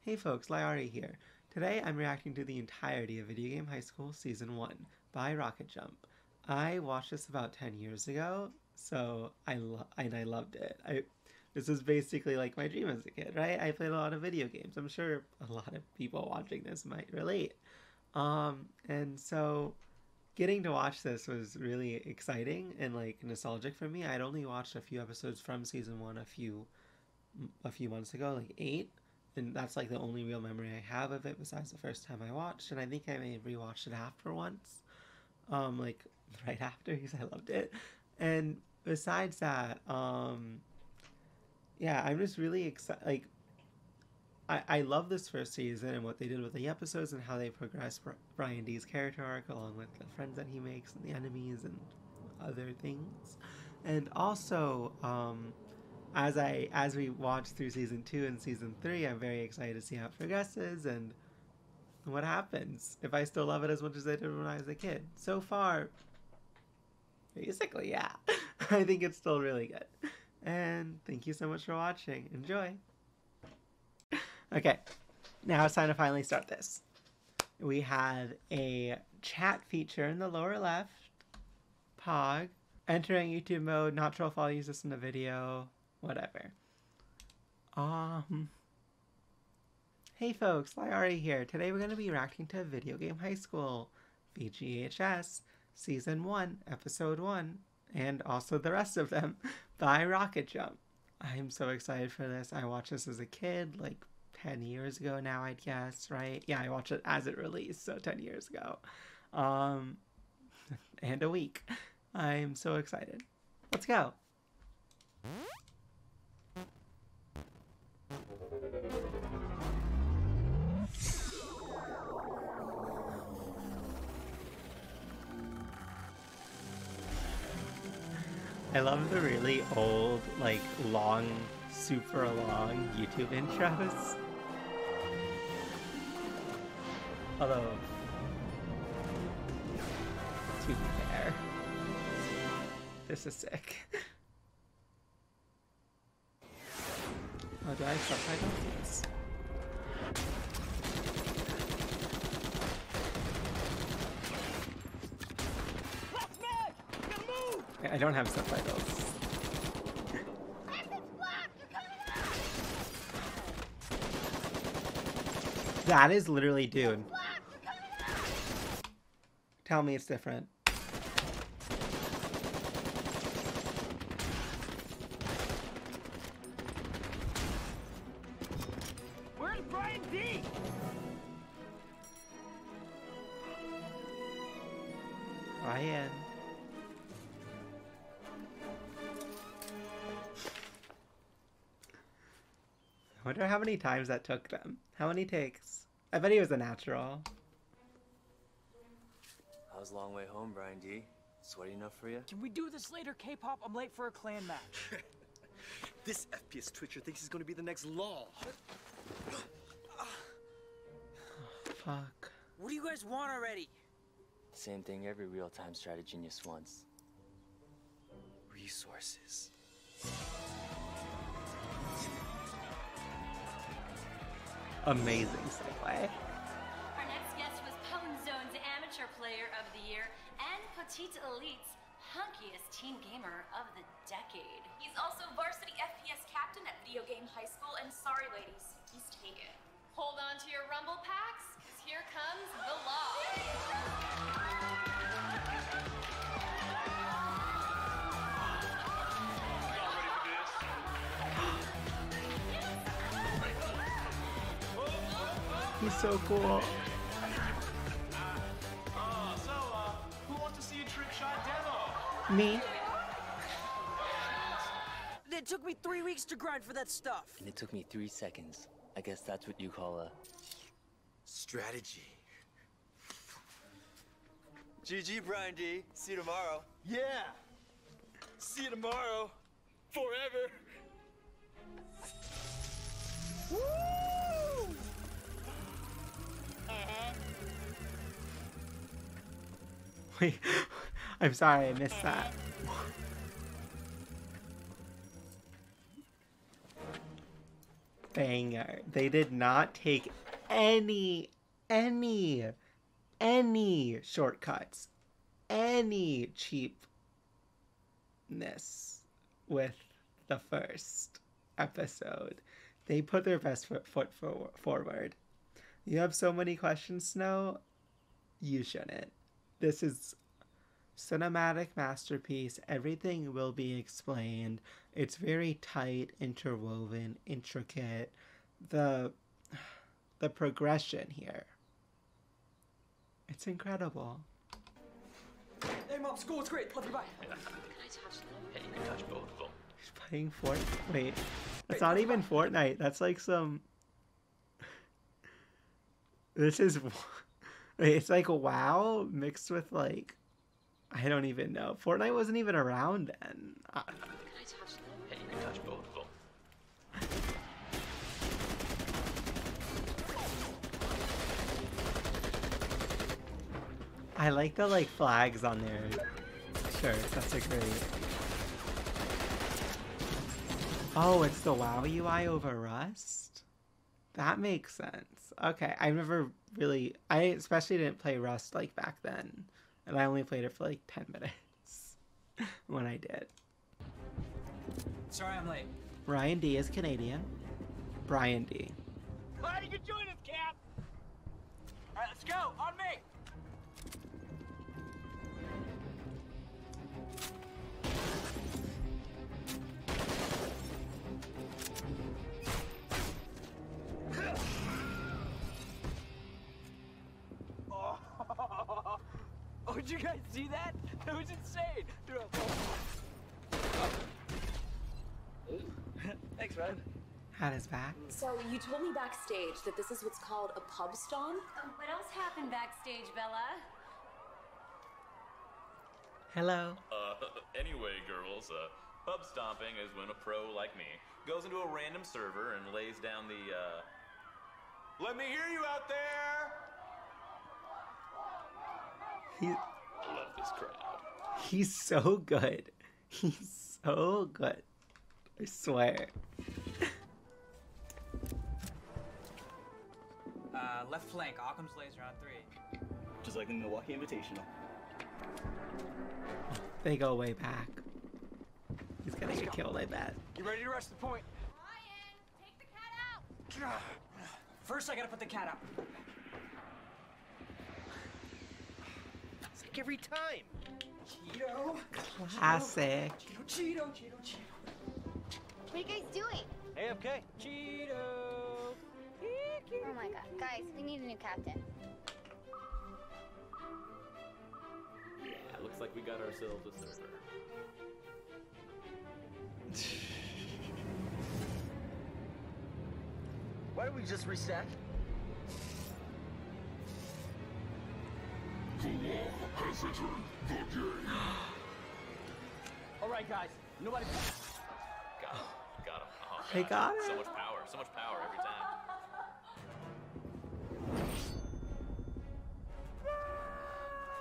Hey folks, lyarri here. Today I'm reacting to the entirety of Video Game High School Season 1 by RocketJump. I watched this about 10 years ago, so I loved it. This is basically like my dream as a kid, right? I played a lot of video games. I'm sure a lot of people watching this might relate. And so getting to watch this was really exciting and like nostalgic for me. I'd only watched a few episodes from Season 1 a few months ago, like 8. And that's like the only real memory I have of it besides the first time I watched. And I think I may have rewatched it after once, like right after, because I loved it. And besides that, yeah, I'm just really excited. Like, I love this first season and what they did with the episodes and how they progressed Brian D's character arc along with the friends that he makes and the enemies and other things. And also, as we watch through season 2 and season 3, I'm very excited to see how it progresses and what happens. If I still love it as much as I did when I was a kid. So far, basically, yeah. I think it's still really good. And thank you so much for watching. Enjoy. Okay, now it's time to finally start this. We have a chat feature in the lower left. Pog. Entering YouTube mode, not sure if I'll use this in the video. Whatever. Hey folks, lyarri here. Today we're going to be reacting to Video Game High School, VGHS, Season 1, Episode 1, and also the rest of them, by RocketJump. I'm so excited for this. I watched this as a kid, like 10 years ago now, I'd guess, right? Yeah, I watched it as it released, so 10 years ago. And a week. I'm so excited. Let's go. I love the really old, like, long, super long YouTube intros. Although, to be fair, this is sick. Oh, do I have subtitles? Yes. I don't have subtitles. That is literally Dune. Tell me it's different. Where's Brian D? Ryan. I wonder how many times that took them. How many takes? I bet he was a natural. How's long way home, Brian D? Sweaty enough for you? Can we do this later, K-pop? I'm late for a clan match. This FPS twitcher thinks he's gonna be the next Law. Fuck. What do you guys want already? Same thing every real-time strat genius wants. Resources. Amazing segue. Our next guest was Pone Zone's Amateur Player of the Year and Petite Elite's hunkiest teen gamer of the decade. He's also varsity FPS captain at Video Game High School, and sorry ladies, he's taken. Hold on to your rumble packs, because here comes the law. He's so cool. Who wants to see a trick shot demo? Me? It took me 3 weeks to grind for that stuff. And it took me 3 seconds. I guess that's what you call a... Strategy. GG, Brian D. See you tomorrow. Yeah. See you tomorrow. Forever. Woo! Wait, I'm sorry I missed that. banger. They did not take any shortcuts, any cheapness with the first episode. They put their best foot forward. You have so many questions, Snow. You shouldn't. This is cinematic masterpiece. Everything will be explained. It's very tight, interwoven, intricate. The progression here. It's incredible. Hey, Mom, school's great. Love you, bye. Hey, you can touch both of them. He's playing Fortnite. Wait, that's not even Fortnite. That's like some... This is... It's like WoW mixed with like... I don't even know. Fortnite wasn't even around then. Hey, you can touch both of them. I like the like flags on their shirts. That's a great... Oh, it's the WoW UI over Rust? That makes sense. Okay, I never really... I especially didn't play Rust like back then. And I only played it for like 10 minutes when I did. Sorry I'm late. Ryan D is Canadian. Brian D. Glad you could join us, Cap! Alright, let's go! On me! Oh, did you guys see that? That was insane! Thanks, man. Had his back. So you told me backstage that this is what's called a pub stomp? What else happened backstage, Bella? Hello. Anyway, girls, pub stomping is when a pro like me goes into a random server and lays down the, let me hear you out there! He, I love this crowd. he's so good. He's so good. I swear. Left flank, Occam's laser on 3. Just like the Milwaukee Invitational. They go way back. He's gonna get killed, I bet. You ready to rush the point? Ryan, take the cat out! First, I gotta put the cat out. It's like every time. Cheeto. Classic. Cheeto. What are you guys doing? AFK. Cheeto. Oh my god. Guys, we need a new captain. Yeah, looks like we got ourselves a server. Why don't we just reset? Alright, guys. Nobody. Got him. Oh, They God. got So it. much power every time.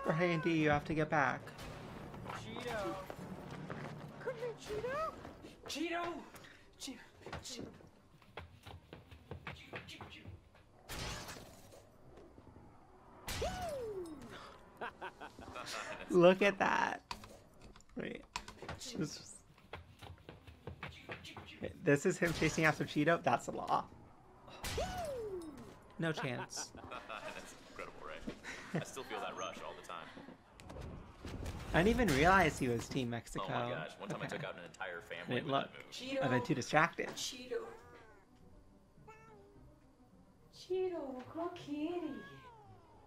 Brian D, you have to get back. Cheeto. Come here, Cheeto. Cheeto. Look at that. Wait. This is him chasing after Cheeto? That's a law. No chance. That's incredible, right? I still feel that rush all the time. I didn't even realize he was Team Mexico. Oh my gosh, one time I Okay. took out an entire I family didn't with look. that move. I've been too distracted. Cheeto. Cheeto, go kitty.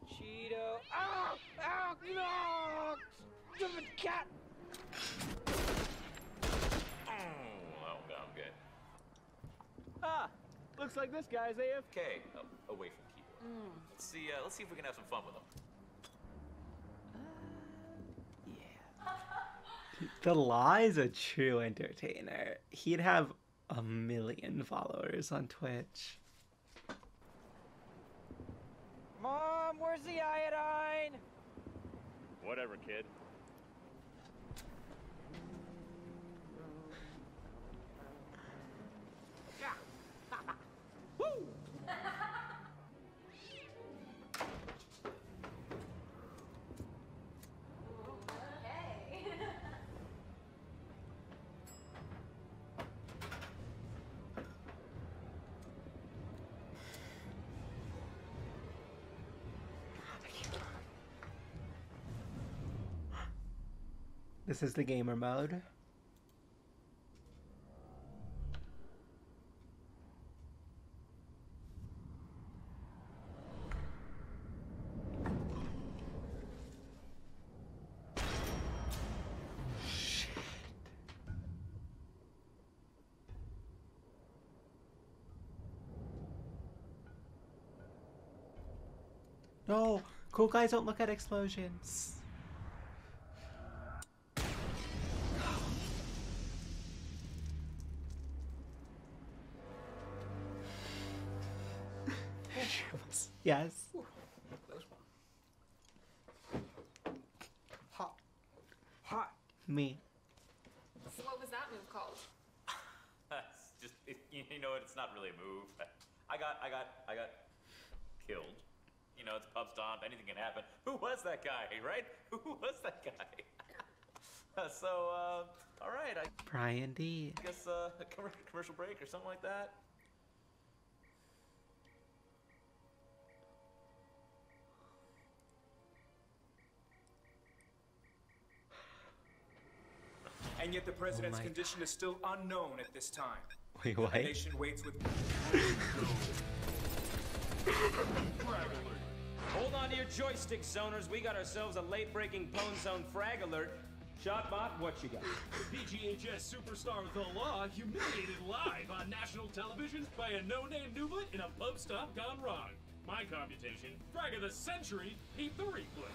Cheeto. Ow! Ow! No! Stupid cat! Oh, I'm good. Ah, looks like this guy's AFK. Okay, away from keyboard. Let's see if we can have some fun with him. The Law is a true entertainer. He'd have 1 million followers on Twitch. Mom, where's the iodine? Whatever, kid. This is the gamer mode. No, cool guys don't look at explosions. Yes. Hot. Hot. Me. So what was that move called? You know what? It's not really a move. I got killed. You know, it's pub stomp. Anything can happen. Who was that guy, right? Who was that guy? All right. Brian D. I guess a commercial break or something like that. And yet the president's condition is still unknown at this time. Wait, what? The nation waits with... Hold on to your joystick, zoners. We got ourselves a late-breaking Pwn Zone frag alert. Shotbot, what you got? PGHS superstar The Law humiliated live on national television by a no-name nooblet in a pub stop gone wrong. My computation, frag of the century, keep the replay.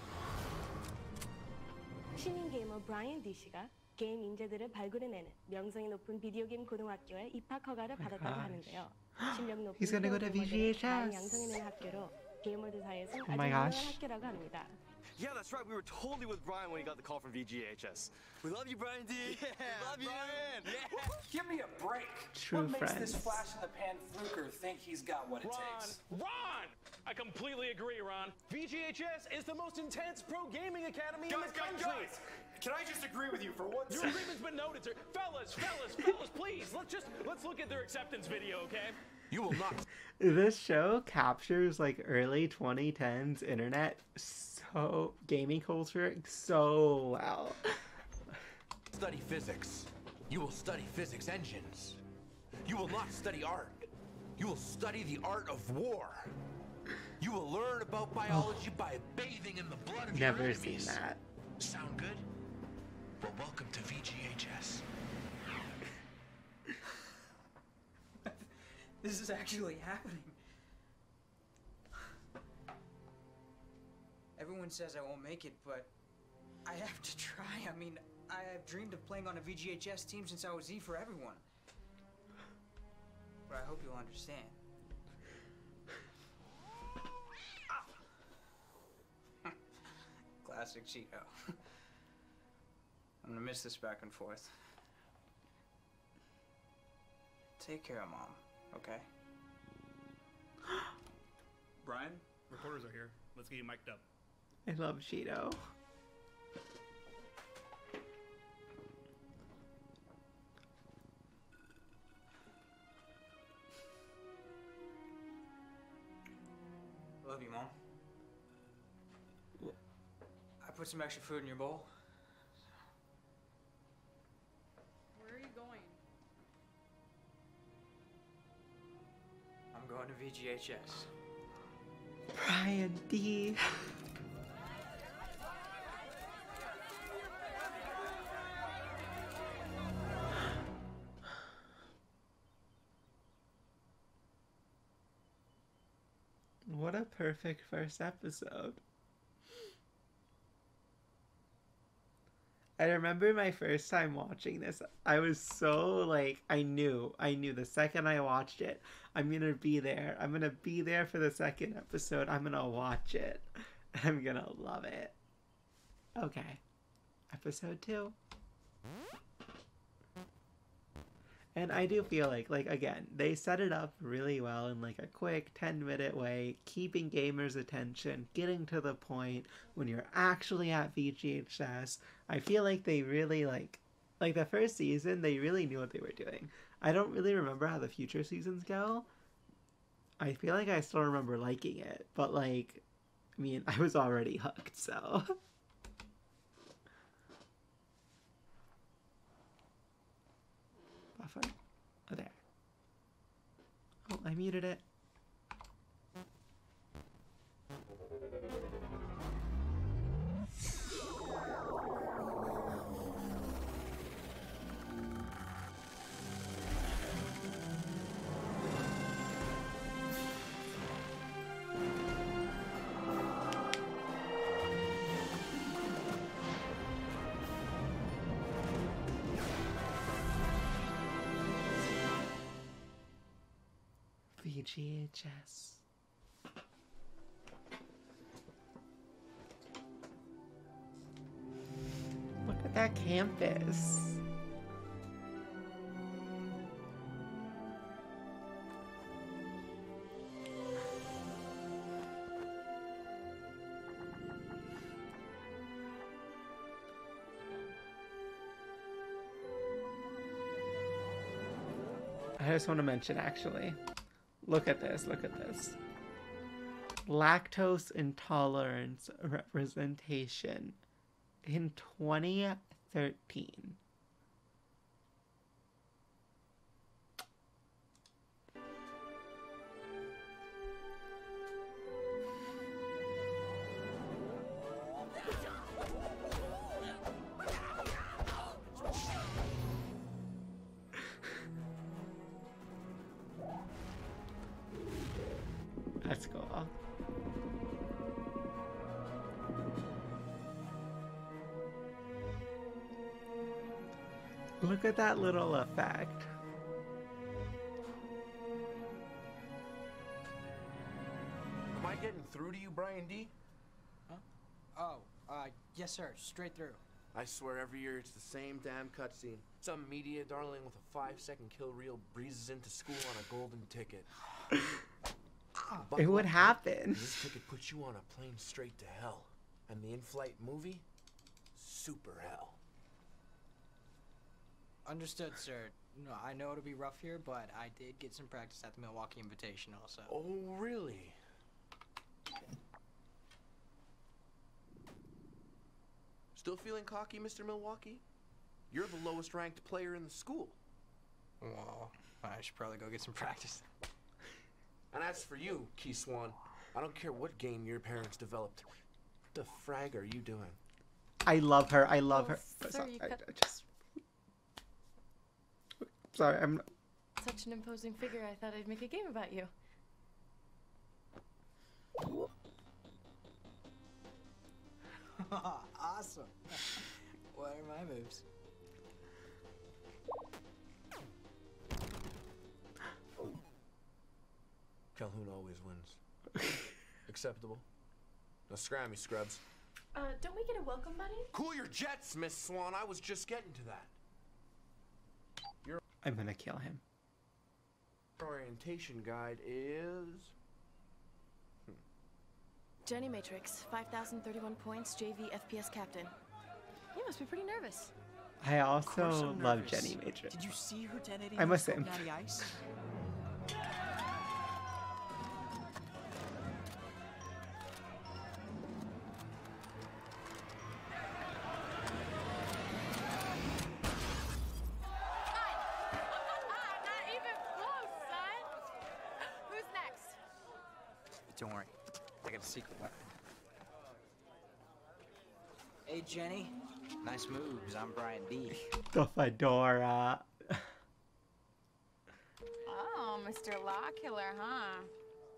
신인 게이머 브라이언 D 씨가 게임 인재들을 발굴해내는 명성이 높은 비디오 게임 고등학교에 입학 허가를 받았다고 하는데요. 실력 높은 He's gonna go to 게이머들을 잘 VGHS. 양성해내는 학교로 게이머들 사이에서 아주 Oh my 유명한 gosh. 학교라고 합니다. Yeah, that's right. We were totally with Brian when he got the call from VGHS. We love you, Brian D. Yeah, love you. Brian. Yeah. Give me a break. True what makes friends. this flash-in-the-pan fluker think he's got what it takes? Ron! I completely agree, Ron. VGHS is the most intense pro gaming academy in the country. Guys, can I just agree with you for one Your second? agreement's been noted, sir. Fellas, please. Let's look at their acceptance video, okay? You will not This show captures like early 2010s internet gaming culture so well. Study physics. You will study physics engines. You will not study art. You will study the art of war. You will learn about biology by bathing in the blood of your Never enemies. seen that. Sound good? Well, welcome to VGHS. This is actually happening. Everyone says I won't make it, but I have to try. I mean, I have dreamed of playing on a VGHS team since I was Z for everyone. But I hope you'll understand. Classic Cheeto. I'm gonna miss this back and forth. Take care of Mom, okay? Brian, reporters are here. Let's get you mic'd up. I love Cheeto. Love you, Mom. I put some extra food in your bowl. Where are you going? I'm going to VGHS. Brian D. What a perfect first episode. I remember my first time watching this. I was so like, I knew the second I watched it, I'm gonna be there. I'm gonna be there for the second episode. I'm gonna watch it. I'm gonna love it. Okay. Episode 2. And I do feel like again, they set it up really well in like a quick 10-minute way, keeping gamers' attention, getting to the point when you're actually at VGHS. I feel like they really like the first season, they really knew what they were doing. I don't really remember how the future seasons go. I feel like I still remember liking it, but like, I mean, I was already hooked, so. soft one. Oh, there. Oh, I muted it. VGHS. Look at that campus. I just want to mention, actually, look at this, look at this. Lactose intolerance representation in 2013. That's cool. Look at that little effect. Am I getting through to you, Brian D? Huh? Oh, yes sir, straight through. I swear every year it's the same damn cutscene. Some media darling with a 5-second kill reel breezes into school on a golden ticket. It would happen. This ticket puts you on a plane straight to hell. And the in-flight movie? Super hell. Understood, sir. No, I know it'll be rough here, but I did get some practice at the Milwaukee Invitational, so... Oh, really? Still feeling cocky, Mr. Milwaukee? You're the lowest ranked player in the school. Well, I should probably go get some practice. And as for you, Key Swan, I don't care what game your parents developed. What the frag are you doing? I love her. I love her. Sir, Sorry, I just... Sorry, I'm... Such an imposing figure, I thought I'd make a game about you. Awesome. What are my moves? Calhoun always wins. Acceptable. Now scram me, scrubs. Don't we get a welcome buddy? Cool your jets, Miss Swan. I was just getting to that. I'm gonna kill him. Your orientation guide is... Jenny Matrix, 5,031 points, JV FPS captain. You must be pretty nervous. I also I'm love nervous. Jenny Matrix. Did you see her 1080? I'm a simp. Natty Ice? Not even close, son. Who's next? Don't worry. I got a secret weapon. Hey, Jenny. Nice moves. I'm Brian D. The fedora. Oh, Mr. Law Killer, huh?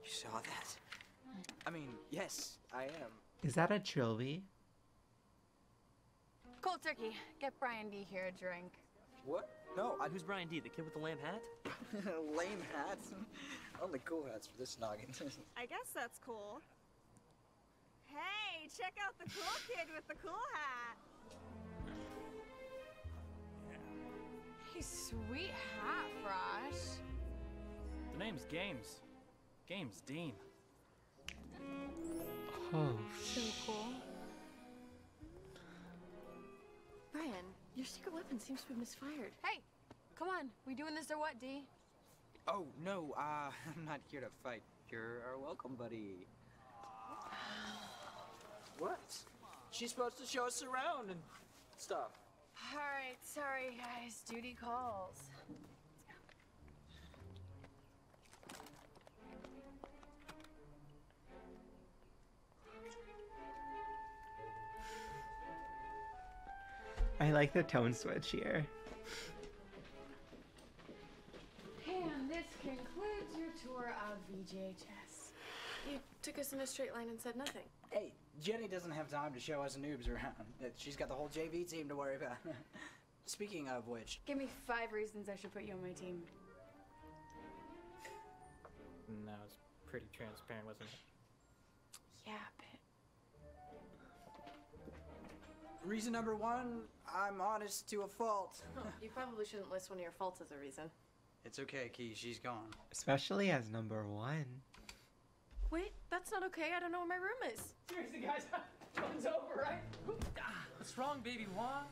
You saw that? I mean, yes, I am. Is that a trilby? Cold turkey. Get Brian D here a drink. What? No, Who's Brian D, the kid with the lame hat? lame hats. Only cool hats for this noggin. I guess that's cool. Hey, check out the cool kid with the cool hat. Hey, sweet hat, Frosh. The name's Games. Games Dean. Oh, So cool. Brian, your secret weapon seems to be misfired. Hey, come on. We doing this or what, D? Oh, no, I'm not here to fight. You're our welcome buddy. What? She's supposed to show us around and stuff. All right, sorry, guys. Duty calls. I like the tone switch here. And this concludes your tour of VJHS. You took us in a straight line and said nothing. Hey, Jenny doesn't have time to show us noobs around. She's got the whole JV team to worry about. Speaking of which... Give me 5 reasons I should put you on my team. No, it's pretty transparent, wasn't it? Yeah, but... Reason number 1, I'm honest to a fault. You probably shouldn't list one of your faults as a reason. It's okay, Key, she's gone. Especially as number 1. Wait, that's not okay. I don't know where my room is. Seriously, guys, fun's over, right? What's wrong, baby Wong?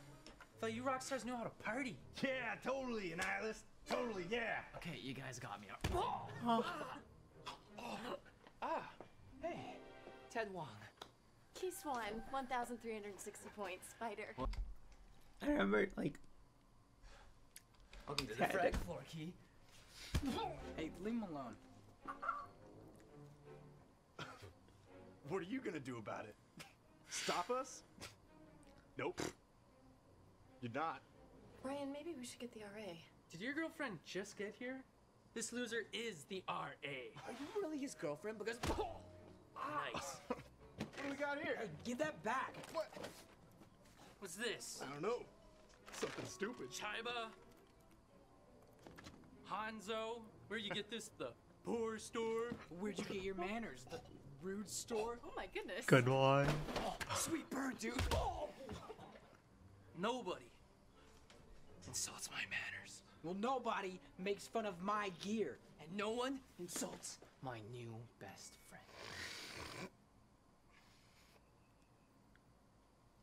Thought you rock stars knew how to party. Yeah, totally, Annihilus. Totally, yeah. Okay, you guys got me. Hey, Ted Wong. Key Swan, 1,360 points. Spider. I remember, like... Welcome to the frag floor, Key. Hey, leave him alone. What are you gonna do about it? Stop us? Nope. You're not. Brian, maybe we should get the RA. Did your girlfriend just get here? This loser is the RA. Are you really his girlfriend? Because... Nice. What do we got here? Hey, give that back. What? What's this? I don't know. Something stupid. Chiba? Hanzo? Where you get this? The poor store? Where'd you get your manners? The rude store? Oh my goodness. Good one. Sweet bird, dude. Nobody insults my manners. Well, nobody makes fun of my gear. And no one insults my new best friend.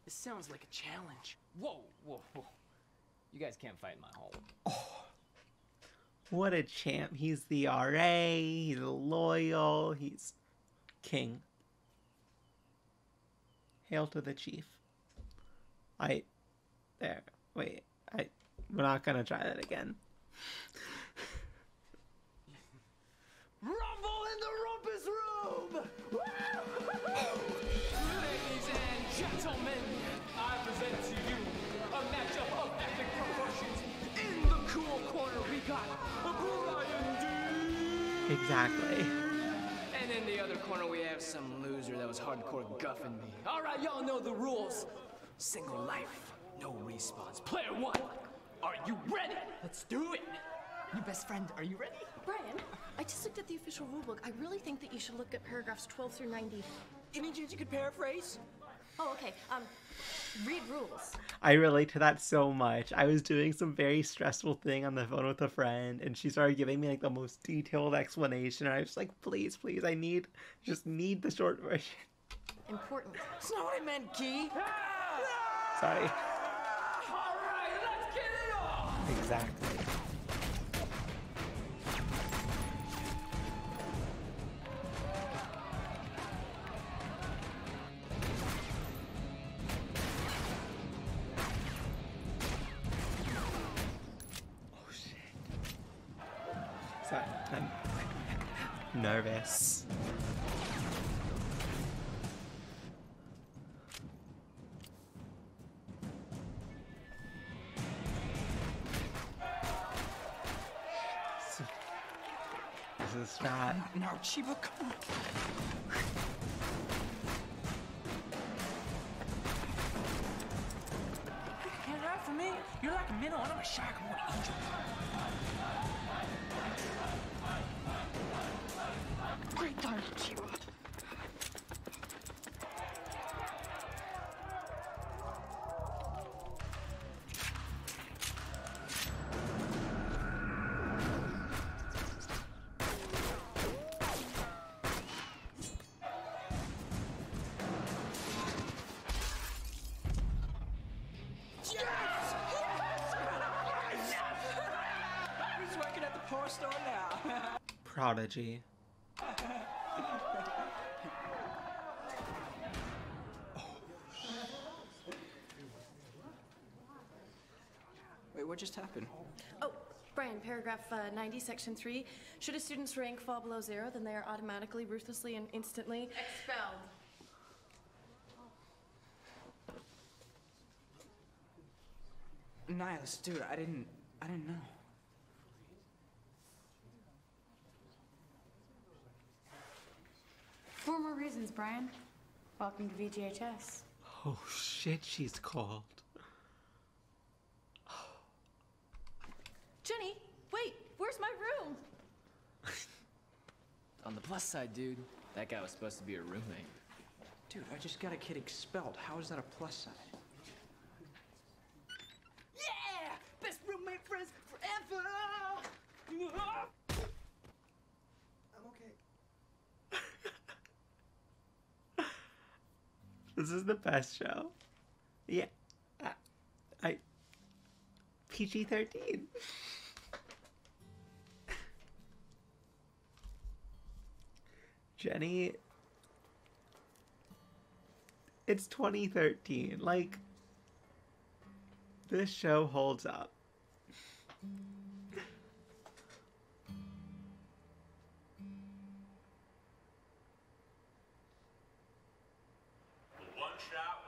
This sounds like a challenge. Whoa, whoa, whoa. You guys can't fight in my hole. Oh, what a champ. He's the RA, he's loyal, he's king. Hail to the chief. We're not gonna try that again. Rumble in the rumpus room! Ladies and gentlemen, I present to you a matchup of epic proportions. In the cool corner, we got Brian D. Exactly. And in the other corner, we have some loser that was hardcore guffing me. All right, y'all know the rules. Single life, no respawns. Player 1, are you ready? Let's do it. Your best friend, are you ready? Brian, I just looked at the official rulebook. I really think that you should look at paragraphs 12 through 90. Any chance you could paraphrase? Oh, okay. Read rules. I relate to that so much. I was doing some very stressful thing on the phone with a friend, and she started giving me like the most detailed explanation. And I was like, please, I just need the short version. Important. That's not what I meant, Key. Sorry. All right, let's get it on. Exactly. Sorry, I'm nervous. This is strat. Now, Chiba, come on. Get it out for me. You're like a minnow, and I'm a shark. I'm gonna eat you. Great time, Chiba. He's working at the poor store now. Prodigy. Wait, what just happened? Oh, Brian, paragraph 90, section 3. Should a student's rank fall below 0, then they are automatically, ruthlessly, and instantly expelled. Nihilus, dude, I didn't know. Four more reasons, Brian. Welcome to VGHS. Oh shit, she's called. Jenny, wait, where's my room? On the plus side, dude, that guy was supposed to be a roommate. Dude, I just got a kid expelled. How is that a plus side? Yeah! Best roommate friends forever! I'm okay. This is the best show. Yeah. I PG-13. Jenny, it's 2013. Like, this show holds up. One shot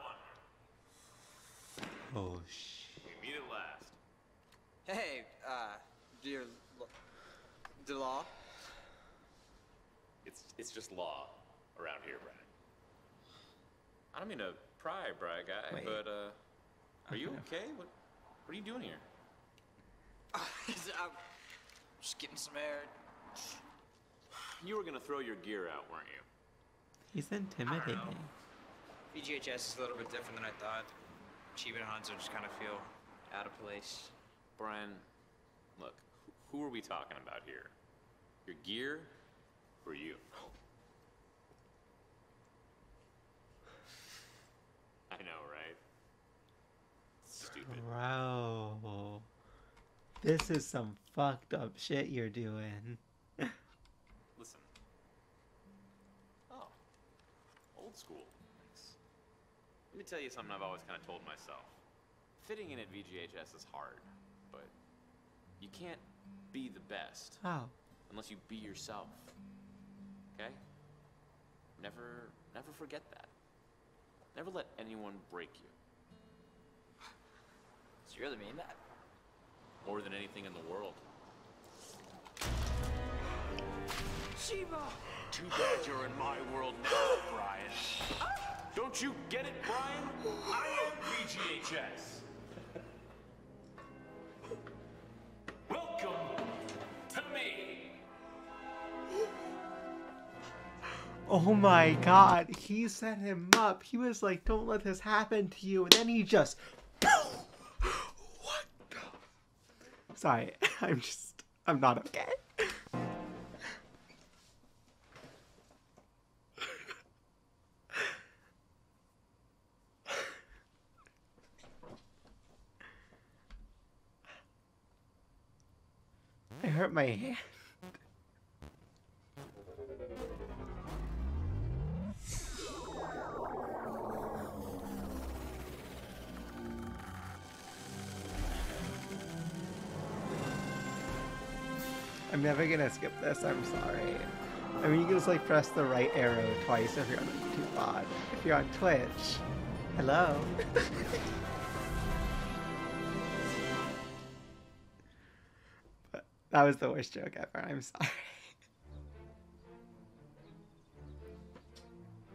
wonder. Oh, shit. We meet at last. Hey, dear law. It's just law around here, Brian. I don't mean to pry, Bri guy, Wait. but are you okay? What are you doing here? I'm just getting some air. You were gonna throw your gear out, weren't you? He's intimidating. VGHS is a little bit different than I thought. Achievement hunts just kind of feel out of place. Brian, look, who are we talking about here? Your gear or you? I know, right? Stupid. Bro. This is some fucked up shit you're doing. Listen. Oh. Old school. Nice. Let me tell you something I've always kind of told myself. Fitting in at VGHS is hard, but you can't be the best How? unless you be yourself. Okay? Never forget that. Never let anyone break you. So you really mean that? More than anything in the world. Shiva! Too bad you're in my world now, Brian. Don't you get it, Brian? I am VGHS. Welcome to me. Oh my god, he set him up. He was like, don't let this happen to you. And then he just... What the... Sorry, I'm not okay. I hurt my hand. I'm never gonna skip this, I'm sorry. I mean, you can just like press the right arrow twice if you're on a YouTube pod. If you're on Twitch, hello. But that was the worst joke ever, I'm sorry.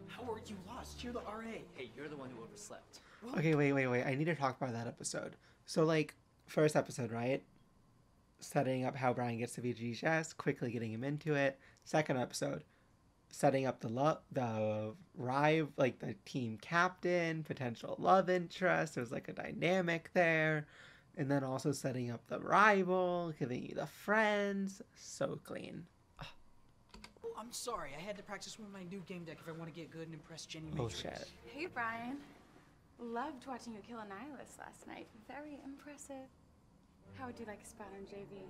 How are you lost? You're the RA. Hey, you're the one who overslept. Okay, wait. I need to talk about that episode. So, like, first episode, right? Setting up how Brian gets to VGHS, quickly getting him into it. Second episode, setting up the team captain, potential love interest. There's like a dynamic there. And then also setting up the rival, giving you the friends. So clean. Oh, I'm sorry. I had to practice with my new game deck if I want to get good and impress Jenny Oh, Matrix. shit. Hey, Brian. Loved watching you kill a nihilist last night. Very impressive. How would you like a spot on JV?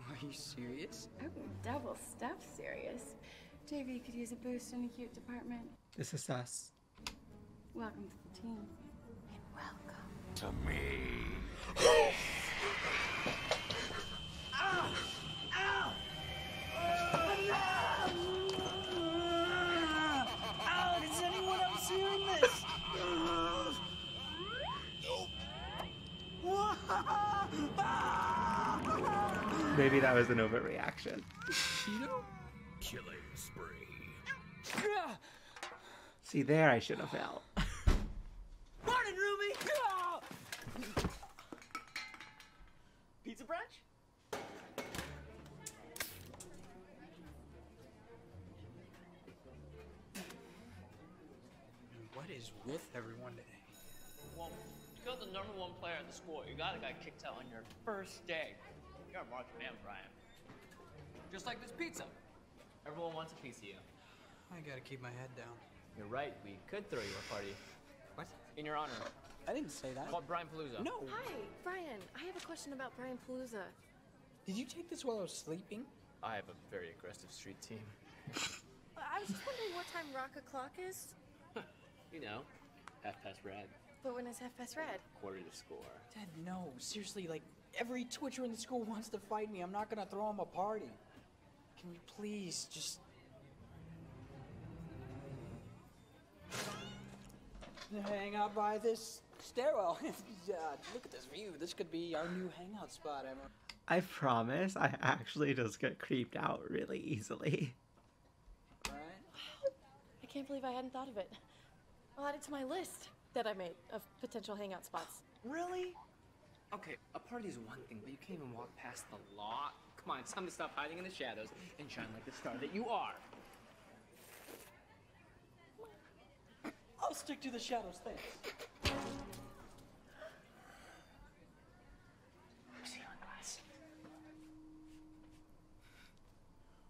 Are you serious? Oh, double stuff serious. JV could use a boost in a cute department. This is us. Welcome to the team. And welcome. To me. Ow! Ow! Ow! Is anyone else hearing this? Nope. Maybe that was an overreaction. Cheeto killing spree. See, there I should have fell. Morning, roomie! Pizza brunch? What is with everyone today? Well, you got the #1 player at the school. You got a guy kicked out on your first day. You're a marked man, Brian. Just like this pizza. Everyone wants a piece of you. I gotta keep my head down. You're right. We could throw you a party. What? In your honor. I didn't say that. Called Brian Palooza. No. Hi, Brian. I have a question about Brian Palooza. Did you take this while I was sleeping? I have a very aggressive street team. I was just wondering what time Rocket Clock is. You know, half past red, But when is half past red? quarter to score. Dad, no. Seriously, like, every Twitcher in the school wants to fight me. I'm not gonna throw him a party. Can we please just... hang out by this stairwell? Look at this view. This could be our new hangout spot, Emma. I promise I actually just get creeped out really easily. I can't believe I hadn't thought of it. I'll add it to my list that I made of potential hangout spots. Really? Okay, a party's one thing, but you can't even walk past the lot. Come on, it's time to stop hiding in the shadows and shine like the star that you are. I'll stick to the shadows, thanks.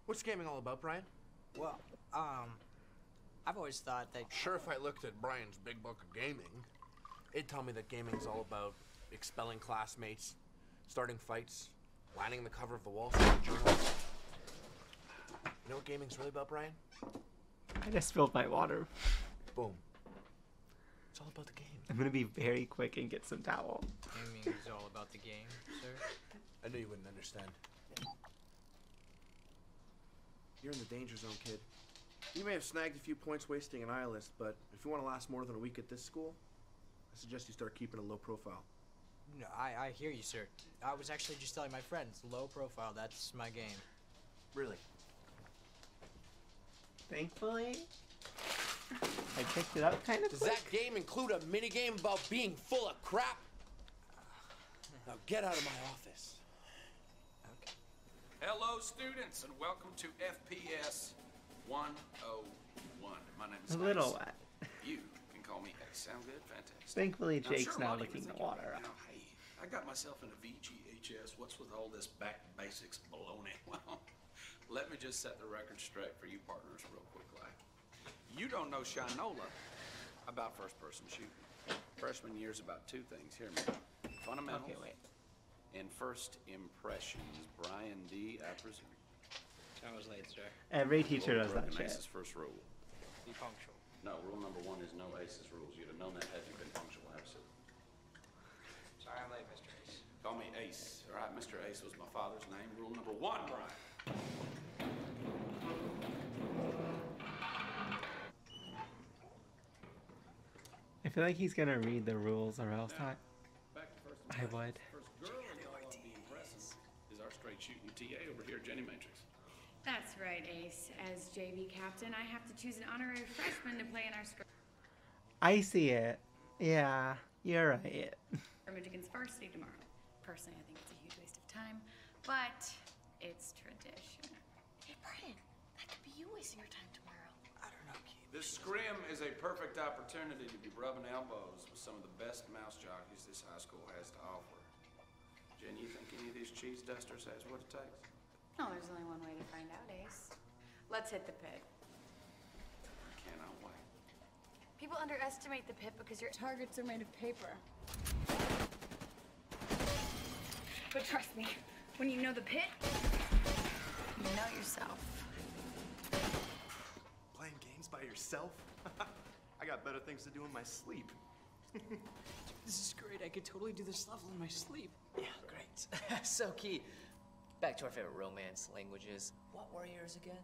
What's gaming all about, Brian? Well, I've always thought that... Sure, if I looked at Brian's big book of gaming, it'd tell me that gaming's all about expelling classmates, starting fights, lining the cover of the Wall Street Journal. You know what gaming's really about, Brian? I just spilled my water. Boom. It's all about the game. I'm gonna be very quick and get some towel. Gaming is all about the game, sir. I knew you wouldn't understand. You're in the danger zone, kid. You may have snagged a few points wasting an IList, but if you want to last more than a week at this school, I suggest you start keeping a low profile. No, I hear you, sir. I was actually just telling my friends, low profile, that's my game. Really? Thankfully, I picked it up kind of Does quick. that game include a minigame about being full of crap? Now get out of my office. Hello, students, and welcome to FPS 101. My name is A little Ace. wet. You can call me Ace. Sound good? Fantastic. Thankfully, Now, I'm Jake's sure a now lot of you licking are the thinking, water you out. know, hey, I got myself into VGHS. What's with all this back basics baloney? Well, let me just set the record straight for you partners real quickly. You don't know Shinola about first-person shooting. Freshman year's about two things. Hear me. Fundamentals. Okay, wait. And first impressions. Brian D., I presume. I was late, sir. Every teacher Rule does that broken, shit. Ace's first rule. Be punctual. No, rule number 1 is no Ace's rules. You'd have known that had you been punctual. Absolutely. Sorry I'm late, Mr. Ace. Call me Ace. All right, Mr. Ace was my father's name. Rule number 1, Brian. I feel like he's gonna read the rules or else Now, not. back to first I would. First girl you'll all be impressed is our straight shooting TA over here, Jenny Matrix. That's right, Ace. As JV captain, I have to choose an honorary freshman to play in our I see it. Yeah, you're right. scrimmage against varsity tomorrow. Personally, I think it's a huge waste of time, but it's tradition. Hey, Brian, that could be you wasting your time tomorrow. This scrim is a perfect opportunity to be rubbing elbows with some of the best mouse jockeys this high school has to offer. Jen, you think any of these cheese dusters has what it takes? No, there's only one way to find out, Ace. Let's hit the pit. I cannot wait. People underestimate the pit because your targets are made of paper. But trust me, when you know the pit, you know yourself. Playing games by yourself? I got better things to do in my sleep. This is great. I could totally do this level in my sleep. Yeah, great. So, Key, back to our favorite romance languages. What were yours again?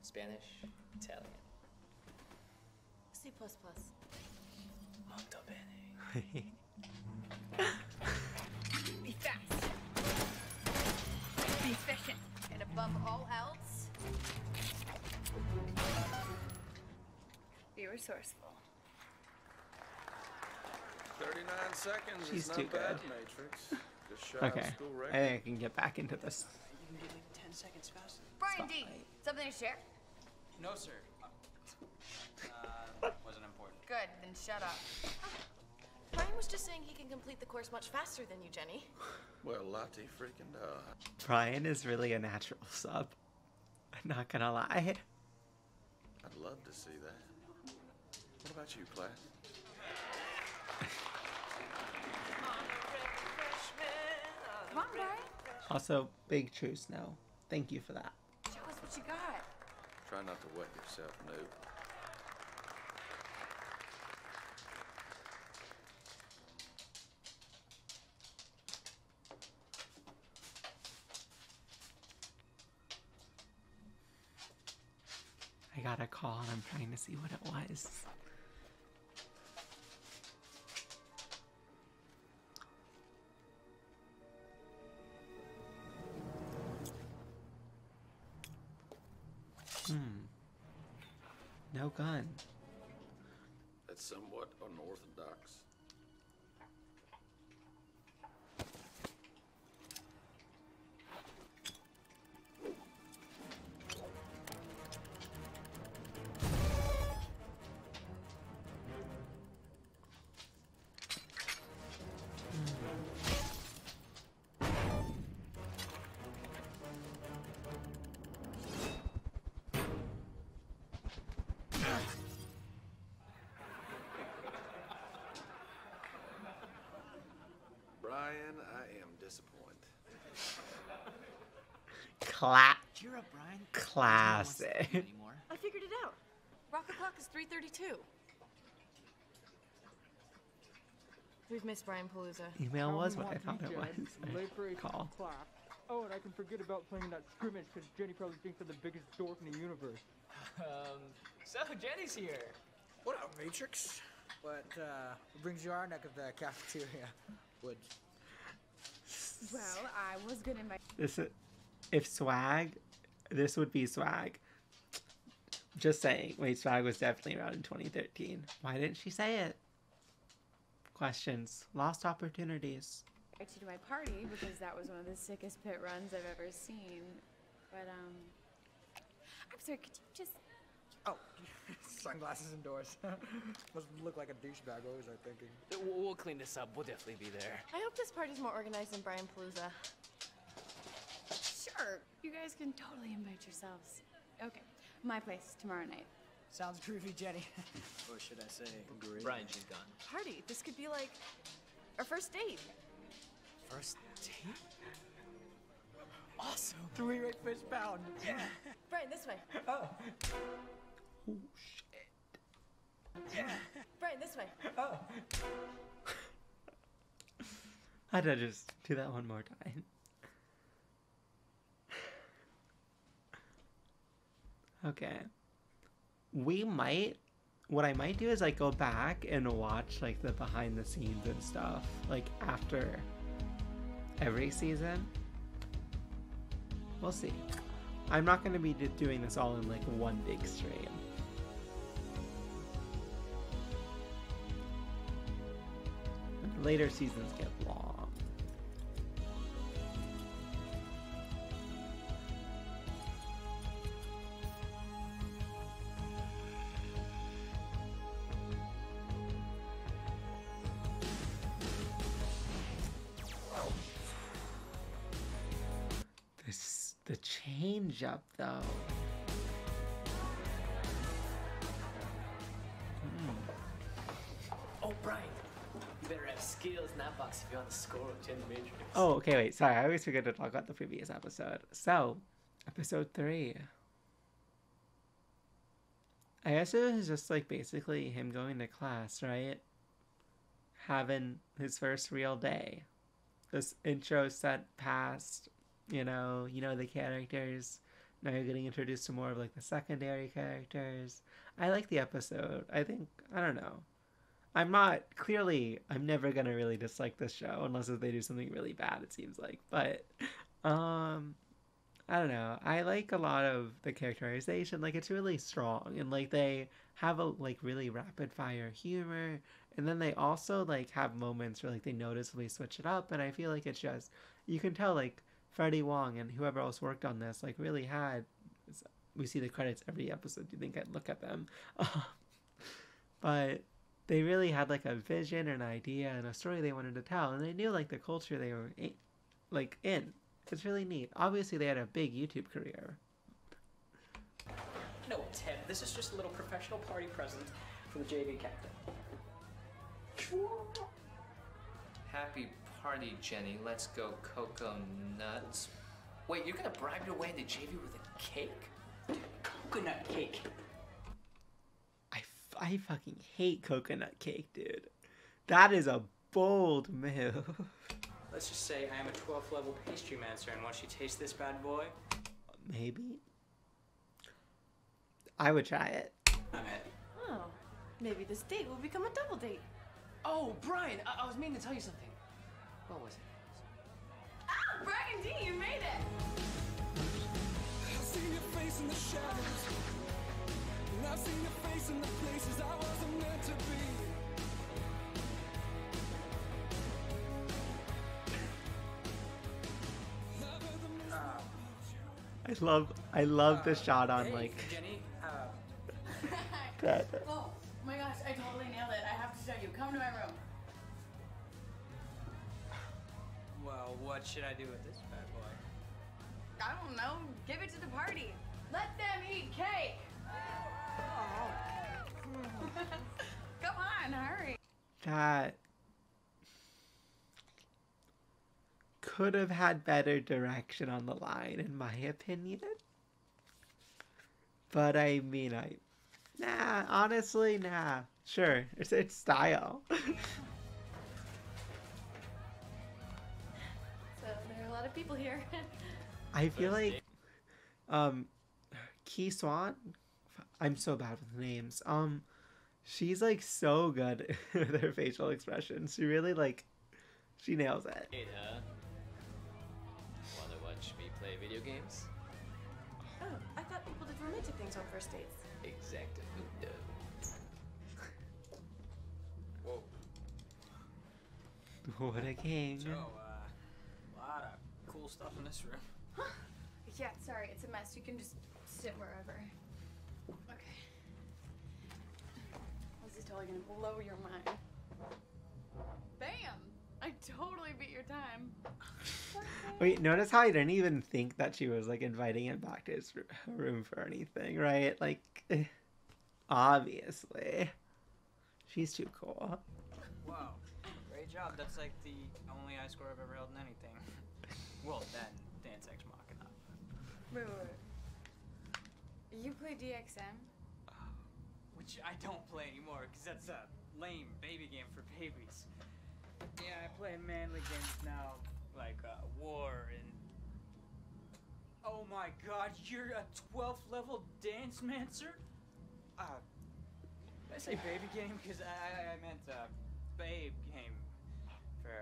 Spanish? Italian? C++. Molto bene. Be fast. Be efficient. And above all else, be resourceful. 39 seconds She's is not too bad, good. Matrix. Just shy Okay, of school I record. think I can get back into this. You can get like 10 seconds faster. Brian D, something to share? No, sir. Wasn't important. Good, then shut up. Brian was just saying he can complete the course much faster than you, Jenny. Well, Lottie freaking Brian is really a natural sub. I'm not gonna lie. I'd love to see that. What about you, class? Come on, Brian. Also, big true snow. Thank you for that. Show us what you got. Try not to wet yourself, noob. I got a call and I'm trying to see what it was. No gun. That's somewhat unorthodox. Brian, I am disappointed. Cheer up, Brian. Classic. I figured it out. Rocket clock is 3:32. We've missed Brian Palooza. Email was what I thought it was. Late for a Call. class. Oh, and I can forget about playing in that scrimmage because Jenny probably thinks I'm the biggest dork in the universe. So Jenny's here. What up, Matrix? What brings you our neck of the cafeteria? Wood. Well, I was gonna invite. This is, if swag, this would be swag. Just saying. Wait, swag was definitely around in 2013. Why didn't she say it? Questions. Lost opportunities. You to my party because that was one of the sickest pit runs I've ever seen. But I'm sorry, could you just? Oh, sunglasses indoors. Must look like a douchebag. What was I thinking? We'll clean this up. We'll definitely be there. I hope this party's more organized than Brian Palooza. Sure, you guys can totally invite yourselves. Okay, my place tomorrow night. Sounds groovy, Jenny. Or should I say, groovy? Brian, she's gone. Party. This could be like our first date. First date? Awesome. 3-rate fish pound. Yeah. Brian, this way. Oh. Oh shit. Yeah. Brian, this way. Oh. I'd just do that one more time. Okay. What I might do is like go back and watch like the behind the scenes and stuff like after every season. We'll see. I'm not going to be doing this all in like one big stream. Later seasons get long. The change up though. Oh, Brian, you better have skills in that box if you want to score with Jenny Matrix. Oh, okay, wait. Sorry, I always forget to talk about the previous episode. So, episode 3. I guess it was just like basically him going to class, right? Having his first real day. This intro set past, you know the characters. Now you're getting introduced to more of like the secondary characters. I like the episode. I don't know. I'm never gonna really dislike this show unless they do something really bad, it seems like. But I don't know. I like a lot of the characterization. Like, it's really strong, and like they have a like really rapid fire humor, and then they also like have moments where like they noticeably switch it up, and I feel like it's just you can tell like Freddie Wong and whoever else worked on this like really had. We see the credits every episode. You think I'd look at them, but they really had like a vision, an idea, and a story they wanted to tell, and they knew like the culture they were like in. It's really neat. Obviously, they had a big YouTube career. No, Ted, this is just a little professional party present for the JV captain. Happy party, Jenny. Let's go cocoa nuts. Wait, you're gonna bribe your way into JV with a cake? Coconut cake. I fucking hate coconut cake, dude. That is a bold move. Let's just say I am a 12th level pastry master, and once you taste this bad boy... Maybe? I would try it. I'm it. Oh, maybe this date will become a double date. Oh, Brian, I was meaning to tell you something. What was it? Ah, Brian D, you made it! I've seen your face in the shadows, and I've seen your face in the places I wasn't meant to be. I love the shot on hey, like Jenny, that. Oh my gosh, I totally nailed it. I have to show you. Come to my room. Well, what should I do with this bad boy? I don't know. Give it to the party. Let them eat cake. Come on, hurry. That could have had better direction on the line, in my opinion. But I mean, nah, honestly, nah. Sure, it's style. So there are a lot of people here. I feel like, Key Swan, I'm so bad with names. She's like so good with her facial expressions. She really like, she nails it. Hey, wanna watch me play video games? Oh, I thought people did romantic things on first dates. Exactamundo. Whoa. What a king. So, a lot of cool stuff in this room. Yeah, sorry, it's a mess. You can just sit wherever. Okay. This is totally gonna blow your mind. Bam! I totally beat your time. Wait, notice how I didn't even think that she was like inviting him back to his room for anything, right? Like, obviously. She's too cool. Wow, great job. That's like the only high score I've ever held in anything. Well, then, Dance Ex Machina. Wait. You play DXM? Which I don't play anymore, because that's a lame baby game for babies. Yeah, I play manly games now, like War and... Oh my god, you're a 12th level Dance Mancer? Did I say baby game? Because I meant babe game for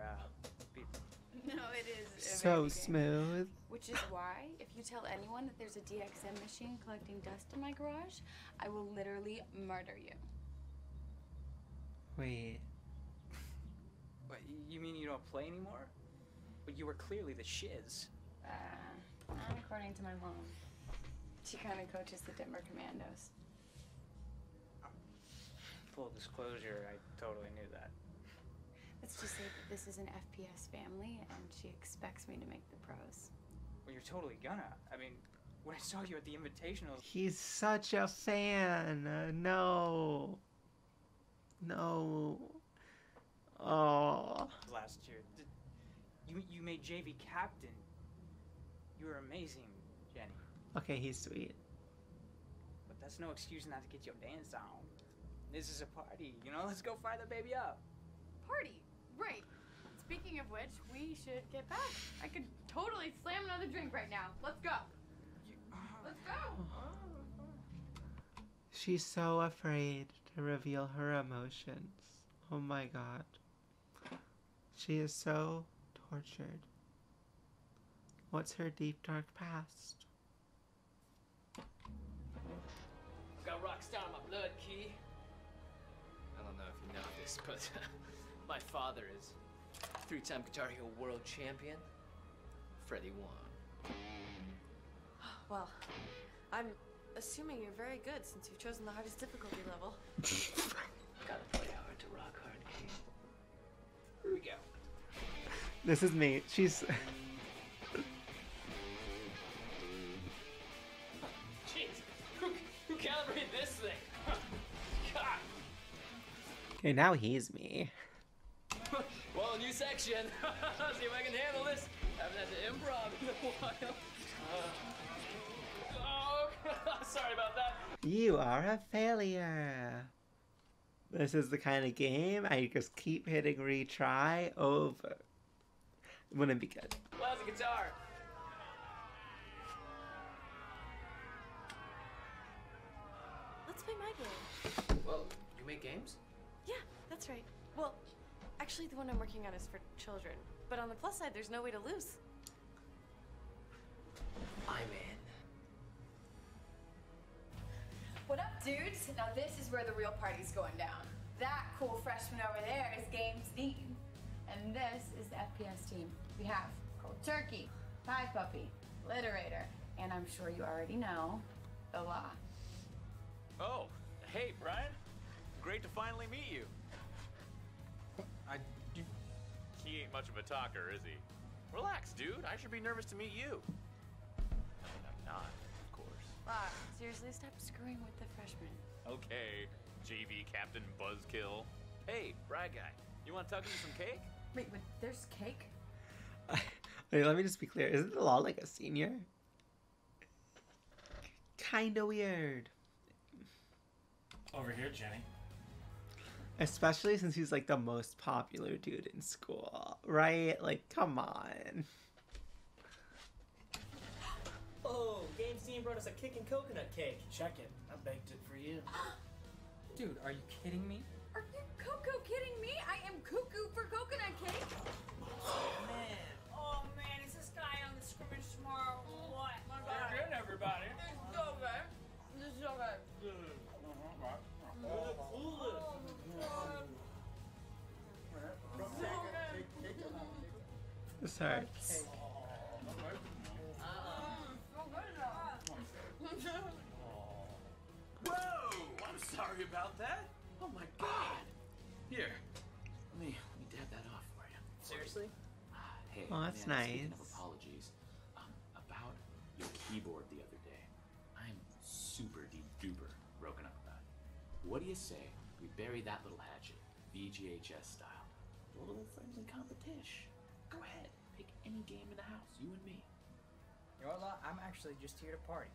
people. No, it is a So baby game. smooth. Which is why, if you tell anyone that there's a DXM machine collecting dust in my garage, I will literally murder you. Wait. What, you mean you don't play anymore? But you were clearly the shiz. Not according to my mom. She kind of coaches the Denver Commandos. Full disclosure, I totally knew that. Let's just say that this is an FPS family, and she expects me to make the pros. Well, you're totally gonna. I mean, when I saw you at the Invitational... He's such a fan. No. No. Oh. Last year, you made JV captain. You were amazing, Jenny. Okay, he's sweet. But that's no excuse not to get your dance on. This is a party, you know? Let's go fire the baby up. Party? Right. Speaking of which, we should get back. I could totally slam another drink right now. Let's go. Let's go. She's so afraid to reveal her emotions. Oh my god. She is so tortured. What's her deep, dark past? I've got Rockstar in my blood, Key. I don't know if you know this, but my father is three-time Guitar Hero World Champion. Freddie won. Well, I'm assuming you're very good since you've chosen the hardest difficulty level. Gotta play hard to rock hard, Key. Here we go. This is me. She's... Jeez, who calibrated this thing? God. Okay, now he's me. Well, new section. See if I can handle this. Haven't had to improv in a while. Oh, sorry about that. You are a failure. This is the kind of game I just keep hitting retry over. Wouldn't be good. Well, how's the guitar? Let's play my game. Well, you make games? Yeah, that's right. Well, actually, the one I'm working on is for children. But on the plus side, there's no way to lose. I'm in. What up, dudes? Now this is where the real party's going down. That cool freshman over there is Game's Dean. And this is the FPS team. We have Cold Turkey, Pie Puppy, Literator, and I'm sure you already know, the Law. Oh, hey, Brian. Great to finally meet you. He ain't much of a talker, is he? Relax, dude. I should be nervous to meet you. I mean, I'm not, of course. Wow, seriously, stop screwing with the freshmen. Okay, JV Captain Buzzkill. Hey, Brad guy. You want to tuck into some cake? Wait, there's cake? Wait, let me just be clear. Isn't the Law like a senior? Kinda weird. Over here, Jenny. Especially since he's like the most popular dude in school, right? Like, come on. Oh, Game's team brought us a kick and coconut cake. Check it. I baked it for you. Dude, are you kidding me? Are you cuckoo kidding me? I am cuckoo for coconut cake. Man. Oh man, is this guy on the scrimmage tomorrow? What? My God. Good, everybody. It's so good. This is so good. This hurts. Whoa! I'm sorry about that. Oh my God. Here, let me dab that off for you. Seriously? Hey, Oh, that's man, speaking nice. of apologies, about your keyboard the other day, I'm super duper broken up about it. What do you say we bury that little hatchet, VGHS style, a little friendly competition? Go ahead, pick any game in the house, you and me. Yola, I'm actually just here to party.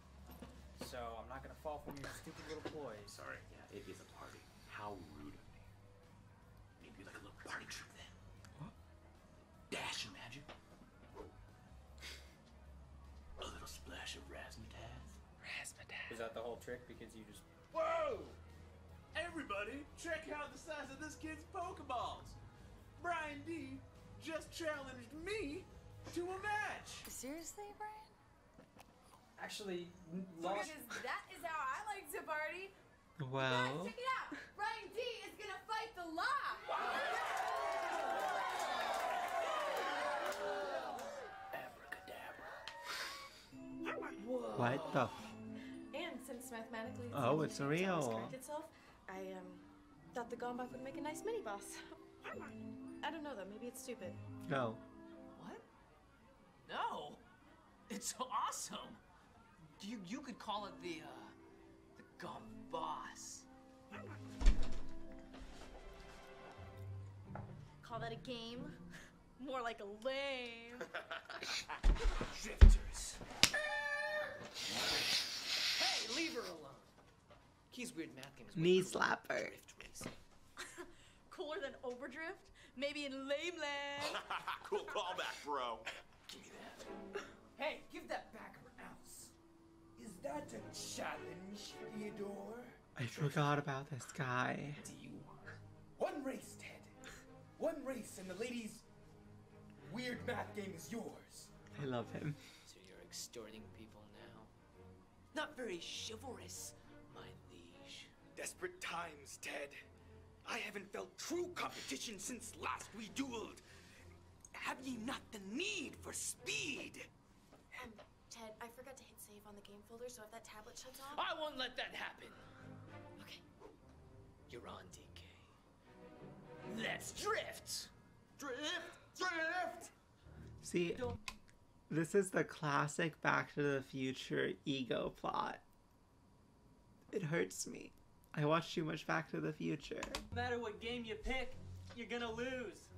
So I'm not gonna fall from your stupid little ploys. Sorry, yeah, it is a party. How rude of me. Maybe like a little party trick then. What? Dash of magic. A little splash of razzmatazz. Is that the whole trick? Because you just... Whoa! Everybody, check out the size of this kid's Pokeballs. Brian D just challenged me to a match. Seriously, Brian? Actually, Because that is how I like to party. Well, Guys, check it out. Brian D is gonna fight the Law. what the? And since mathematically Oh, seems it's to always real. correct itself, I thought the Gombach would make a nice mini boss. I don't know though, maybe it's stupid. No. What? No. It's awesome. You could call it the Gum Boss. Call that a game? More like a lame. Drifters. Hey, leave her alone. Key's weird math game is way Knee cooler slapper. than Drift Racing. Cooler than Overdrift? Maybe in Lame Land. Cool callback, bro. Give me that. Hey, give that back or else. Is that a challenge, Theodore? I forgot about this guy. One race, Ted. One race, and the lady's weird math game is yours. I love him. So you're extorting people now? Not very chivalrous, my liege. Desperate times, Ted. I haven't felt true competition since last we dueled. Have ye not the need for speed? Ted, I forgot to hit save on the game folder, so if that tablet shuts off... I won't let that happen. Okay. You're on, DK. Let's drift! Drift! See, this is the classic Back to the Future ego plot. It hurts me. I watch too much Back to the Future. No matter what game you pick, you're gonna lose.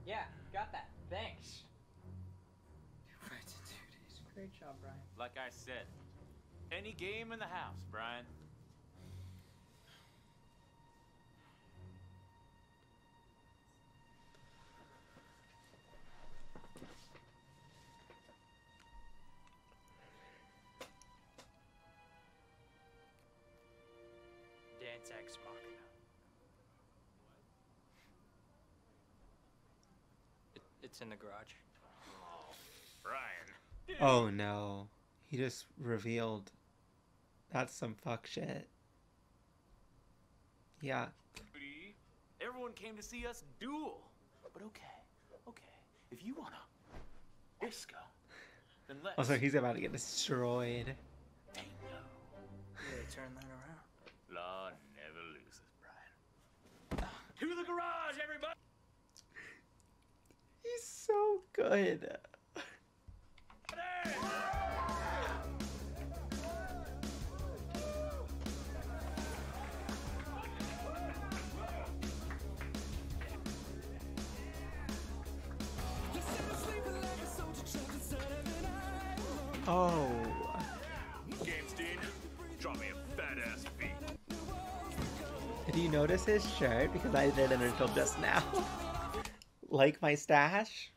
Yeah, got that. Thanks. Great job, Brian. Like I said, any game in the house, Brian. Dance Ex Machina. It's in the garage. Oh, Brian. Oh no. He just revealed. That's some fuck shit. Yeah. Everyone came to see us duel. But okay. If you wanna disco, then let's. Also, he's about to get destroyed. Yeah, turn that around. Law never loses, Brian. To the garage, everybody! He's so good. Oh. Gamestein, drop me a fat ass beat. Did you notice his shirt? Because I didn't until just now. Like my stash?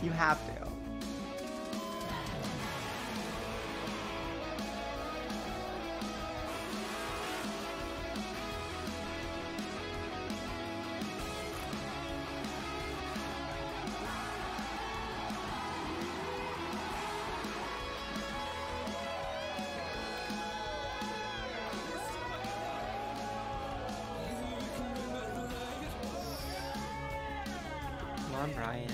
You have to. Come on, Brian.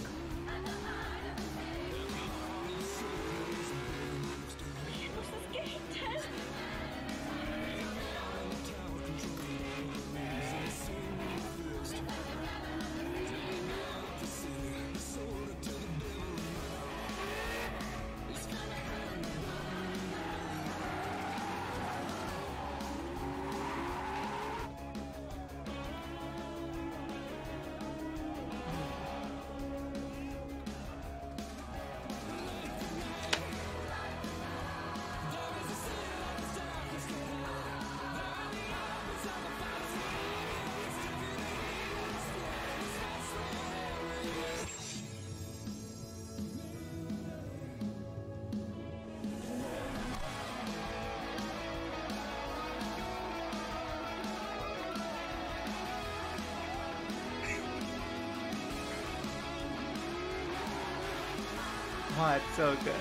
Oh, it's so good.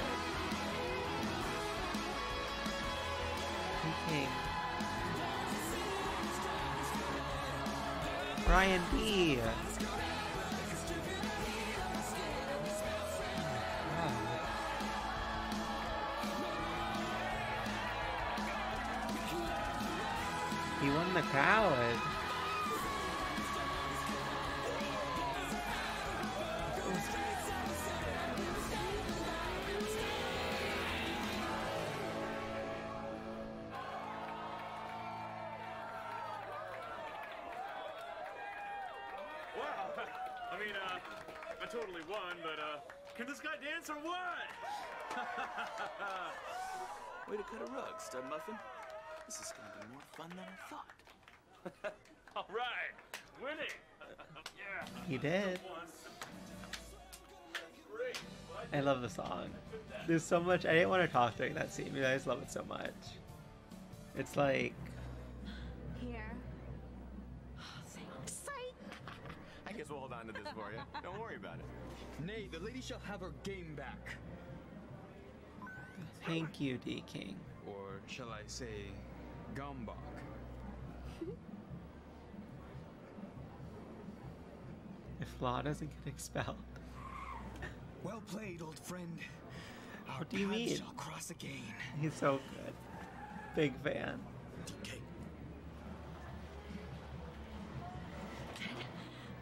King. Brian B. He won the crowd. I mean, I totally won, but, can this guy dance or what? Way to cut a rug, Stud Muffin. This is gonna be more fun than I thought. All right, winning. Yeah. He did. I love the song. There's so much. I didn't want to talk during that scene. You guys love it so much. It's like. Here. I guess we'll hold on to this for you. Don't worry about it. Nay, the lady shall have her game back. Thank you, D King. Or shall I say, Gombok? If Law doesn't get expelled. Well played, old friend. Our What do you paths mean? shall cross again. He's so good. Big fan. DK.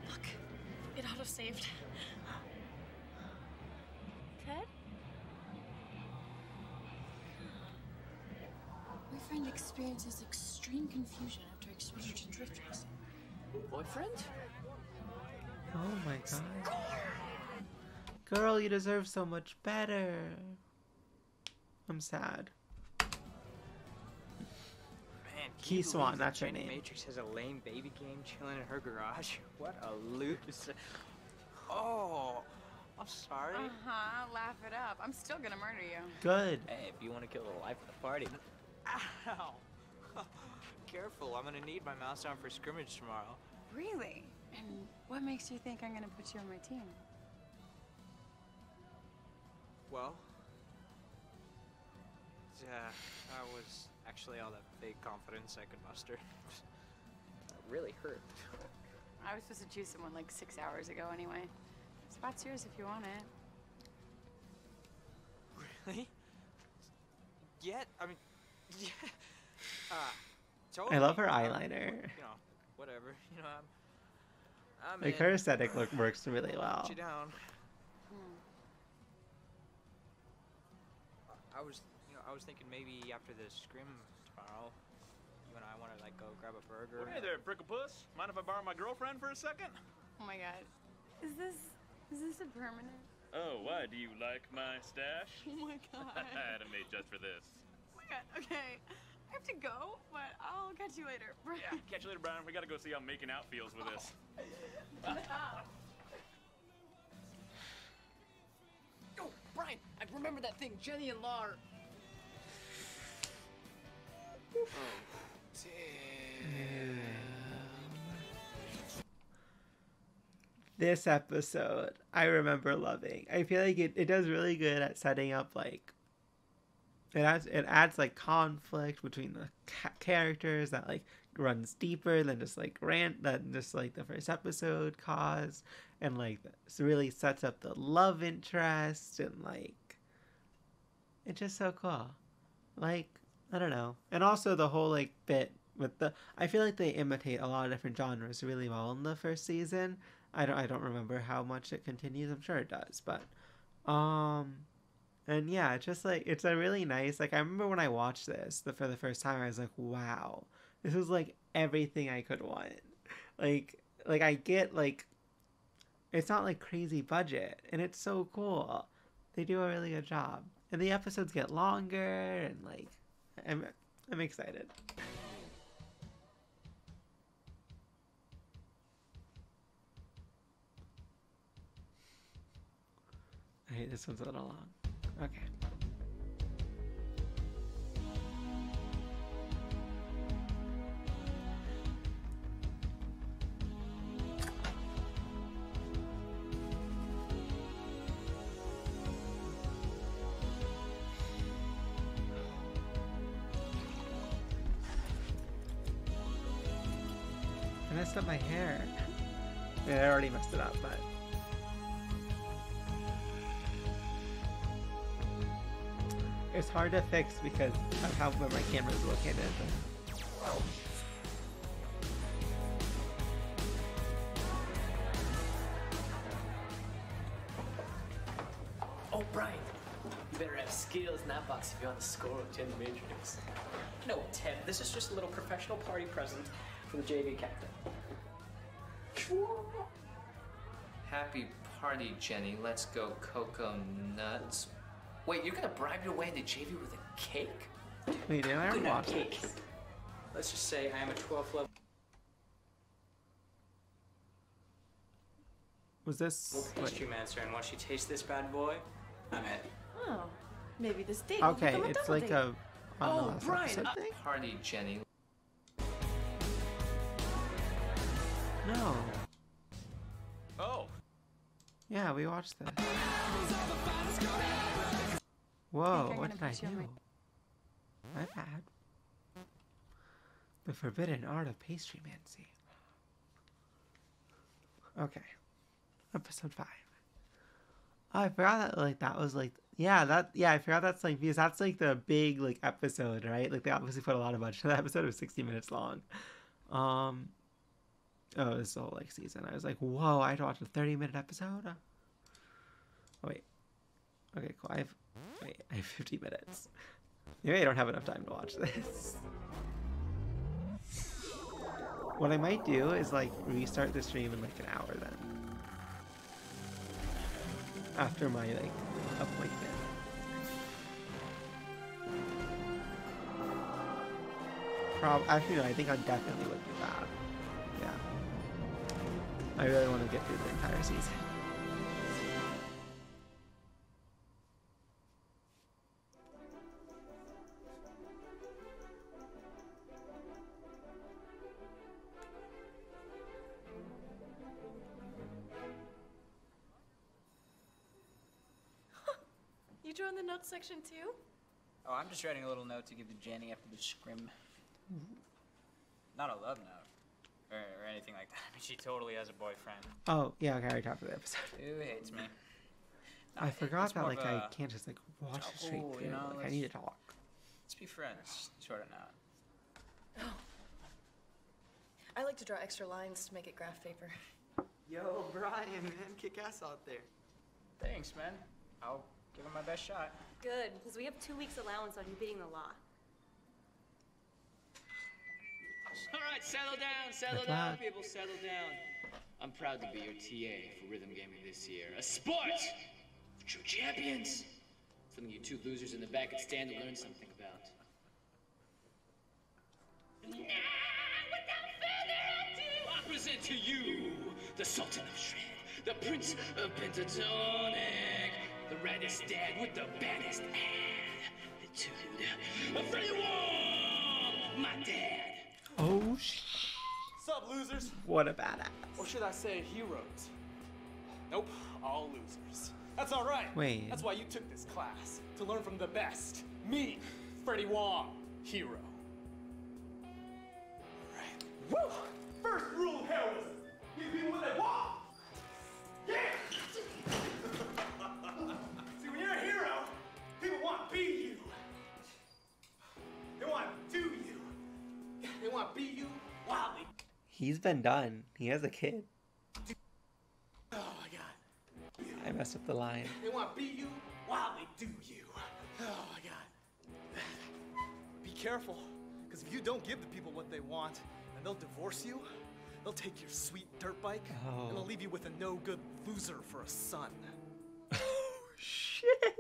Look, it auto-saved. Ted? My friend experiences extreme confusion after exposure to drift racing. Boyfriend? Oh my god. Girl, you deserve so much better. I'm sad. Man, Key can you Swan, believe that's her Jenny name. Matrix has a lame baby game chilling in her garage. What a loser. Oh, I'm sorry. Laugh it up. I'm still gonna murder you. Good. Hey, if you want to kill the life of the party. Ow! Careful, I'm gonna need my mouse down for scrimmage tomorrow. Really? And what makes you think I'm gonna put you on my team? Well, that was actually all the fake confidence I could muster. That really hurt. I was supposed to choose someone like 6 hours ago anyway. Spot's yours if you want it. Really? Yet? I mean, yeah. Totally. I love her eyeliner. You know, whatever. You know, I'm Like in. her aesthetic look works really well. Put you down. I was thinking maybe after the scrim tomorrow, you and I want to like go grab a burger. Well, hey there, Pricklepuss. Mind if I borrow my girlfriend for a second? Oh my god. Is this a permanent? Oh, why? Do you like my stash? Oh my god. I had it made just for this. Oh my god. Okay. I have to go, but I'll catch you later. Yeah, catch you later, Brian. We gotta go see how making out feels with this. Oh, Brian, I remember that thing, Jenny and Lar. Oh, This episode, I remember loving. I feel like it does really good at setting up like it adds like conflict between the characters that like runs deeper than just like the first episode caused, and like really sets up the love interest, and like it's just so cool. Like I don't know, and also the whole like bit with I feel like they imitate a lot of different genres really well in the first season. I don't remember how much it continues. I'm sure it does, but and yeah, it's just like it's a really nice, like I remember when I watched this for the first time, I was like, wow, this is like everything I could want. Like I get like it's not like crazy budget, and it's so cool. They do a really good job, and the episodes get longer, and like I'm excited. Okay, this one's a little long. Okay. I messed up my hair. Yeah, I already messed it up, but it's hard to fix because of how where my camera is located. Oh, Brian, you better have skills in that box if you want the score of Jenny Matrix. No, Ted, this is just a little professional party present for the JV captain. Happy party, Jenny. Let's go cocoa nuts. Wait, you're gonna bribe your way into JV with a cake? Wait, did I ever Good night, watch cake. this? Let's just say I am a 12th level. Was this Pastry Mancer, and once you taste this bad boy, I'm it. Oh, maybe this date will Okay, become a it's double like date. a on the Oh, last Brian! episode thing? Party, Jenny. No. Oh. Yeah, we watched this. Whoa, what did I do? My bad. The Forbidden Art of Pastrymancy. Okay. Episode 5. Oh, I forgot that like that was like I forgot that's like because that's like the big like episode, right? Like they obviously put a lot of budget. That episode was 60 minutes long. Oh, this is the whole like season. I was like, whoa, I had to watch a 30-minute episode? Oh, wait. Okay, cool. I have 50 minutes. Maybe I don't have enough time to watch this. What I might do is like restart the stream in like an hour then. After my like appointment. Actually no, I think I definitely would do that. Yeah. I really want to get through the entire season. You drew in the notes section too? Oh, I'm just writing a little note to give to Jenny after the scrim. Not a love note. Or anything like that. I mean, she totally has a boyfriend. Oh, yeah, okay, I already talked about the episode. Who hates me? I forgot it's that more like of I a- can't just like watch it straight Oh, through. you know, Like I let's- need to talk. Let's be friends, sort of not. I like to draw extra lines to make it graph paper. Yo, Brian, man, kick ass out there. Thanks, man. I'll give it my best shot. Good, because we have 2 weeks allowance on you beating the law. All right, settle down, people, settle down. I'm proud to be your TA for rhythm gaming this year. A sport for true champions. Something you two losers in the back could stand to learn something about. Now, without further ado, I present to you the Sultan of Shred, the Prince of Pentatonic, the raddest dad with the baddest attitude. Freddie Wong, my dad. Oh shit. Sup, losers? What a badass. Or should I say heroes? Nope, all losers. That's all right. Wait. That's why you took this class, to learn from the best. Me, Freddie Wong, hero. All right. Woo! First rule of heroism: give people what they want. Yeah. See, when you're a hero, people want to be you. They want to do you. They want to be you wildly. He's been done. He has a kid. Oh my god. I messed up the line. They want to be you while they do you. Oh my god. Be careful, because if you don't give the people what they want, and they'll divorce you, they'll take your sweet dirt bike, and they'll leave you with a no-good loser for a son. Shit.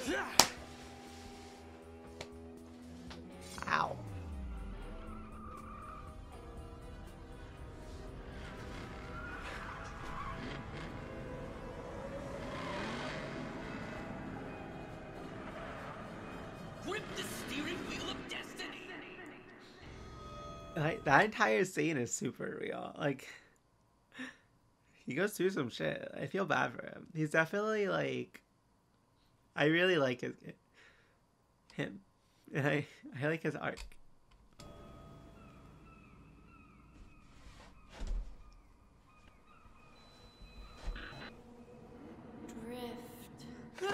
Yeah. Ow. Grip the steering wheel of destiny. Like that entire scene is super real. Like he goes through some shit. I feel bad for him. He's definitely like I really like him. And I like his arc. Drift.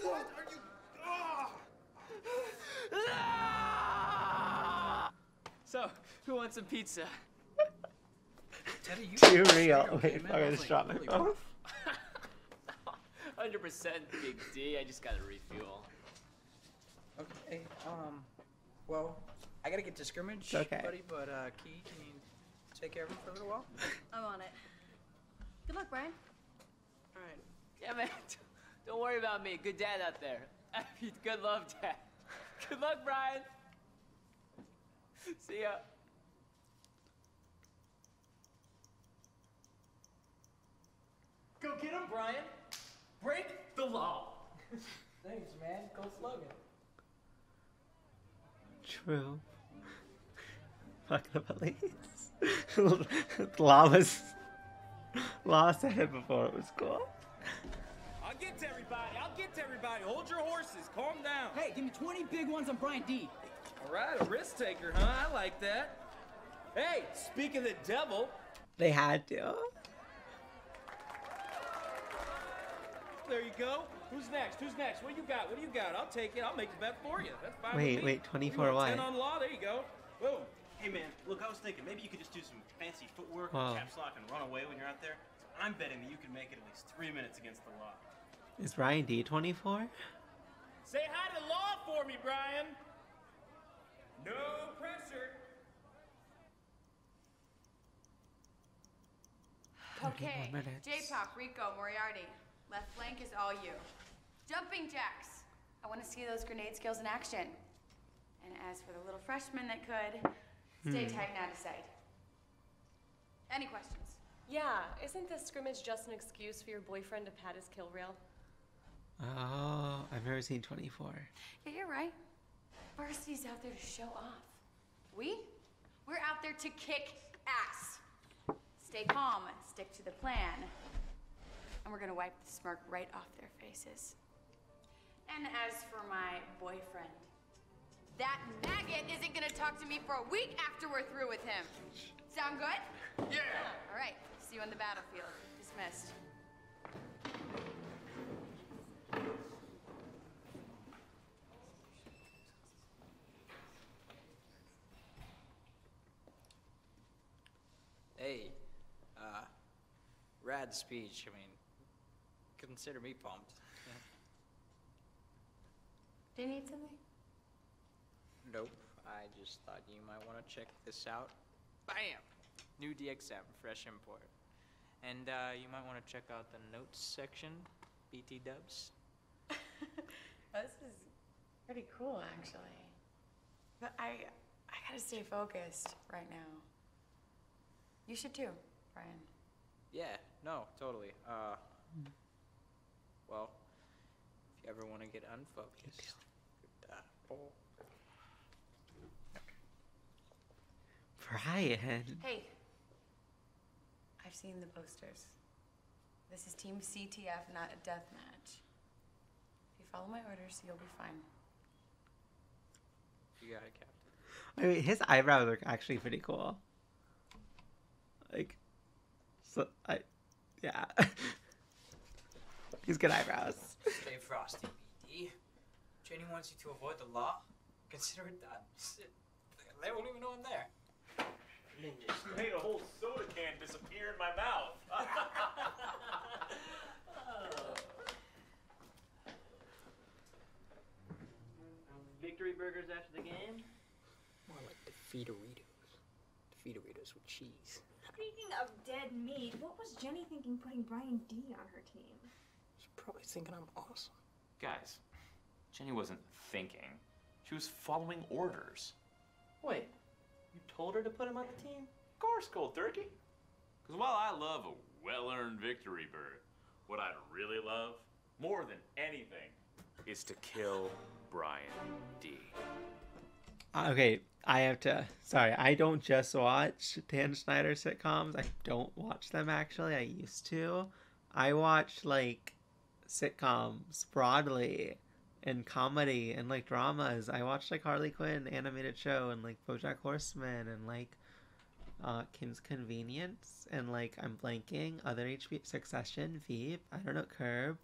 What are you? So, who wants some pizza? Teddy, you Too straight real. up, Wait, man. fuck, I was just like, dropped my holy phone. fuck. 100% Big D. I just got to refuel. Hey, well, I gotta get to scrimmage, It's okay. buddy, but, Key, can you take care of him for a little while? I'm on it. Good luck, Brian. All right. Yeah, man. Don't worry about me. Good dad out there. Good love, Dad. Good luck, Brian. See ya. Go get him, Brian. Break the law. Thanks, man. Cool slogan. True. Fuck the police. Law said it before it was cool. I'll get to everybody. I'll get to everybody. Hold your horses. Calm down. Hey, give me 20 big ones on Brian D. All right, a risk taker, huh? I like that. Hey, speak of the devil. They had to. There you go. Who's next? Who's next? What do you got? What do you got? I'll take it. I'll make the bet for you. That's fine with me. Wait, 24 You want 10 what? on law? There you go. Boom. Hey man, look, I was thinking maybe you could just do some fancy footwork, Wow. caps lock, and run away when you're out there. I'm betting that you can make it at least 3 minutes against the law. Is Ryan D 24? Say hi to law for me, Brian. No pressure. Okay, more minutes. J-Pop, Rico, Moriarty. Left flank is all you. Jumping jacks. I want to see those grenade skills in action. And as for the little freshman that could, stay tight and out of sight. Any questions? Yeah, isn't this scrimmage just an excuse for your boyfriend to pat his kill reel? Oh, I've never seen 24. Yeah, you're right. Varsity's out there to show off. We're out there to kick ass. Stay calm, stick to the plan. And we're gonna wipe the smirk right off their faces. And as for my boyfriend, that maggot isn't gonna talk to me for a week after we're through with him. Sound good? Yeah. All right, see you on the battlefield. Dismissed. Hey, rad speech. I mean, consider me pumped. Do you need something? Nope. I just thought you might want to check this out. Bam! New DXM, fresh import. And you might want to check out the notes section, BT dubs. This is pretty cool, actually. But I gotta stay focused right now. You should too, Brian. Yeah, no, totally. Well, if you ever want to get unfocused, Brian. Hey, I've seen the posters. This is Team CTF, not a death match. If you follow my orders, you'll be fine. You got it, Captain. I mean, his eyebrows are actually pretty cool. Like, so yeah. He's good eyebrows. Stay frosty, BD. Jenny wants you to avoid the law. Consider it done. They won't even know I'm there. Just made a whole soda can disappear in my mouth. Victory burgers after the game? More like defeateritos. Defeateritos with cheese. Speaking of dead meat, what was Jenny thinking putting Brian D on her team? She's probably thinking I'm awesome. Guys, Jenny wasn't thinking. She was following orders. Wait, you told her to put him on the team? Of course, cold turkey. Because while I love a well-earned victory bird, what I'd really love, more than anything, is to kill Brian D. Okay, I have to. Sorry, I don't just watch Dan Schneider sitcoms. I don't watch them actually. I used to. I watch like sitcoms broadly and comedy and like dramas. I watched like Harley Quinn animated show and like BoJack Horseman and like Kim's Convenience and like I'm blanking other HBO Succession, Veep. I don't know, Curb.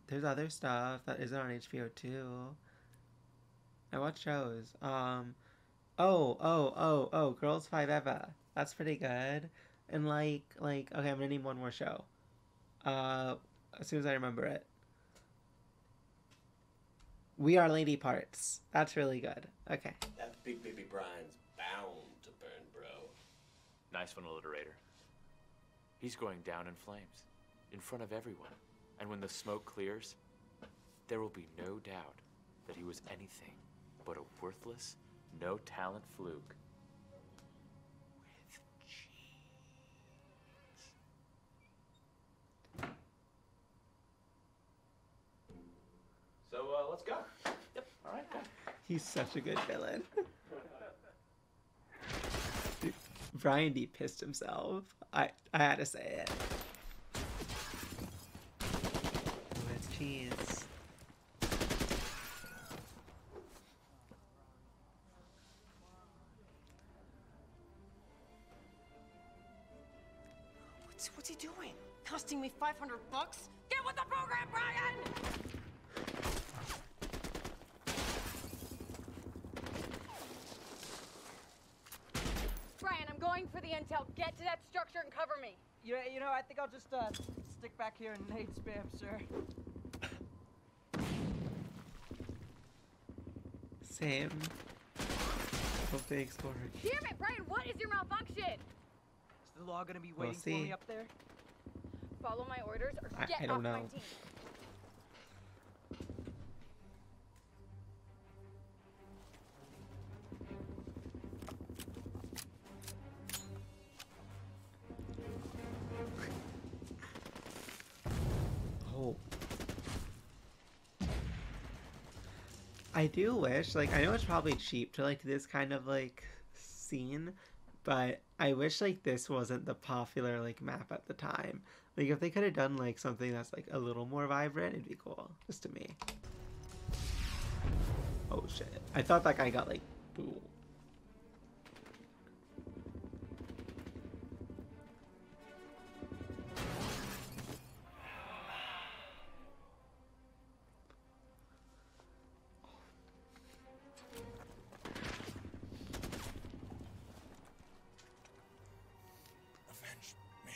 There's other stuff that isn't on HBO too. I watch shows. Girls Five Eva. That's pretty good. And like, okay, I'm gonna name one more show. As soon as I remember it. We Are Lady parts. That's really good. Okay. That big baby Brian's bound to burn, bro. Nice one, alliterator. He's going down in flames, in front of everyone. And when the smoke clears, there will be no doubt that he was anything but a worthless, no-talent fluke. So, let's go. Yep, all right, go. He's such a good villain. Dude, Brian D pissed himself. I had to say it. Oh, that's cheese. What's he doing? Costing me $500? Get with the program, Brian! Brian, I'm going for the intel. Get to that structure and cover me. You know, I think I'll just stick back here and nade spam, sir. Same. Hope they explore her. Damn it, Brian! What is your malfunction? Is the law gonna be We'll waiting for see. me up there? Follow my orders or I get don't off my know. team. Oh. I do wish, like, I know it's probably cheap to, like, do this kind of, like, scene, but I wish, like, this wasn't the popular, like, map at the time. Like, if they could have done, like, something that's, like, a little more vibrant, it'd be cool. Just to me. Oh, shit. I thought that guy got, like, boo. Avenge me.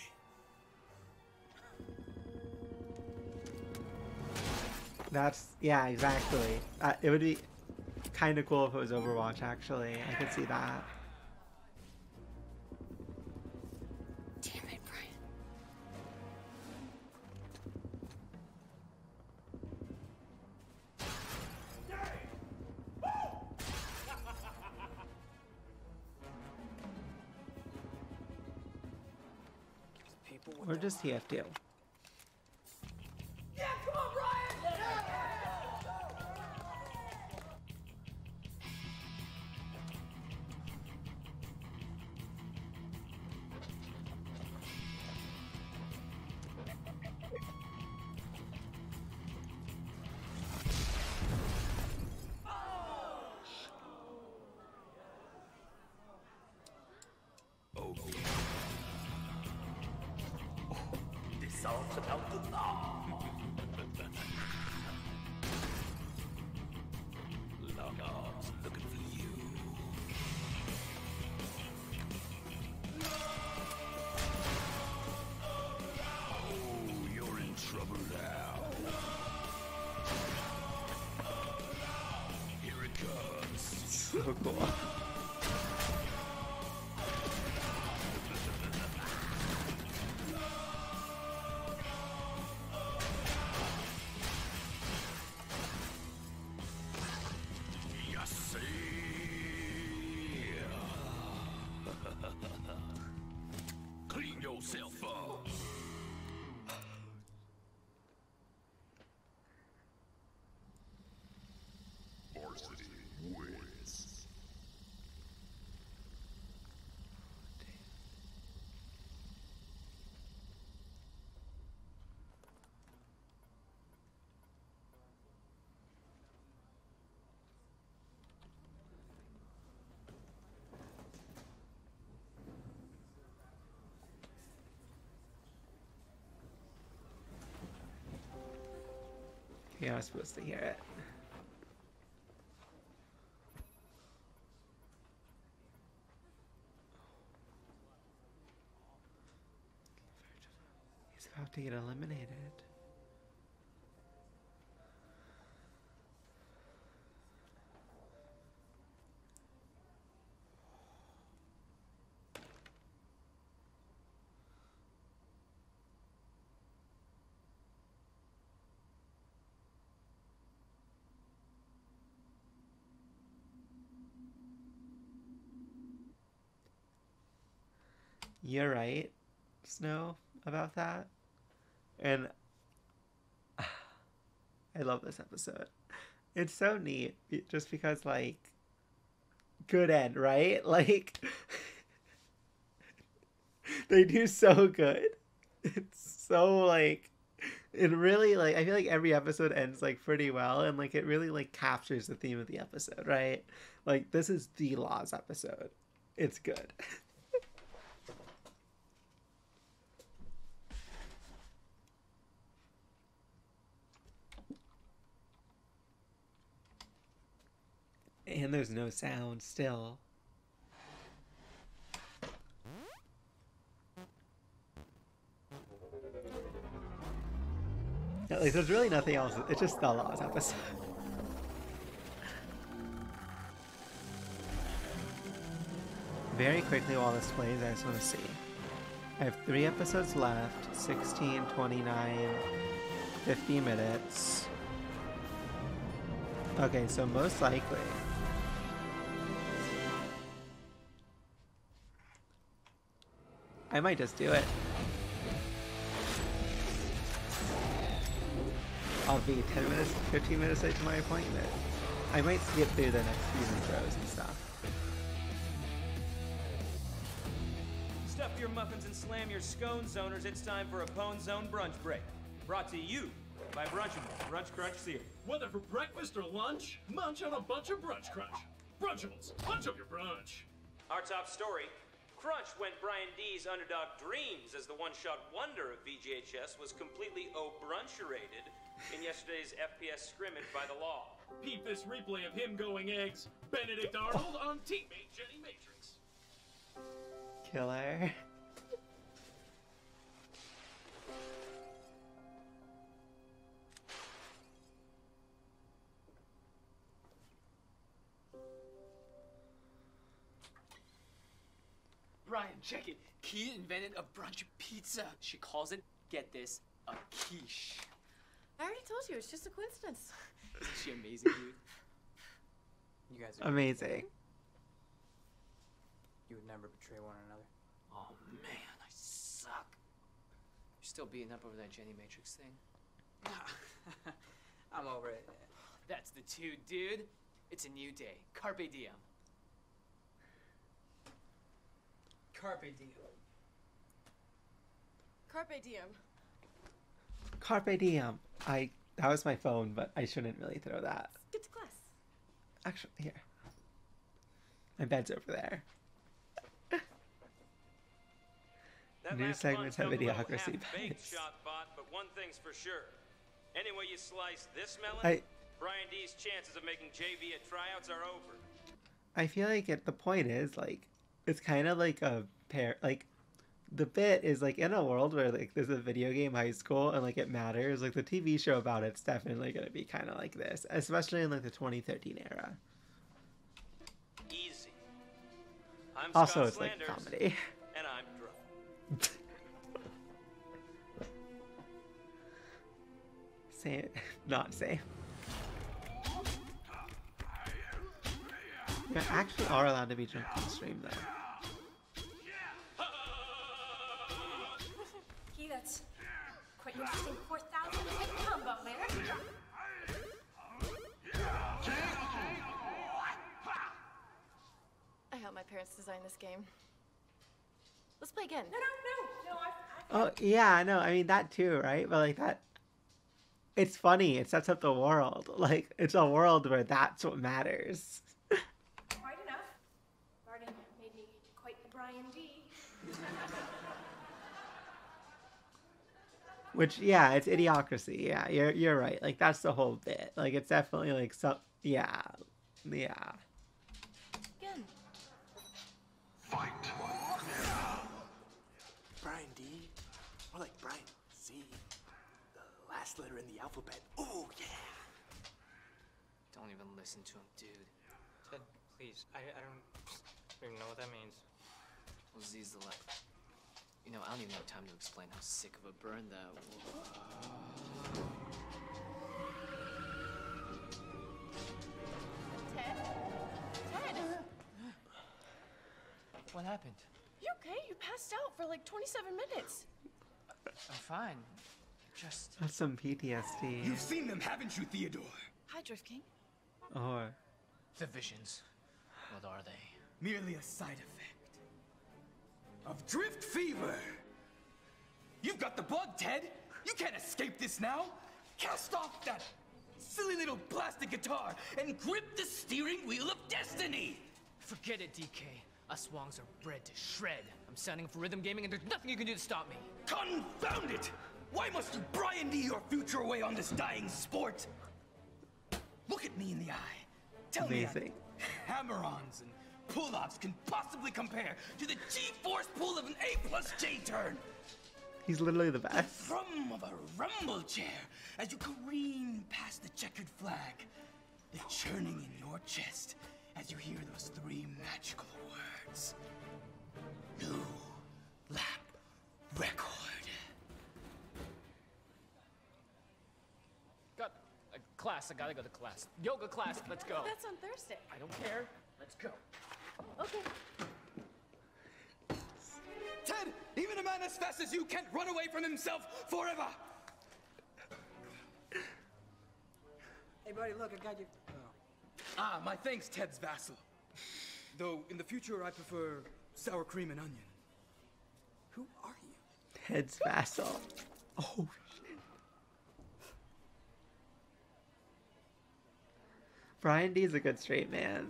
That's, yeah, exactly. It would be kind of cool if it was Overwatch, actually. I could see that. Damn it, Brian. Or just TF2. Yeah, come on, Brian! Oh, yeah. This song's about the law. Long arms looking for you. Oh, you're in trouble now. Here it comes. So cool. You see? Clean yourself up. Varsity wins. Yeah, I was supposed to hear it. He's about to get eliminated. you're right, Snow, about that. And I love this episode. It's so neat just because, like, good end, right? Like, they do so good. It's so, like, it really, like, I feel like every episode ends, like, pretty well, and, like, it really, like, captures the theme of the episode, right? Like, this is the Laws episode. It's good. And there's no sound still. Yeah, like, there's really nothing else. It's just the Laws episode. Very quickly while this plays, I just want to see. I have 3 episodes left. 16, 29, 50 minutes. Okay, so most likely... I might just do it. I'll be 10 minutes, 15 minutes late to my appointment. I might skip through the next few intros and stuff. Stuff your muffins and slam your scone zoners. It's time for a Pone Zone brunch break. Brought to you by Brunchables. Brunch Crunch Seal. Whether for breakfast or lunch, munch on a bunch of Brunch Crunch. Brunchables, punch up your brunch. Our top story. Crunch went Brian D's underdog dreams as the one-shot wonder of VGHS was completely o'bruncherated in yesterday's FPS scrimmage by the law. Peep this replay of him going eggs. Benedict Arnold on teammate Jenny Matrix. Killer. Brian, check it. Key invented a brunch pizza. She calls it, get this, a quiche. I already told you, it's just a coincidence. Isn't she amazing, dude? You guys are Amazing. You would never betray one another. Oh man, I suck. You're still beating up over that Jenny Matrix thing? I'm over it. That's the two, dude. It's a new day. Carpe diem. Carpe diem. Carpe diem. Carpe diem. That was my phone, but I shouldn't really throw that. Get to class. Actually, here. My bed's over there. New segments have idiocracy baked shot bot, but one thing's for sure. Any way you slice this melon, Brian D's chances of making JV at tryouts are over. I feel like the point is, like, it's kind of like a pair, like, the bit is, like, in a world where, like, there's a video game high school and, like, it matters, like, the TV show about it's definitely going to be kind of like this, especially in, like, the 2013 era. Easy. I'm Also, Scott it's, Slanders, like, comedy. And I'm drunk. Same. Not same. You actually are allowed to be drunk on stream, though. Gee, that's quite an interesting 4,000 hit combo there. I helped my parents design this game. Let's play again. No, Oh, yeah, no, I mean, that too, right? But, like, that... It's funny. It sets up the world. Like, it's a world where that's what matters. Quite enough. Barney made me quite the Brian D. Which, yeah, it's idiocracy. Yeah, you're right. Like, that's the whole bit. Like, it's definitely, like, some... Yeah. Yeah. Again. Fight. Brian D? More like Brian Z. The last letter in the alphabet. Oh, yeah. Don't even listen to him, dude. Ted, please. I don't even know what that means. Well, Z's the life. You know, I don't even have time to explain how sick of a burn that was. Ted? Ted? What happened? You okay? You passed out for like 27 minutes. I'm fine. Just... That's some PTSD. You've seen them, haven't you, Theodore? Hi, Drift King. Or... The visions. What are they? Merely a side effect of drift fever. You've got the bug, Ted. You can't escape this now. Cast off that silly little plastic guitar and grip the steering wheel of destiny. Forget it, DK. Us Wongs are bred to shred. I'm signing up for rhythm gaming and there's nothing you can do to stop me. Confound it! Why must you Brian D your future away on this dying sport? Look at me in the eye. Tell me that hammer-ons and pull-ups can possibly compare to the G-force pull of an A+ J-turn. He's literally the best. The thrum of a rumble chair as you careen past the checkered flag. The churning in your chest as you hear those three magical words. New lap record. Got a class. I gotta go to class. Yoga class. Let's go. That's on Thursday. I don't care. Let's go. Okay. Ted, even a man as fast as you can't run away from himself forever. Hey, buddy, look, I got you. Ah, my thanks, Ted's vassal. Though in the future, I prefer sour cream and onion. Who are you? Ted's vassal. Oh, shit. Brian D is a good straight man.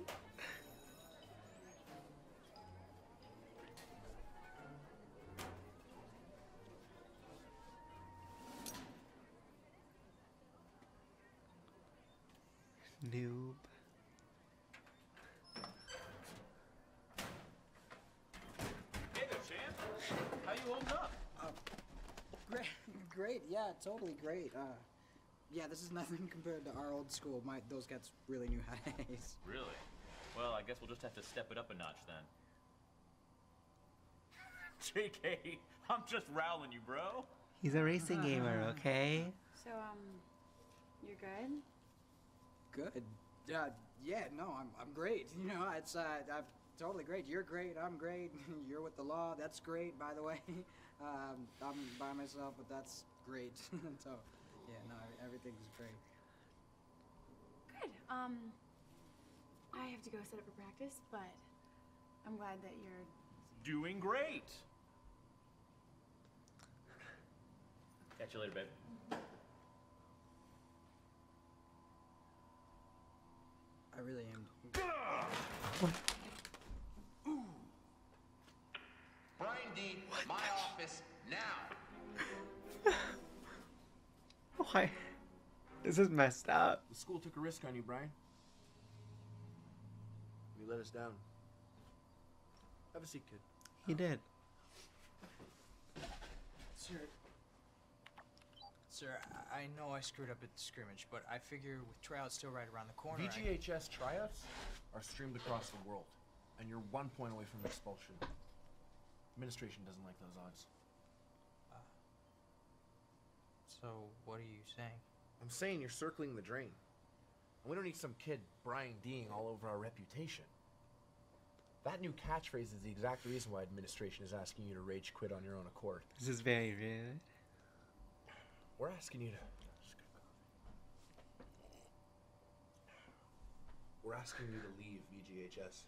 Noob. Hey there, champ. How you holding up? Great, yeah, totally great. Yeah, this is nothing compared to our old school. Those guys really knew how to ace. Really? Well, I guess we'll just have to step it up a notch then. JK, I'm just rowling you, bro. He's a racing gamer, okay? So, you're good? Good. Yeah, no, I'm great. You know, it's I'm totally great. You're great. I'm great. You're with the law. That's great, by the way. I'm by myself, but that's great. So, yeah, no, everything's great. Good. I have to go set up for practice, but I'm glad that you're Doing great. Catch you later, babe. I really am. Brian D, my office now. Why? This is messed up. The school took a risk on you, Brian. You let us down. Have a seat, kid. He did. Sir, I know I screwed up at the scrimmage, but I figure with tryouts still right around the corner, VGHS tryouts are streamed across the world, and you're 1 point away from expulsion. Administration doesn't like those odds. So, what are you saying? I'm saying you're circling the drain. And we don't need some kid Brian D-ing all over our reputation. That new catchphrase is the exact reason why administration is asking you to rage quit on your own accord. This is very rude. We're asking you to... We're asking you to leave VGHS.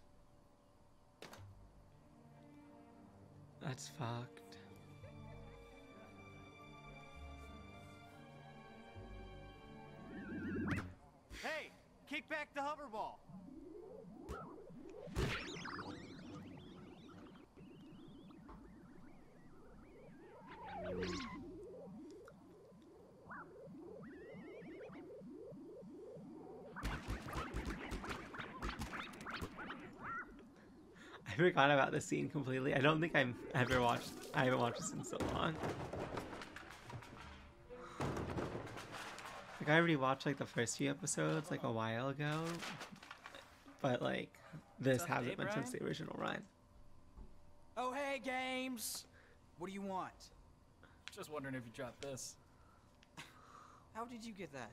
That's fucked. Hey, kick back the hover ball. I forgot about this scene completely. I don't think I haven't watched this in so long. Like I already watched like the first few episodes like a while ago, but like this hasn't been since the original run. Oh, hey, games! What do you want? Just wondering if you dropped this. How did you get that?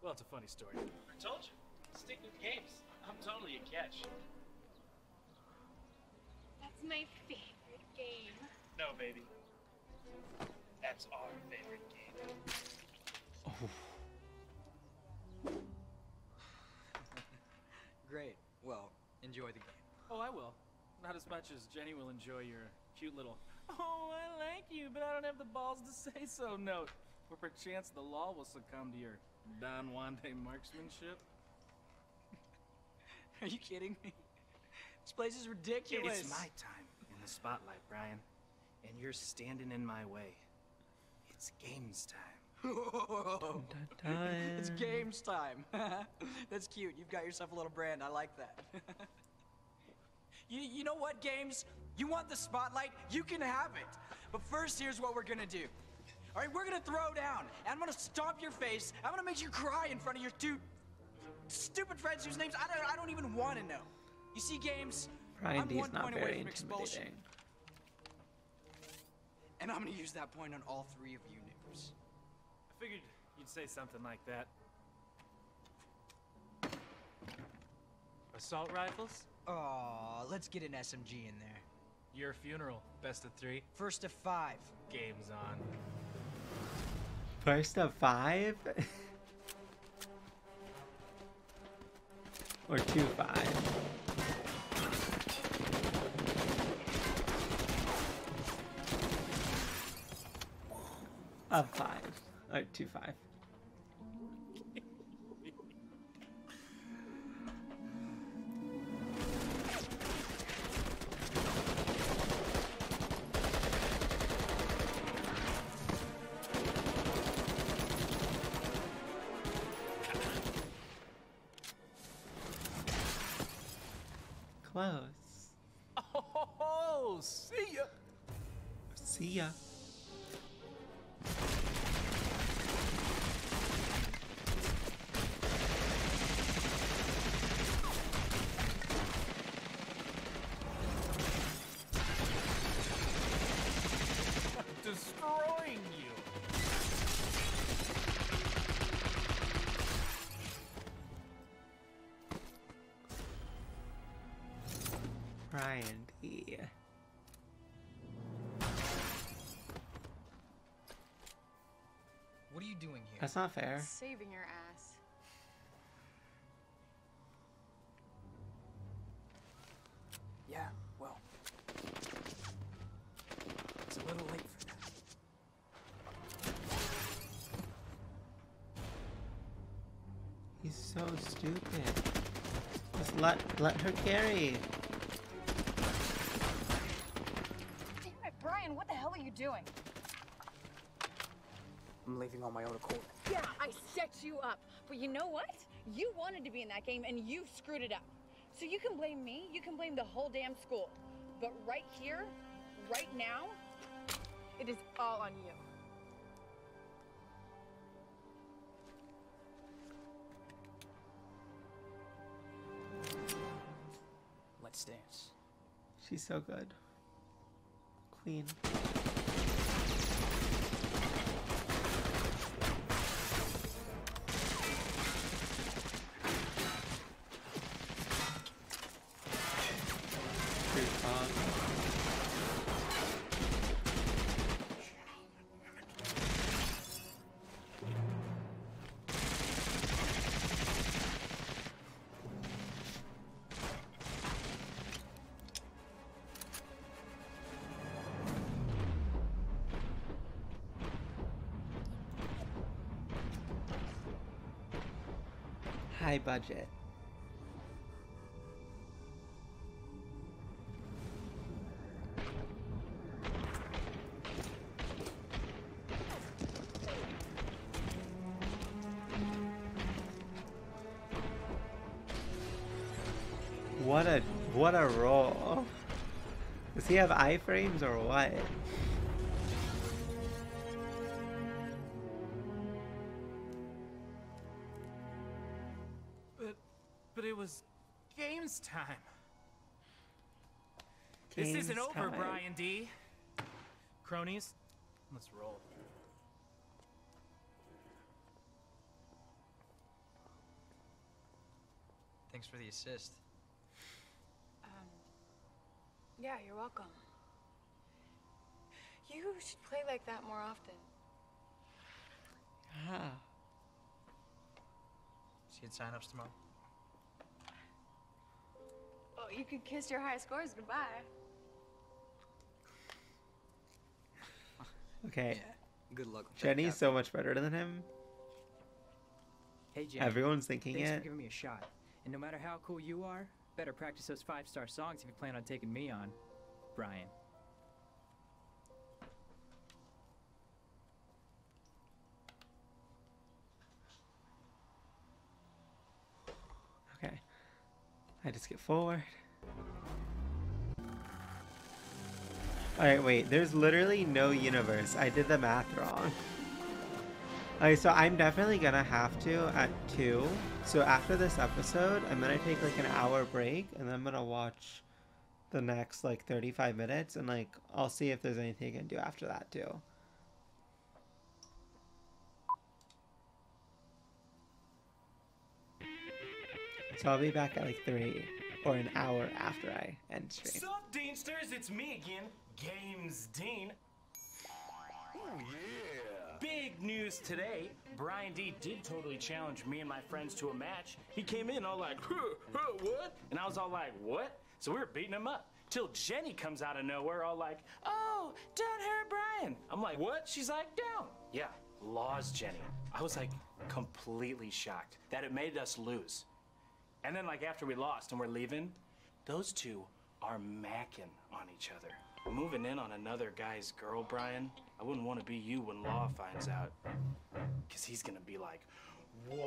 Well, it's a funny story. I told you. Stick with games. I'm totally a catch. That's my my favorite game. No, baby. That's our favorite game. Great. Well, enjoy the game. Oh, I will. Not as much as Jenny will enjoy your cute little, "Oh, I like you, but I don't have the balls to say so" note. Or perchance the law will succumb to your Don Juan de marksmanship. Are you kidding me? This place is ridiculous. It's my time in the spotlight, Brian. And you're standing in my way. It's games time. It's games time. That's cute. You've got yourself a little brand. I like that. You know what, Games? You want the spotlight? You can have it. But first, here's what we're gonna do. All right, we're gonna throw down. And I'm gonna stomp your face. I'm gonna make you cry in front of your two stupid friends whose names I don't even want to know. You see, Games? Brian I'm D is 1 not point very away from expulsion. intimidating. And I'm gonna use that point on all 3 of you noobs. I figured you'd say something like that. Assault rifles? Aw, let's get an SMG in there. Your funeral. Best of 3. First of 5. Game's on. First of 5? Or 2-5? Of 5. Or 2-5. Close. Oh, see ya. See ya. Destroying you. Brian D. What are you doing here? That's not fair. Saving your ass. Yeah, well, it's a little late for that. He's so stupid. Just let her carry. Damn it, Brian, what the hell are you doing? I'm leaving on my own accord. Yeah, I set you up. But you know what? You wanted to be in that game and you screwed it up. So you can blame me, you can blame the whole damn school. But right here, right now, it is all on you. Let's dance. She's so good. Queen. High budget. What a roll. Does he have iframes or what? But it was games time. Games this isn't over, time. Brian D. Cronies, let's roll. Thanks for the assist. Yeah, you're welcome. You should play like that more often. Yeah. See you at sign-ups tomorrow. Oh, you could kiss your high scores goodbye. Okay. Yeah. Good luck with Jenny's that, so much better than him. Hey, Jenny. Everyone's thinking Thanks it. for giving me a shot. And no matter how cool you are, better practice those 5-star songs if you plan on taking me on, Brian. Okay. I just get forward. Alright, wait. There's literally no universe. I did the math wrong. Alright, so I'm definitely gonna have to at 2. So after this episode, I'm gonna take like an hour break, and then I'm gonna watch the next like 35 minutes, and like I'll see if there's anything I can do after that too. So I'll be back at like 3 or an hour after I end stream. Sup, Deansters? It's me again, Games Dean. Oh, yeah. Big news today. Brian D did totally challenge me and my friends to a match. He came in all like, what? And I was all like, what? So we were beating him up. Till Jenny comes out of nowhere all like, oh, don't hurt Brian. I'm like, what? She's like, down. Yeah, laws, Jenny. I was like completely shocked that it made us lose. And then like after we lost and we're leaving, those two are macking on each other. Moving in on another guy's girl, Brian, I wouldn't want to be you when Law finds out. Because he's going to be like, what?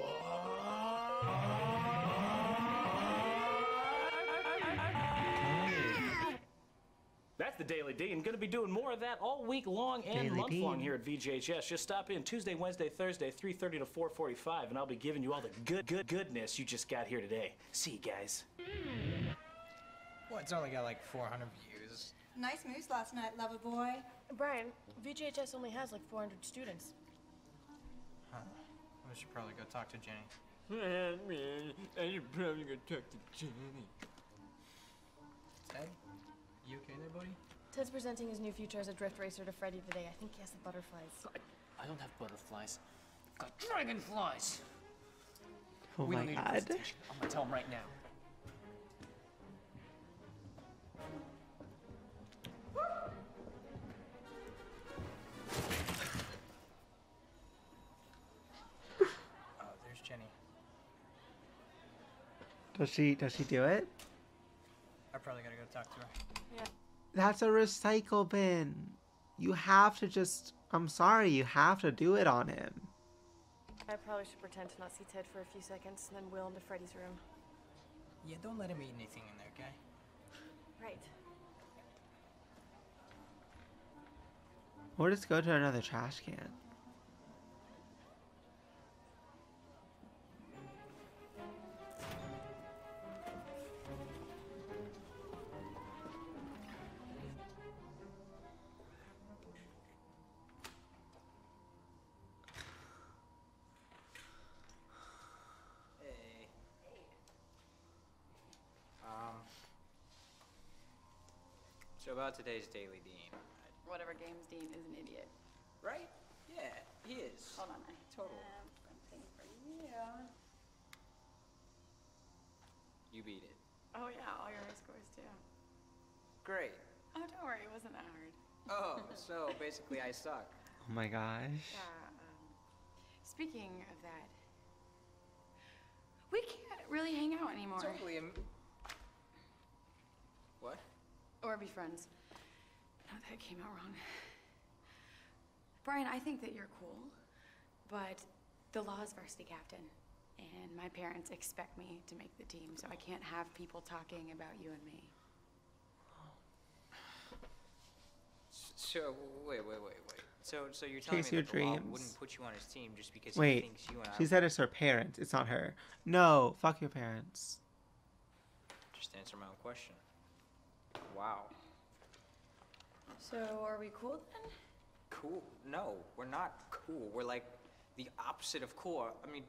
That's the Daily Dean. Going to be doing more of that all week long and Daily month long Dean. here at VGHS. Just stop in Tuesday, Wednesday, Thursday, 3:30 to 4:45, and I'll be giving you all the goodness you just got here today. See you guys. Well, it's only got like 400 views. Nice moves last night, lover boy. Brian, VGHS only has like 400 students. Huh. I should probably go talk to Jenny. I should probably go talk to Jenny. Ted, you okay there, buddy? Ted's presenting his new future as a drift racer to Freddy today. I think he has the butterflies. I don't have butterflies. I've got dragonflies. Oh We my don't need a god. presentation. I'm gonna tell him right now. Oh, there's Jenny. Does she do it? I probably gotta go talk to her. Yeah. That's a recycle bin. You have to just, I'm sorry, you have to do it on him. I probably should pretend to not see Ted for a few seconds and then wheel him to Freddy's room. Yeah, don't let him eat anything in there, okay? Right. Or just go to another trash can. Hey. So about today's Daily Dean. Whatever games Dean is an idiot. Right? Yeah, he is. Hold on, I Totally. have something for you. You beat it. Oh yeah, all your high scores too. Great. Oh, don't worry, it wasn't that hard. Oh, so basically I suck. Oh my gosh. Speaking of that, we can't really hang out anymore. Totally. What? Or be friends. No, that came out wrong. Brian, I think that you're cool, but the law is varsity captain, and my parents expect me to make the team, so I can't have people talking about you and me. So wait. So you're telling Chase me your that the law dreams. wouldn't put you on his team just because he Wait, thinks you and I she said it's her parents. It's not her. No, fuck your parents. just answer my own question. Wow. So are we cool then? Cool? No, we're not cool. We're like the opposite of cool. I mean,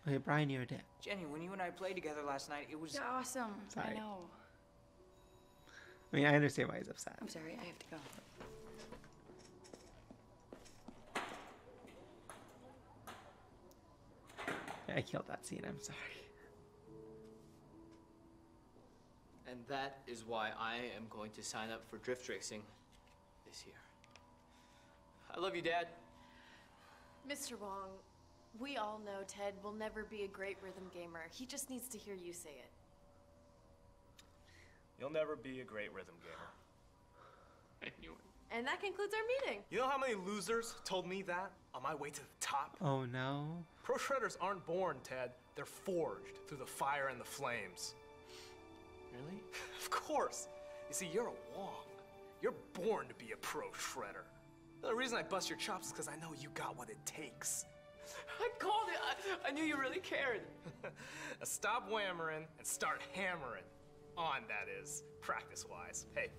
Okay, Brian, you're a dick. Jenny, when you and I played together last night, it was Yeah, awesome. Sorry. I know. I mean, I understand why he's upset. I'm sorry, I have to go. I killed that scene, I'm sorry. And that is why I am going to sign up for drift racing this year. I love you, Dad. Mr. Wong, we all know Ted will never be a great rhythm gamer. He just needs to hear you say it. You'll never be a great rhythm gamer. I knew it. And that concludes our meeting. You know how many losers told me that on my way to the top? Oh no. Pro shredders aren't born, Ted. They're forged through the fire and the flames. Really? Of course. You see, you're a Wong. You're born to be a pro shredder. The reason I bust your chops is because I know you got what it takes. I called it. I knew you really cared. Stop whammering and start hammering. On, that is, practice-wise. Hey,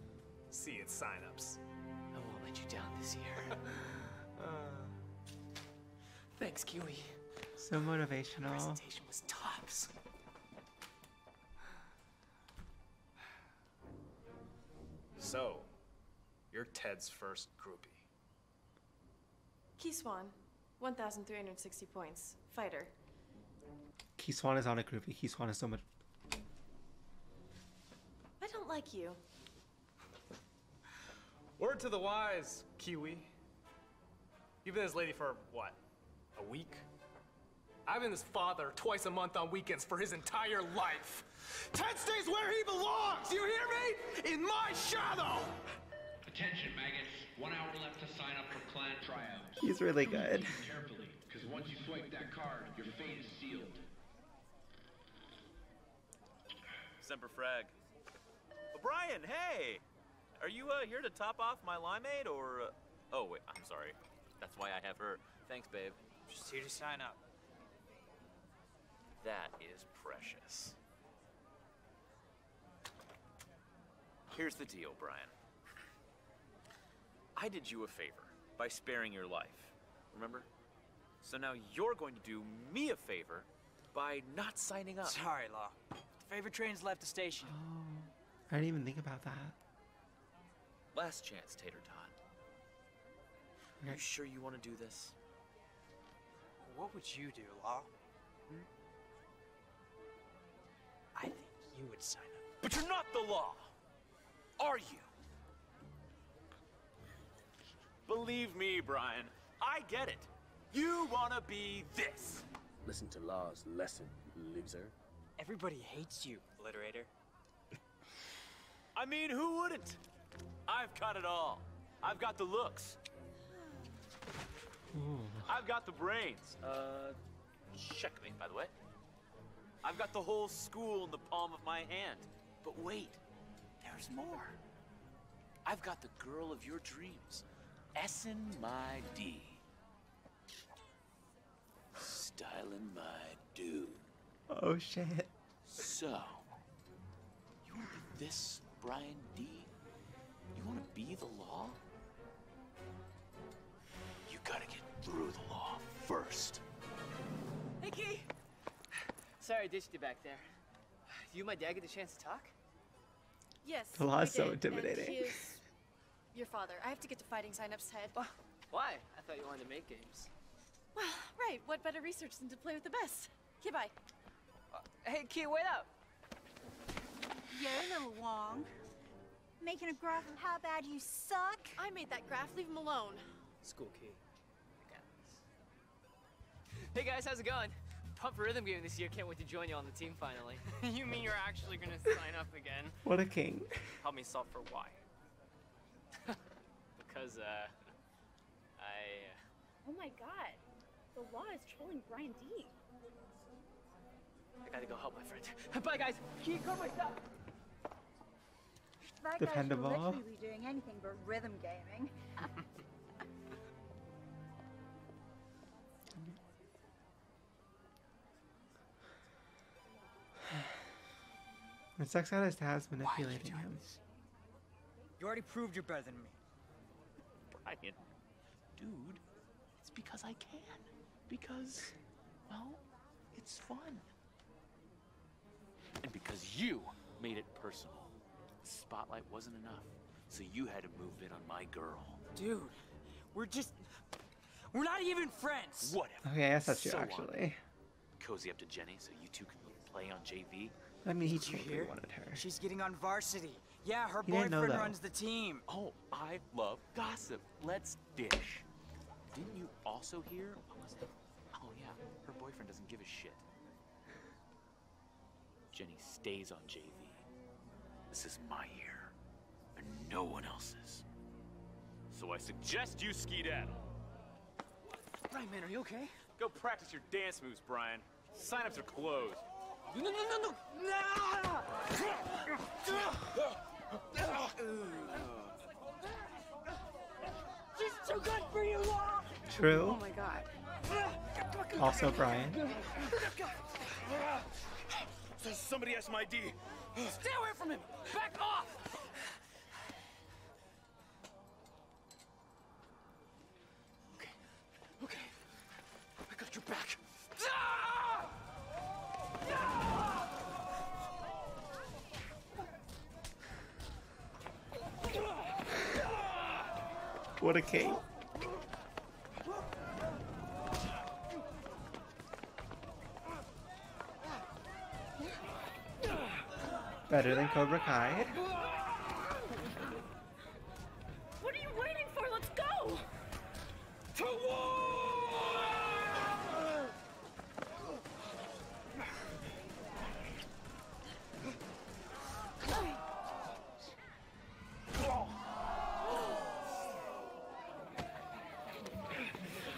see you at sign-ups. I won't let you down this year. Thanks, Kiwi. So motivational. Presentation was tops. So, you're Ted's first groupie. Key Swan, 1,360 points. Fighter. Key Swan is on a groupie. Key Swan is so much. I don't like you. Word to the wise, Kiwi. You've been this lady for, what, a week? I've been his father twice a month on weekends for his entire life. Ted stays where he belongs, you hear me? In my shadow! Attention, maggots. 1 hour left to sign up for clan tryouts. He's really good. Listen carefully, because once you swipe that card, your fate is sealed. Semper Frag. O'Brien, hey! Are you here to top off my limeade, or... Oh, wait, I'm sorry. That's why I have her. Thanks, babe. Just here to sign up. That is precious. Here's the deal, Brian. I did you a favor by sparing your life, remember? So now you're going to do me a favor by not signing up. Sorry, Law. The favorite train's left the station. Oh, I didn't even think about that. Last chance, Tater Tot. Okay. You sure you want to do this? What would you do, Law? I think you would sign up. But you're not the law, are you? Believe me, Brian, I get it. You want to be this. Listen to Law's lesson, loser. Everybody hates you, Obliterator. I mean, who wouldn't? I've got it all. I've got the looks. Ooh. I've got the brains. Checkmate, by the way. I've got the whole school in the palm of my hand. But wait, there's more. I've got the girl of your dreams. Essin' my D. Styling my dude. Oh shit. So, you want to be this, Brian D? You want to be the law? You gotta get through the law first. Hey, Key. Sorry I ditched you back there. You and my dad get a chance to talk? Yes. The law is we so did, intimidating. And he is your father. I have to get to fighting signups, Ted. Why? I thought you wanted to make games. Well, right. What better research than to play with the best? Okay, bye. Hey, Key, wait up. Yo, little Wong. Making a graph of how bad you suck? I made that graph. Leave him alone. School Key. I got this. Hey, guys, how's it going? Pumped for rhythm game this year. Can't wait to join you on the team finally. You mean you're actually gonna sign up again? What a king. Help me solve for why. Because, Oh my god. The law is trolling Brian D. I gotta go help my friend. Bye, guys. Key, go my stuff. That guy should Dependable. literally be doing anything but rhythm gaming. It sucks that his dad's manipulating him. You already proved you're better than me. Brian, dude, it's because I can. Because, well, it's fun. And because you made it personal. spotlight wasn't enough, so you had to move in on my girl. Dude, we're not even friends. Whatever. Okay, I guess that's you, So actually. Cozy up to Jenny so you two can play on JV. I mean, he Did you totally hear? wanted her. She's getting on varsity. Yeah, her He didn't know, boyfriend though. runs the team. Oh, I love gossip. Let's dish. Didn't you also hear? What was it? Oh yeah, her boyfriend doesn't give a shit. Jenny stays on JV. This is my year, and no one else's. So I suggest you skedaddle. Right, man, are you okay? Go practice your dance moves, Brian. Sign-ups are closed. No. She's too good for you, Law! True. Oh my god. Also, Brian. Somebody asked my ID. Stay away from him! Back off! Okay. I got your back. What a cape. Better than Cobra Kai. What are you waiting for? Let's go! To war!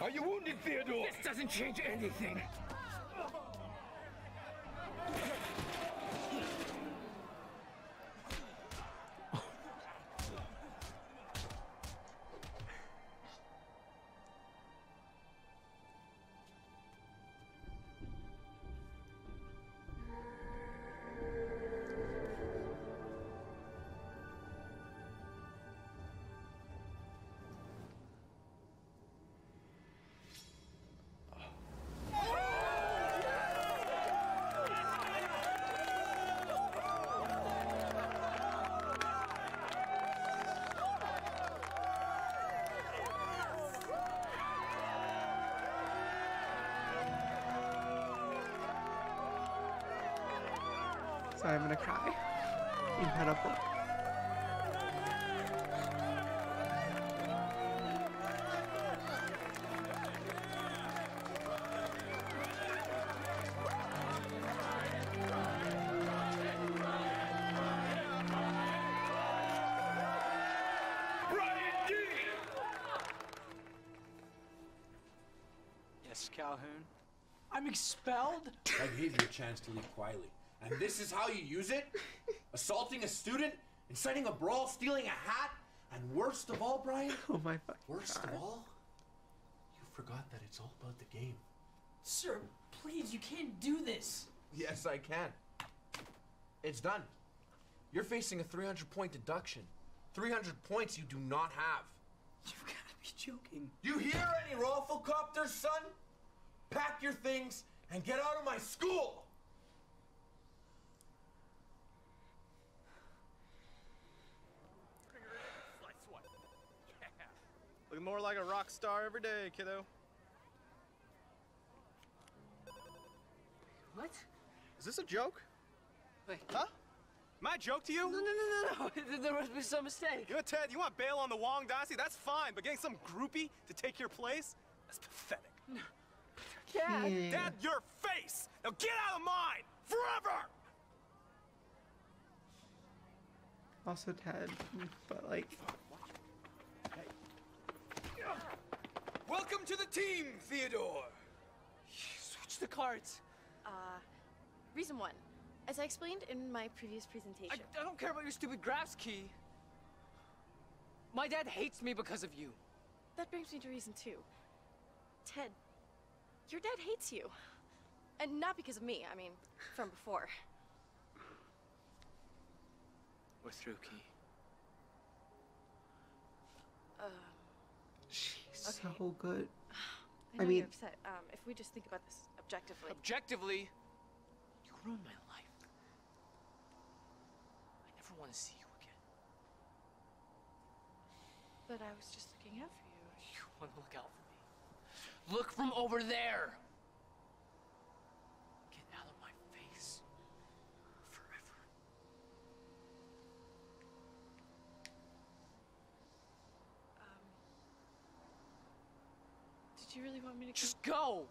Are you wounded, Theodore? This doesn't change anything. Sorry, I'm gonna cry. Incredible. Yes, Calhoun? I'm expelled? I gave you a chance to leave quietly. And this is how you use it? Assaulting a student? Inciting a brawl? Stealing a hat? And worst of all, Brian? Oh my fucking Worst God. of all? You forgot that it's all about the game. Sir, please, you can't do this. Yes, I can. It's done. You're facing a 300-point deduction. 300 points you do not have. You've got to be joking. You hear any Rafflecopters, son? Pack your things and get out of my school! Looking more like a rock star every day, kiddo. What? Is this a joke? Wait. Huh? Am I a joke to you? No. There must be some mistake. You know, Ted, you want bail on the Wong dynasty? That's fine, but getting some groupie to take your place? That's pathetic. Dad. Yeah. Dad, your face! Now get out of mine! Forever! Also Ted, but like, Welcome to the team, Theodore. Switch the cards. Reason one. As I explained in my previous presentation. I don't care about your stupid graphs, Key. My dad hates me because of you. That brings me to reason two. Ted, your dad hates you. And not because of me, I mean, from before. We're through, Key. so good. I know mean- you're upset. If we just think about this objectively. Objectively, you ruined my life. I never want to see you again. But I was just looking out for you. You want to look out for me? Look from over there! Get out of my face. Forever. Did you really want me to Just go!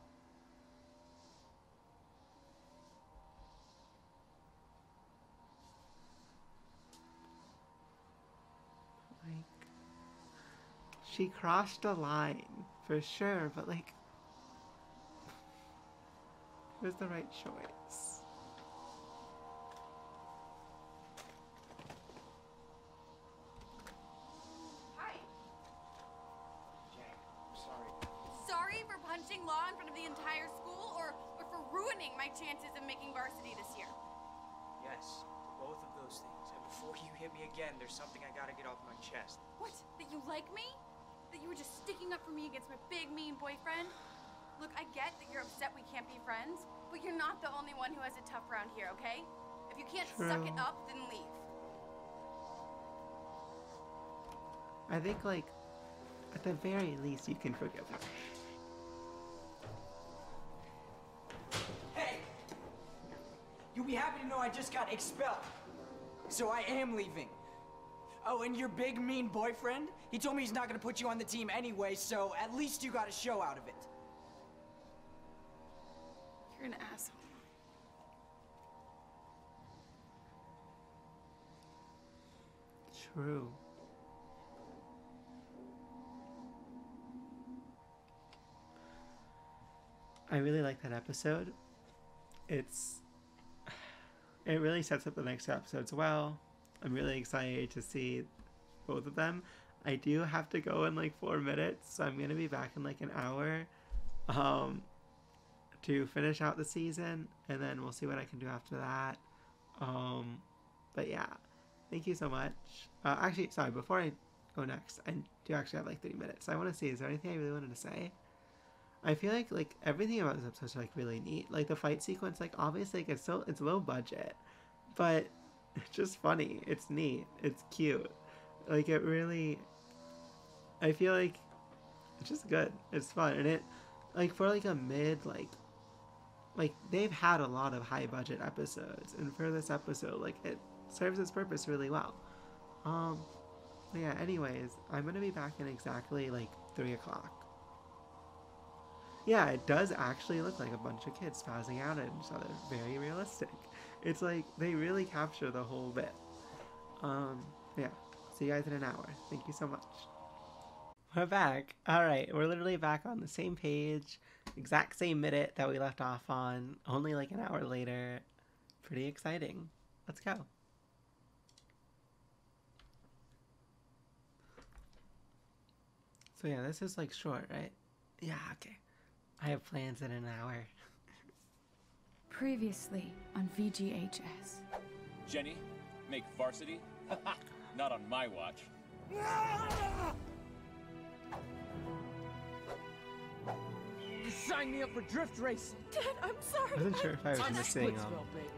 Like, she crossed a line for sure, but like, it was the right choice. Hi. Jack, I'm sorry. Sorry for punching Law in front of the entire school, or for ruining my chances of making varsity this year? Yes, both of those things. And before you hit me again, there's something I gotta get off my chest. What? That you like me? That you were just sticking up for me against my big, mean boyfriend? Look, I get that you're upset we can't be friends, but you're not the only one who has it tough around here, okay? If you can't suck it True. up, then leave. I think, like, at the very least, you can forgive her. Hey! You'll be happy to know I just got expelled. So I am leaving. Oh, and your big, mean boyfriend? He told me he's not gonna put you on the team anyway, so at least you got a show out of it. You're an asshole. True. I really like that episode. It really sets up the next episodes well. I'm really excited to see both of them. I do have to go in like 4 minutes, so I'm gonna be back in like an hour to finish out the season, and then we'll see what I can do after that. But yeah, thank you so much. Actually, sorry, before I go next, I do actually have like 30 minutes. I want to see, is there anything I really wanted to say? I feel like everything about this episode is like really neat. Like the fight sequence, like obviously like, it's low budget, but it's just funny. It's neat. It's cute. Like it really, I feel like it's just good. It's fun, and it like for like a mid like they've had a lot of high budget episodes, and for this episode, like it serves its purpose really well. But yeah. Anyways, I'm gonna be back in exactly like 3 o'clock. Yeah, it does actually look like a bunch of kids spazzing out at each other. Very realistic. It's like they really capture the whole bit. Yeah. See you guys in an hour. Thank you so much. We're back. Alright, we're literally back on the same page. Exact same minute that we left off on. Only like an hour later. Pretty exciting. Let's go. So yeah, this is like short, right? Yeah, okay. I have plans in an hour. Previously on VGHS. Jenny, make varsity? Not on my watch. You signed me up for drift racing. Dad, I'm sorry. I wasn't sure if I was missing Splitsville, baby.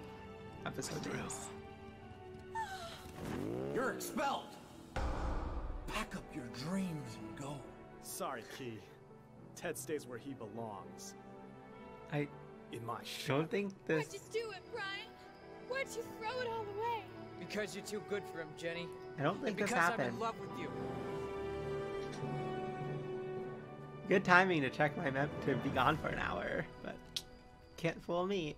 episode names. You're expelled. Pack up your dreams and go. Sorry, Key. Ted stays where he belongs. I in my don't think this. Why'd you do it, Brian? Why'd you throw it all away? Because you're too good for him, Jenny. I don't think and this because I'm happened. in love with you. Good timing to check my map to be gone for an hour, but can't fool me.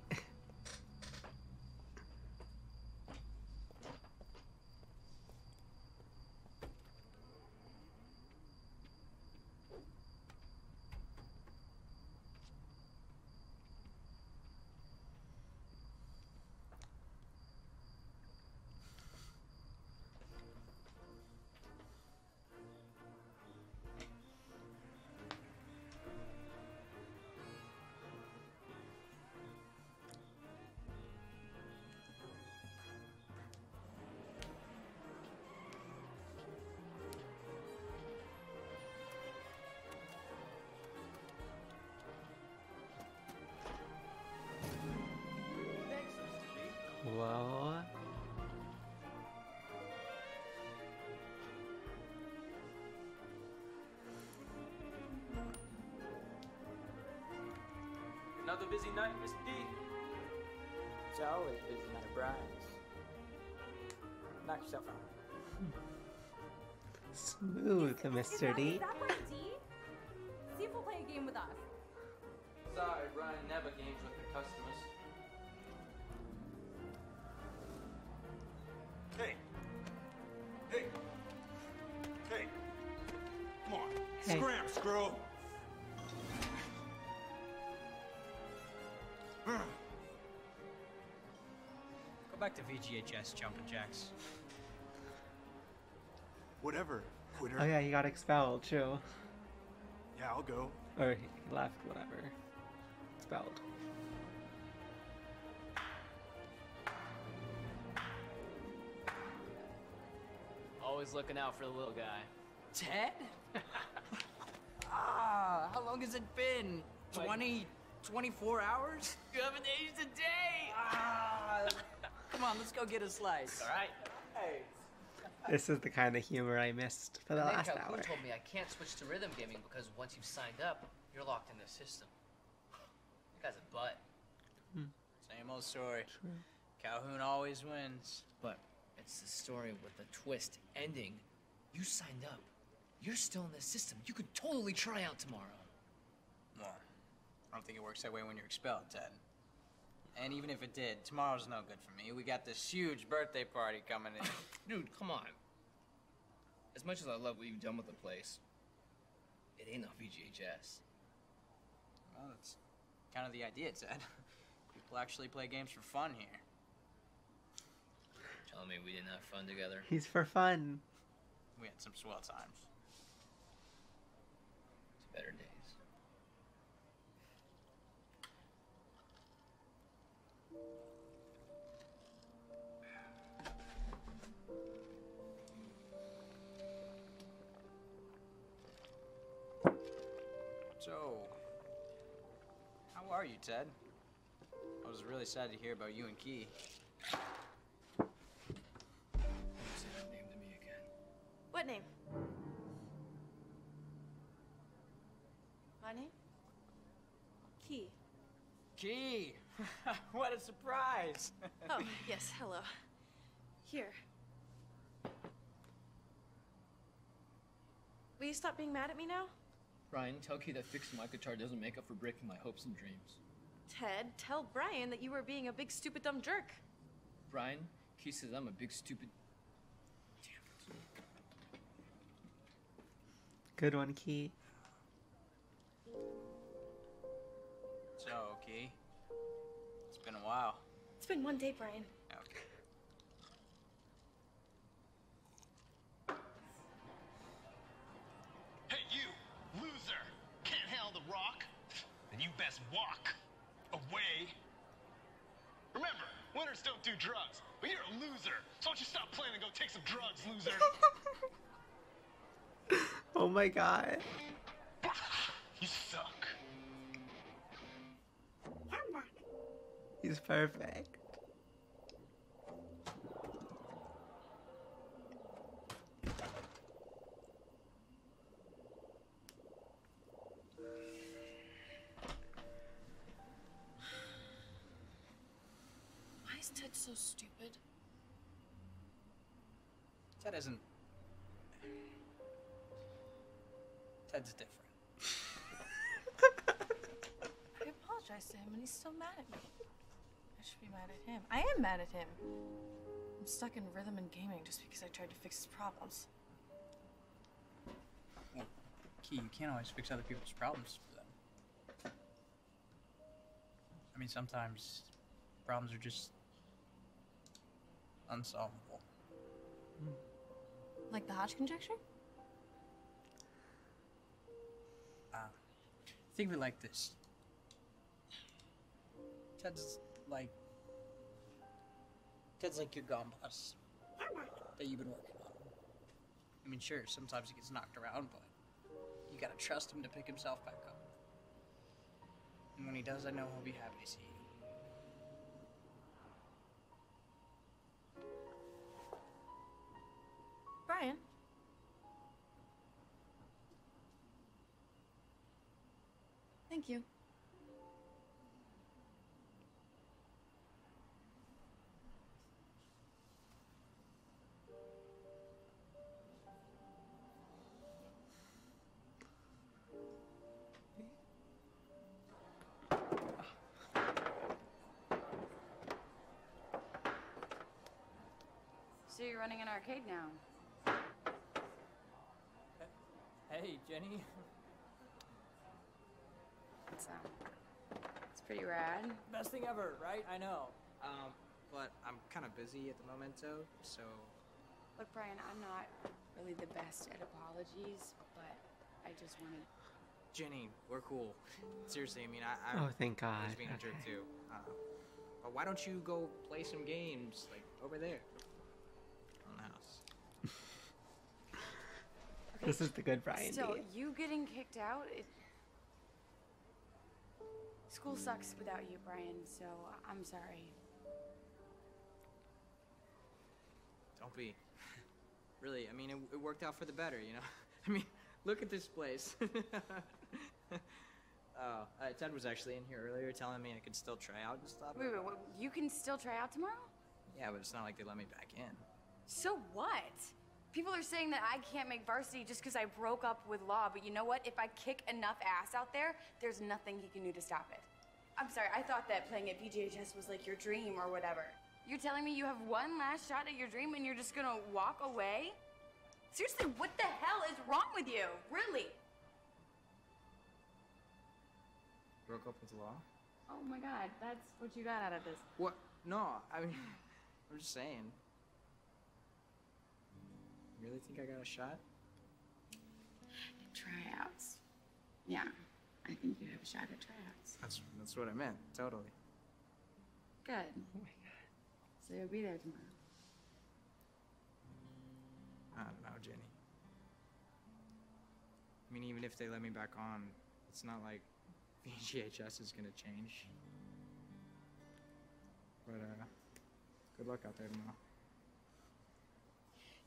Another busy night, Mr. D? It's always busy night at Brian's. Knock yourself out. Smooth, Mr. D. Is that Brian D? See if we'll play a game with us. Sorry, Brian never games with the customers. Hey. Hey. Hey. Come on. Hey. Scram, screw. Go back to VGHS, jumping jacks. Whatever, quitter. Oh yeah, he got expelled too. Yeah, I'll go. Or he left, whatever. Expelled. Always looking out for the little guy. Ted? How long has it been? 20, 24 hours? You haven't aged a day! Come on, let's go get a slice. All right. Hey. This is the kind of humor I missed for the And then last Calhoun hour. told me I can't switch to rhythm gaming because once you've signed up, you're locked in the system. That guy's a butt. Same old story. Calhoun always wins. But it's the story with the twist ending. You signed up. You're still in the system. You could totally try out tomorrow. Well, I don't think it works that way when you're expelled, Ted. And even if it did, tomorrow's no good for me. We got this huge birthday party coming in. Dude, come on. As much as I love what you've done with the place, it ain't no VGHS. Well, that's kind of the idea, Ted. People actually play games for fun here. Telling me we didn't have fun together. He's for fun. We had some swell times. It's better days. So, how are you, Ted? I was really sad to hear about you and Key. Don't say that name to me again. What name? My name? Key. Key! What a surprise! Oh, yes, hello. Here. Will you stop being mad at me now? Brian, tell Key that fixing my guitar doesn't make up for breaking my hopes and dreams. Ted, tell Brian that you were being a big, stupid, dumb jerk. Brian, Key says I'm a big stupid... Good one, Key. So, Key, it's been a while. It's been one day, Brian. Okay. Hey, you, loser! Can't handle the rock? Then you best walk away. Remember, winners don't do drugs, but you're a loser. So why don't you stop playing and go take some drugs, loser? Oh my god. You suck. He's perfect. Why is Ted so stupid? Ted isn't. Ted's different. I apologized to him and he's still mad at me. I should be mad at him. I am mad at him. I'm stuck in rhythm and gaming just because I tried to fix his problems. Well, Key, you can't always fix other people's problems for them. I mean, sometimes problems are just unsolvable. Like the Hodge conjecture? Think of it like this. Ted's like your gun boss that you've been working on. I mean, sure, sometimes he gets knocked around, but you gotta trust him to pick himself back up. And when he does, I know he'll be happy to see you. Brian? Thank you. So you're running an arcade now. Hey, Jenny. It's pretty rad. Best thing ever, right? I know. But I'm kind of busy at the moment, so... Look, Brian, I'm not really the best at apologies, but I just wanted... Jenny, we're cool. Seriously, I mean, I'm Oh, thank God. just being a jerk, Okay. too. But why don't you go play some games, like, over there? On the house. This is the good Brian Still, D. you getting kicked out, School sucks without you, Brian, so I'm sorry. Don't be. Really, I mean, it worked out for the better, you know? I mean, look at this place. Ted was actually in here earlier telling me I could still try out and stuff. Wait, you can still try out tomorrow? Yeah, but it's not like they let me back in. So what? People are saying that I can't make varsity just because I broke up with Law, but you know what? If I kick enough ass out there, there's nothing he can do to stop it. I'm sorry, I thought that playing at VGHS was like your dream or whatever. You're telling me you have one last shot at your dream and you're just gonna walk away? Seriously, what the hell is wrong with you? Really? Broke up with Law? Oh my God, that's what you got out of this. What? No, I mean, I'm just saying. You really think I got a shot? Tryouts. Yeah, I think you have a shot at tryouts. That's what I meant, totally. Good. Oh my God. So you'll be there tomorrow. I don't know, Jenny. I mean, even if they let me back on, it's not like VGHS is gonna change. But, good luck out there tomorrow.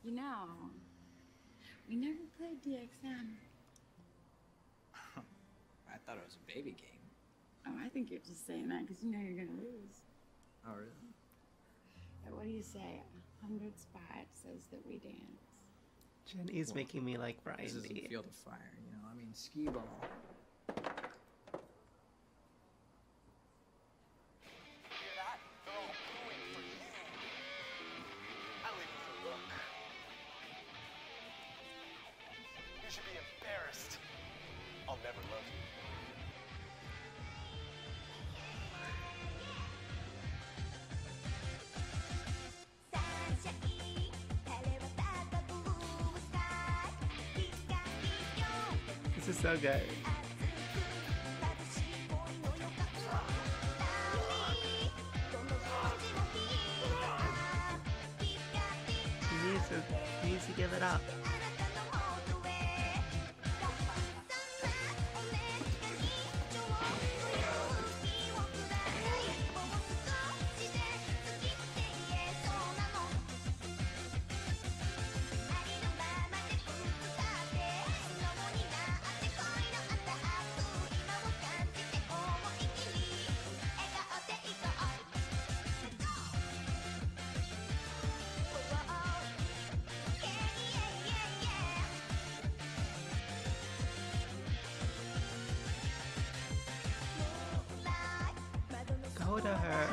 You know, we never played DXM. I thought it was a baby game. Oh, I think you're just saying that because you know you're gonna lose. Oh, really? But what do you say? 100 Spot says that we dance. Jenny's making me like Brian This isn't D. Field of Fire, you know? I mean, skee ball. You should be embarrassed. I'll never love you. This is so good. He needs to give it up. Go to her.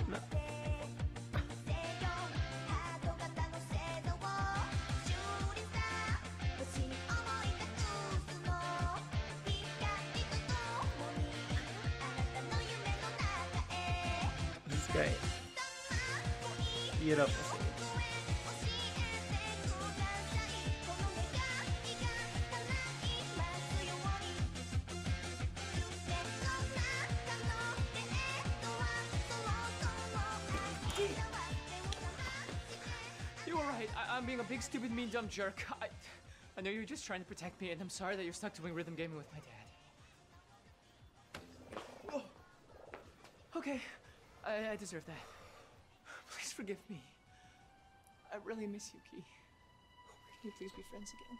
No. This is great. Beautiful. You were right. I'm being a big, stupid, mean, dumb jerk. I know you were just trying to protect me, and I'm sorry that you're stuck doing rhythm gaming with my dad. Oh. Okay, I deserve that. Please forgive me. I really miss you, Key. Can you please be friends again?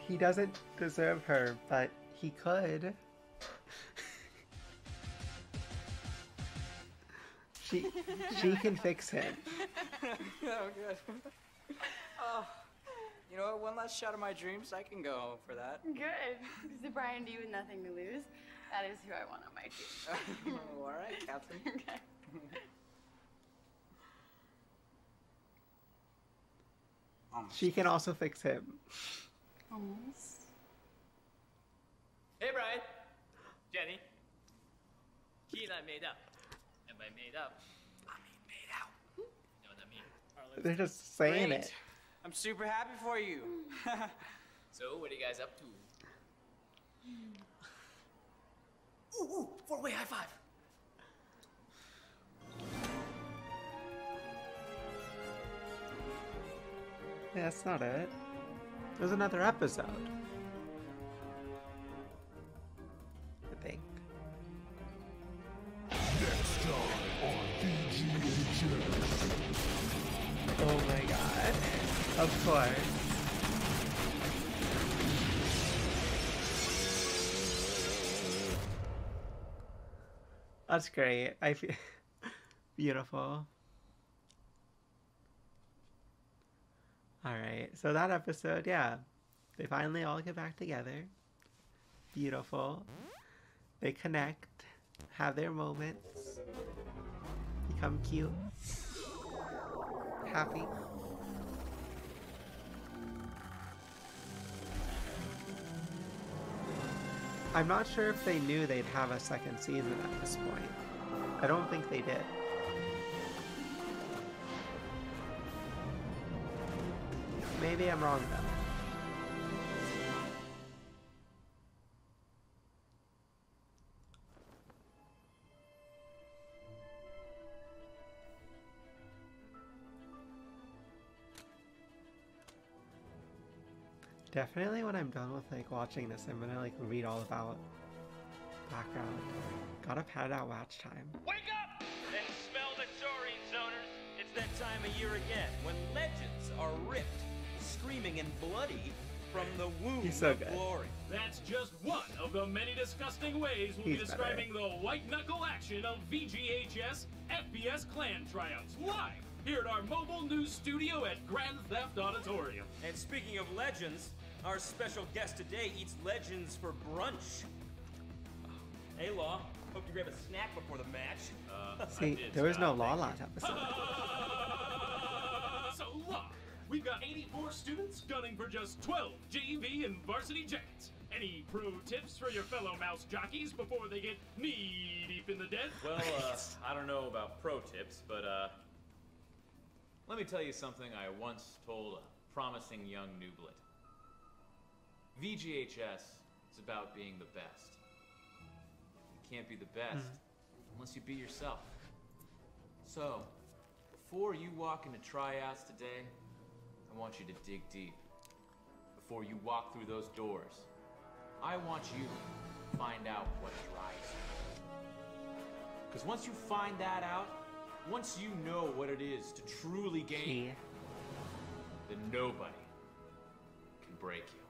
He doesn't deserve her, but he could. She can fix him. Oh, good. Oh, you know what? One last shot of my dreams. I can go for that. Good. Because the Brian D with nothing to lose, that is who I want on my team. Oh, all right, Captain. Okay. She can also fix him. Almost. Hey, Brian. Jenny. Key and I made up. And by made up, I mean made out. You know what I mean? They're just saying Great. it. I'm super happy for you. So, what are you guys up to? Ooh, four-way high five. Yeah, that's not it. There's another episode. I think. Next time on VGHS. Oh my god. Of course. That's great. I feel beautiful. Alright, so that episode, yeah. They finally all get back together. Beautiful. They connect, have their moments, become cute, happy. I'm not sure if they knew they'd have a second season at this point. I don't think they did. Maybe I'm wrong though. Definitely when I'm done with like watching this, I'm gonna like read all about background. Gotta pad out watch time. Wake up and smell the taurine, zoners. It's that time of year again when legends are ripped, screaming and bloody from the womb He's so of good. glory. That's just one of the many disgusting ways we'll be He's describing the white-knuckle action of VGHS FPS Clan Tryouts live here at our mobile news studio at Grand Theft Auditorium. And speaking of legends, our special guest today eats legends for brunch. Hey, Law. Hope you grab a snack before the match. See, there was no law last episode. So, Law, we've got 84 students gunning for just 12 JV and varsity jackets. Any pro tips for your fellow mouse jockeys before they get knee-deep in the dead? Well, I don't know about pro tips, but let me tell you something I once told a promising young nooblet. VGHS is about being the best. You can't be the best unless you be yourself. So, before you walk into tryouts today, I want you to dig deep. Before you walk through those doors, I want you to find out what drives you. Because once you find that out, once you know what it is to truly gain, then nobody can break you.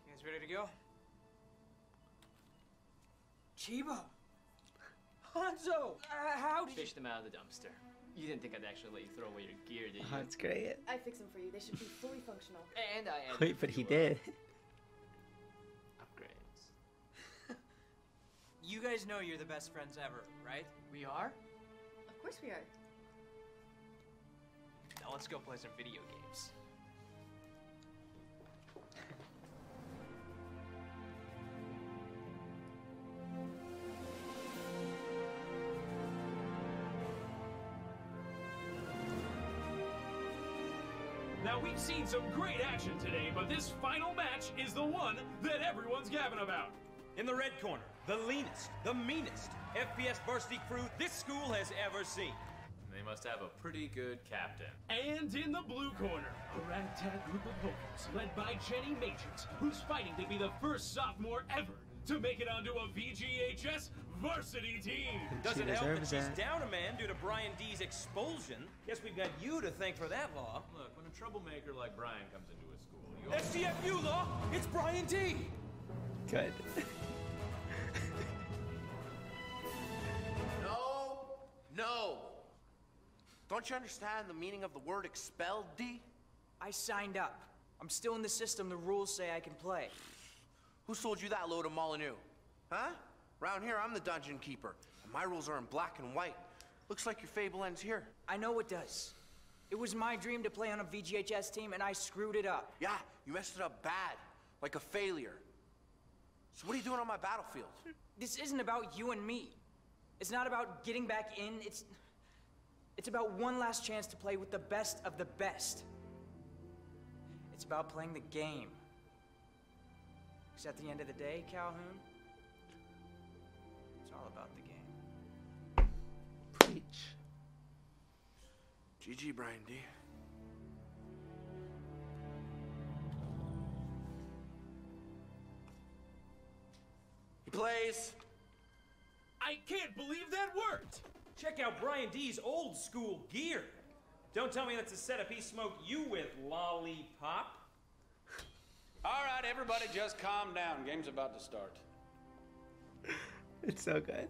You guys ready to go? Chiba! Hanzo! How did you... Fish them out of the dumpster. You didn't think I'd actually let you throw away your gear, did you? Oh, that's great. I fix them for you. They should be fully functional. And I added Wait, but he did. upgrades. You guys know you're the best friends ever, right? We are? Of course we are. Now let's go play some video games. Now, we've seen some great action today, but this final match is the one that everyone's gabbing about. In the red corner, the leanest, the meanest FPS varsity crew this school has ever seen. They must have a pretty good captain. And in the blue corner, a ragtag group of hopers led by Jenny Matrix, who's fighting to be the first sophomore ever to make it onto a VGHS varsity team. Doesn't help that she's down a man due to Brian D's expulsion. Guess we've got you to thank for that, Law. Look, when a troublemaker like Brian comes into a school, you SCFU, Law! It's Brian D! Good. No No! Don't you understand the meaning of the word expelled, D? I signed up. I'm still in the system. The rules say I can play. Who sold you that load of Molyneux? Huh? Around here, I'm the dungeon keeper, and my rules are in black and white. Looks like your fable ends here. I know it does. It was my dream to play on a VGHS team, and I screwed it up. Yeah, you messed it up bad, like a failure. So what are you doing on my battlefield? This isn't about you and me. It's not about getting back in. It's about one last chance to play with the best of the best. It's about playing the game. Because at the end of the day, Calhoun, it's all about the game. Preach. GG, Brian D. He plays. I can't believe that worked! Check out Brian D's old school gear. Don't tell me that's a setup he smoked you with, lollipop. All right, everybody just calm down. Game's about to start. It's so good.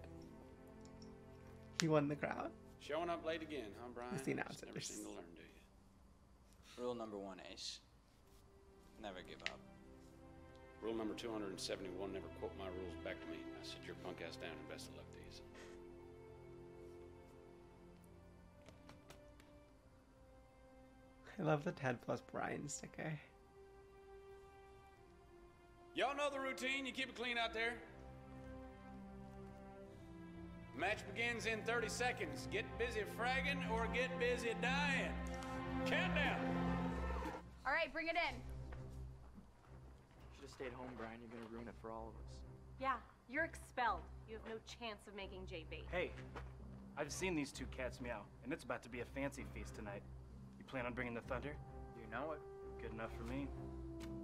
He won the crowd. Showing up late again, huh, Brian? It's the Never announcers. seem to learn, do you? Rule number 1, Ace. Never give up. Rule number 271, never quote my rules back to me. I sit your punk ass down and best of luck to you. I love the Ted plus Brian sticker. Y'all know the routine. You keep it clean out there. Match begins in 30 seconds. Get busy fragging or get busy dying. Countdown. All right, bring it in. Should have stayed home, Brian. You're gonna ruin it for all of us. Yeah, you're expelled. You have no chance of making JB. Hey, I've seen these two cats meow, and it's about to be a fancy feast tonight. You plan on bringing the thunder? You know it. Good enough for me,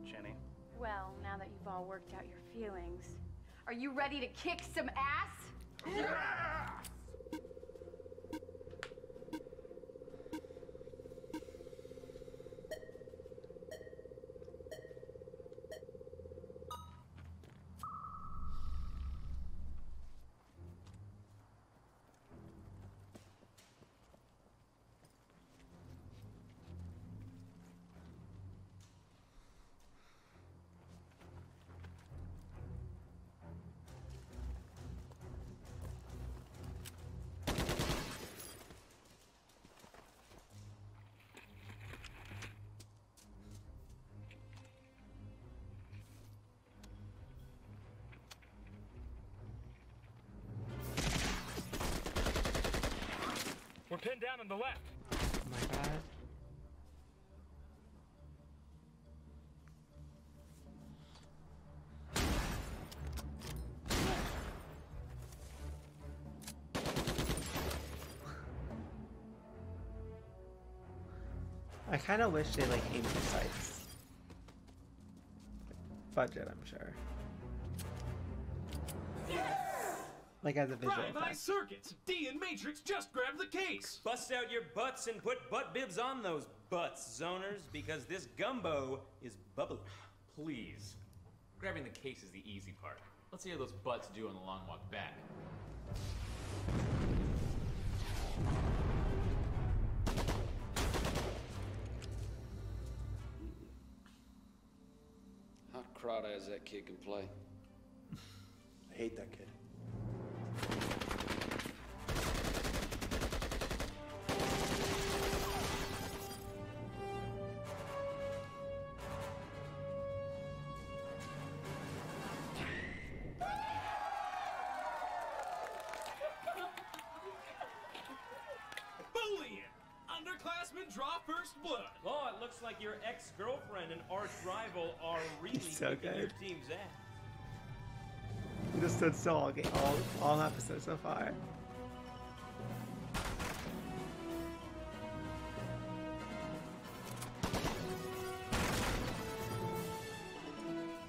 Jenny. Well, now that you've all worked out your feelings, are you ready to kick some ass? Yeah! We're pinned down on the left. Oh my god. I kind of wish they like aimed for sights. Budget, I'm sure. Like as a visual Drive-by effect. circuits! D and Matrix just grabbed the case! Bust out your butts and put butt bibs on those butts, zoners, because this gumbo is bubbling. Please. Grabbing the case is the easy part. Let's see how those butts do on the long walk back. Hot crowd as that kid can play. I hate that kid. Bullying! Underclassmen draw first blood! Oh, it looks like your ex-girlfriend and arch rival are really So kicking your good. team's ass. We just stood still all episodes so far.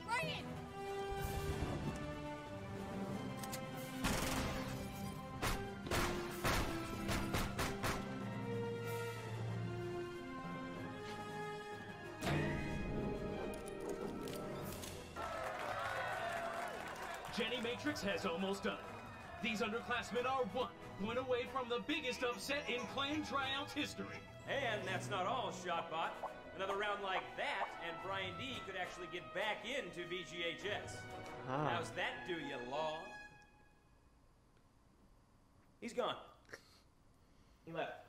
Ryan! Jenny Matrix has almost done it. These underclassmen are one. point away from the biggest upset in clan tryouts history. And that's not all, Shotbot. Another round like that, and Brian D could actually get back into VGHS. How's that do you, Law? He's gone. He left.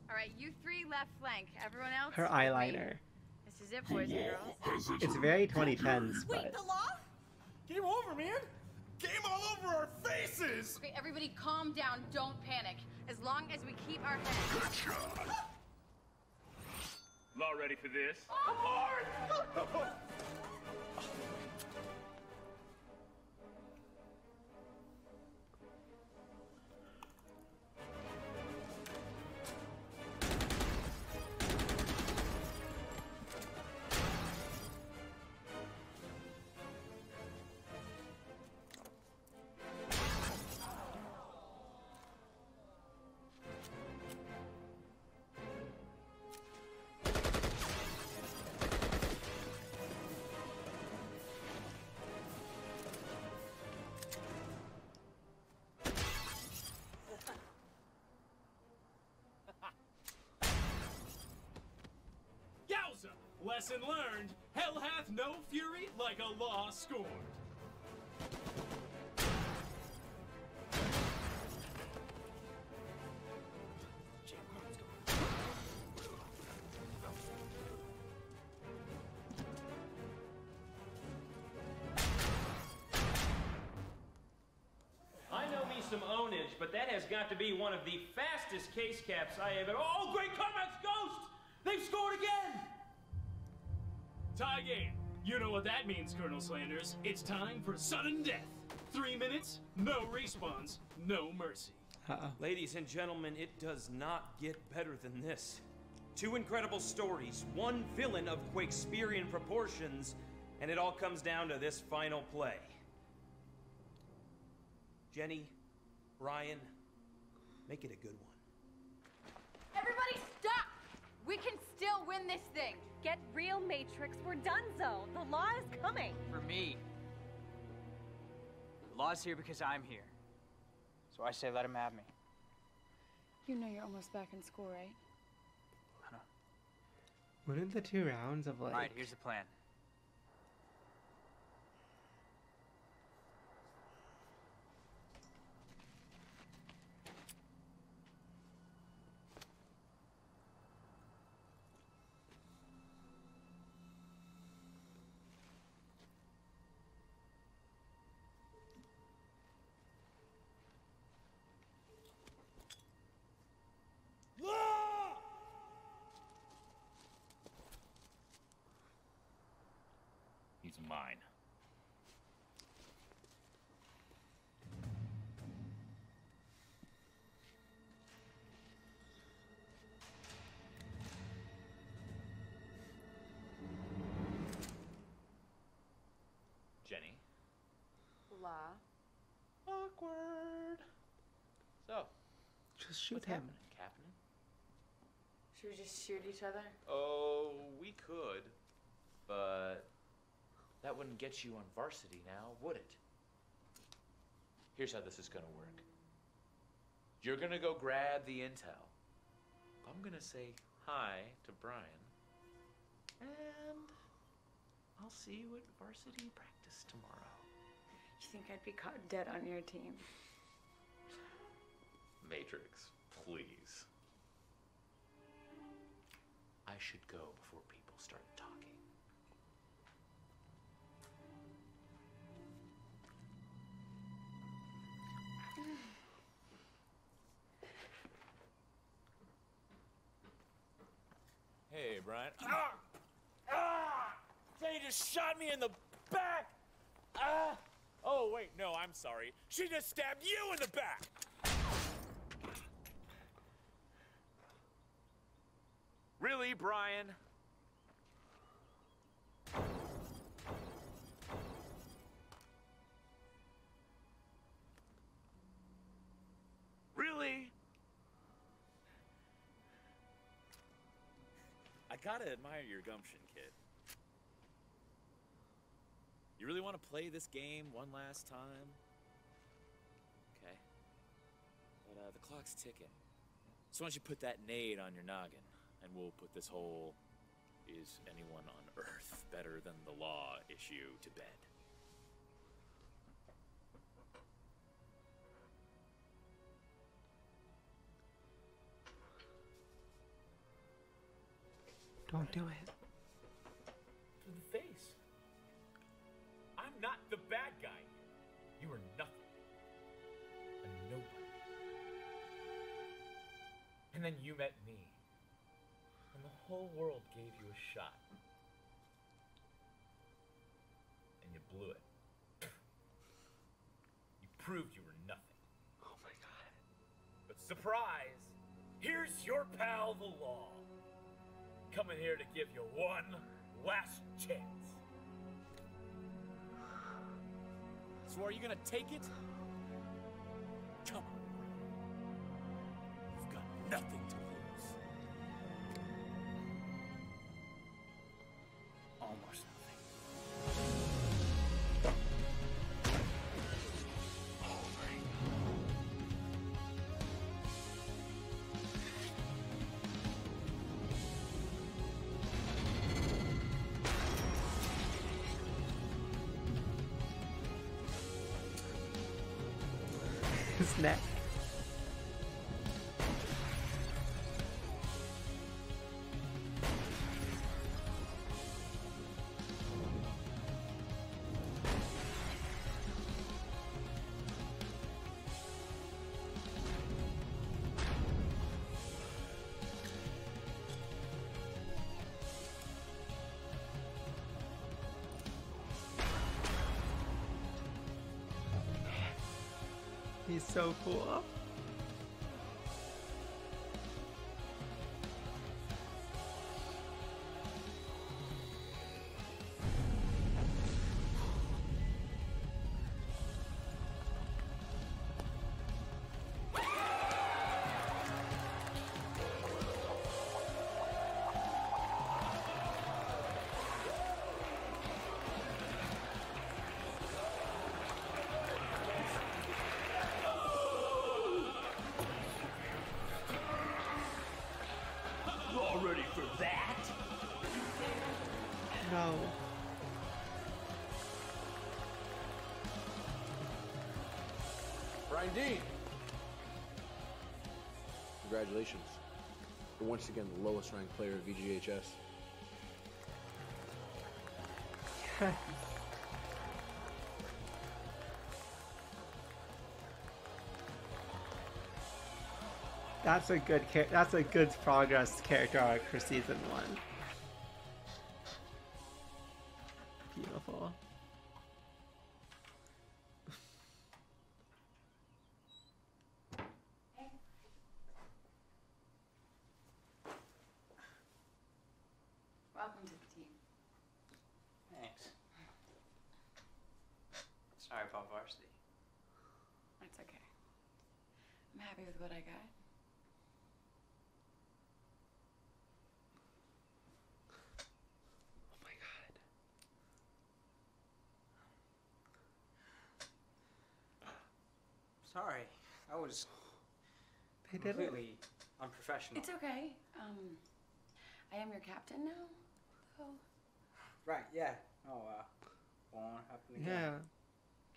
All right, you three left flank. Everyone else. Her eyeliner. This is it, boys and girls. It's very 2010s, but Wait, the law? Game over, man. Game all over our faces. Okay, everybody calm down. Don't panic. As long as we keep our heads. Law ready for this? Yowza! Lesson learned. Hell hath no fury like a law scorned. I know me some ownage, but that has got to be one of the fastest case caps I ever... Oh, great comebacks, Ghost! They've scored again! Tie game. You know what that means, Colonel Slanders. It's time for sudden death. 3 minutes, no respawns, no mercy. Ladies and gentlemen, it does not get better than this. 2 incredible stories, 1 villain of Quakespearean proportions, and it all comes down to this final play. Jenny, Brian, make it a good one. Everybody stop! We can still win this thing. Get real, Matrix. We're donezo. The law is coming. For me, the law's here because I'm here. So I say let him have me. You know you're almost back in school, right? I know. wouldn't the 2 rounds of like... Alright, here's the plan. He's mine. Jenny. La. Awkward. So. Just shoot what's him. happening, Captain? Should we just shoot each other? Oh, we could, but that wouldn't get you on varsity now, would it? Here's how this is gonna work. You're gonna go grab the intel. I'm gonna say hi to Brian, and I'll see you at varsity practice tomorrow. You think I'd be caught dead on your team? Matrix, please. I should go before people start talking. Hey, Brian. Ah! Ah! Jenny just shot me in the back! Ah! Oh, wait, no, I'm sorry. She just stabbed you in the back! Really, Brian? Really? I gotta admire your gumption, kid. You really want to play this game one last time? Okay. But the clock's ticking. So why don't you put that nade on your noggin, and we'll put this whole "is anyone on Earth better than the law" issue to bed. Don't do it. To the face. I'm not the bad guy here. You are nothing. A nobody. And then you met me. And the whole world gave you a shot. And you blew it. You proved you were nothing. Oh my god. But surprise! Here's your pal, the law. Coming here to give you one last chance. So are you gonna take it? Come on. You've got nothing to lose. Almost nothing. His neck. He's so cool. All ready for that? No. Brian Dean! Congratulations. You're once again the lowest ranked player of VGHS. Yes. That's a good progress character arc for season 1. Beautiful. Welcome to the team. Thanks. Sorry about varsity. That's okay. I'm happy with what I got. Oh my god. Sorry. I was They did it. completely unprofessional. It's okay. I am your captain now. So. Right, yeah. Oh, won't happen again. Yeah.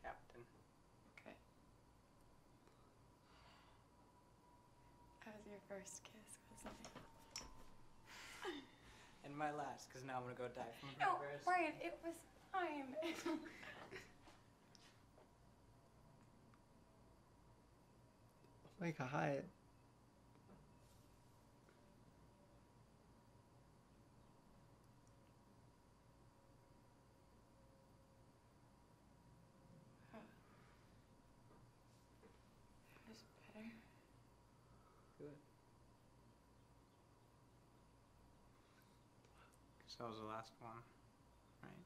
Captain. Okay. That was your first kiss, wasn't it? And my last, because now I'm going to go die from No, embarrassment. Brian, it was fine. Oh my god. That was better. Good. Because that was the last one, right?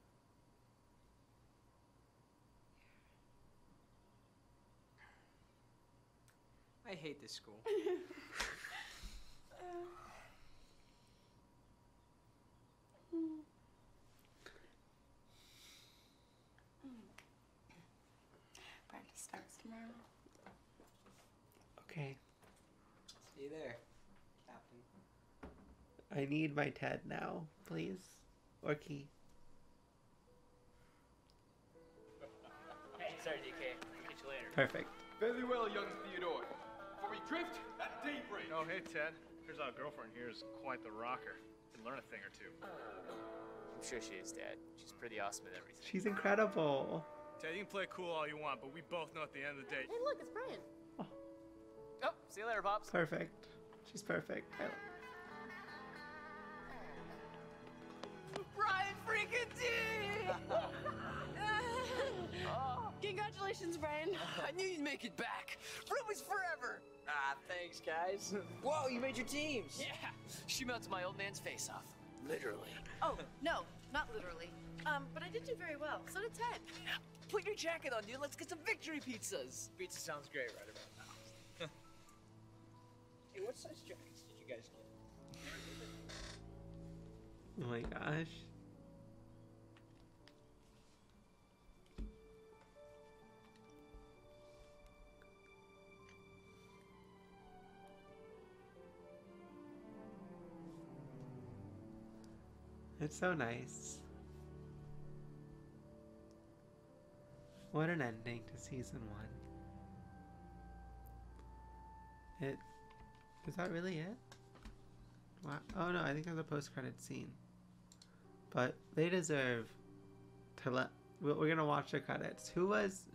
I hate this school. Okay. See you there, Captain. I need my Ted now, please. Or key. Hey, sorry, DK. Catch you later. Perfect. Very well, young Theodore. For we drift at daybreak. Oh, hey, Ted. Here's our girlfriend here is quite the rocker. Can learn a thing or two. I'm sure she is, Dad. She's pretty awesome at everything. She's incredible. Ted, you can play cool all you want, but we both know at the end of the day. Hey, look, it's Brian. Oh, see you later, Pops. Perfect. She's perfect. Brian freaking D! Congratulations, Brian. I knew you'd make it back. Ruby's forever. Ah, thanks, guys. Whoa, you made your teams. Yeah, she melted my old man's face off. Literally. Oh, no, not literally. But I did do very well. So did Ted. Put your jacket on, dude. Let's get some victory pizzas. Pizza sounds great right about now. Hey, what size jackets did you guys get? Oh my gosh. It's so nice. What an ending to season 1. Is that really it? Wow. Oh no, I think there's a post-credit scene. But they deserve to we're gonna watch the credits. Who was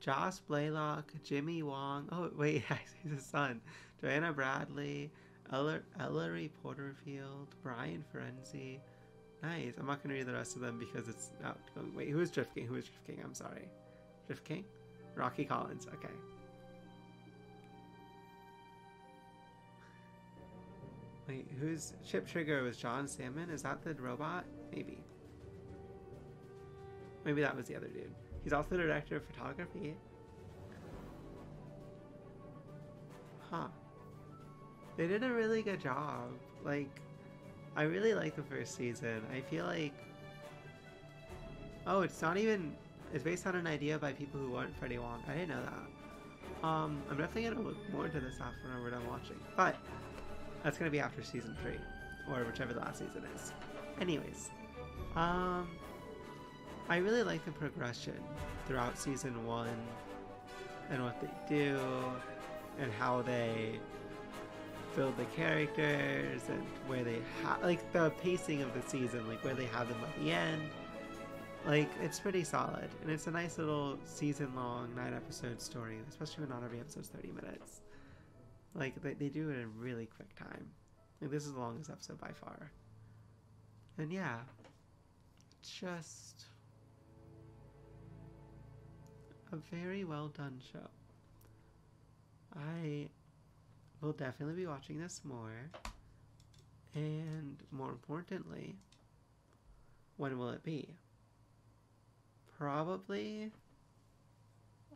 Josh Blaylock, Jimmy Wong? Oh wait, he's his son. Joanna Bradley, Ellery Porterfield, Brian Ferenzi. Nice. I'm not gonna read the rest of them because it's out. Oh, wait, who is Drift King? Who is Drift King? I'm sorry. Drift King? Rocky Collins. Okay. Wait, who's Chip Trigger? Was John Salmon? Is that the robot? Maybe. Maybe that was the other dude. He's also the director of photography. Huh. They did a really good job. Like, I really like the first season. I feel like... Oh, it's not even... It's based on an idea by people who weren't Freddie Wong. I didn't know that. I'm definitely gonna look more into this after we're done watching. But, that's gonna be after season 3. Or whichever the last season is. Anyways. I really like the progression throughout season 1. And what they do. And how they build the characters and where they have, like, the pacing of the season, like where they have them at the end. Like, it's pretty solid, and it's a nice little season-long 9-episode story, especially when not every episode's 30 minutes. Like, they do it in a really quick time. Like, this is the longest episode by far. And yeah, it's just a very well done show. I will definitely be watching this more. And more importantly, when will it be? Probably,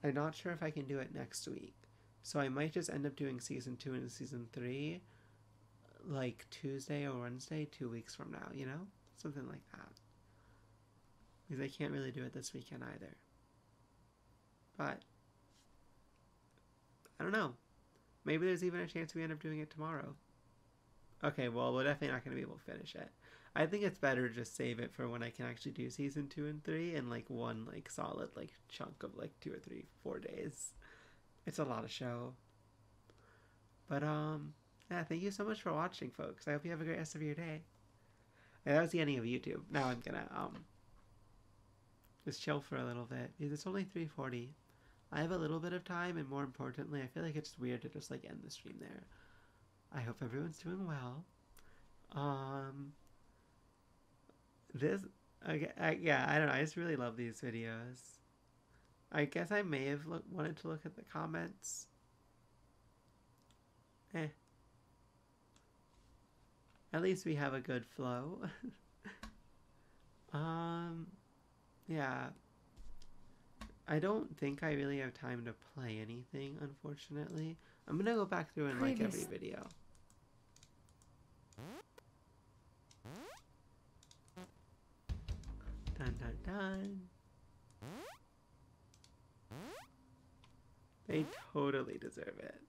I'm not sure if I can do it next week. So I might just end up doing season 2 and season 3 like Tuesday or Wednesday 2 weeks from now, you know? Something like that. Because I can't really do it this weekend either. But I don't know. Maybe there's even a chance we end up doing it tomorrow. Okay, well, we're definitely not going to be able to finish it. I think it's better to just save it for when I can actually do season 2 and 3 in like one like solid like chunk of like 2 or 3, 4 days. It's a lot of show. But yeah, thank you so much for watching, folks. I hope you have a great rest of your day. Yeah, that was the ending of YouTube. Now I'm gonna just chill for a little bit because it's only 3:40. I have a little bit of time, and more importantly, I feel like it's weird to just like end the stream there. I hope everyone's doing well. Yeah, I don't know. I just really love these videos. I guess I may have wanted to look at the comments. At least we have a good flow. Yeah. I don't think I really have time to play anything, unfortunately. I'm gonna go back through and like every video. Dun dun dun. They totally deserve it.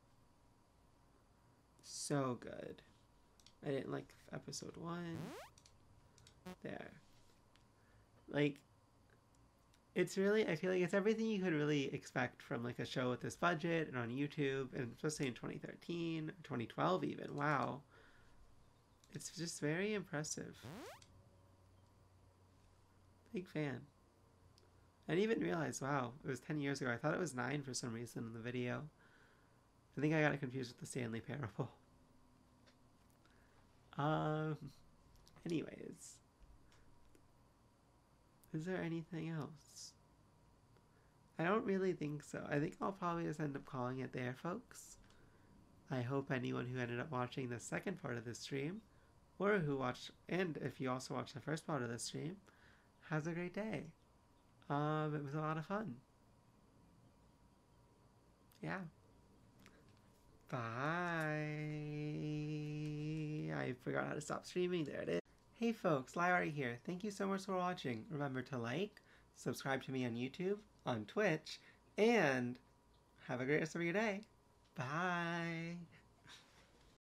so good. I didn't like episode 1. There. Like, it's really, I feel like it's everything you could really expect from like a show with this budget and on YouTube, and especially in 2013, 2012 even. Wow. It's just very impressive. Big fan. I didn't even realize, wow, it was 10 years ago. I thought it was 9 for some reason in the video. I think I got it confused with the Stanley Parable. Anyways. Is there anything else? I don't really think so. I think I'll probably just end up calling it there, folks. I hope anyone who ended up watching the second part of this stream, or who watched, and if you also watched the first part of this stream, has a great day. It was a lot of fun. Yeah. Bye. I forgot how to stop streaming. There it is. Hey folks, lyarri here. Thank you so much for watching. Remember to like, subscribe to me on YouTube, on Twitch, and have a great rest of your day. Bye.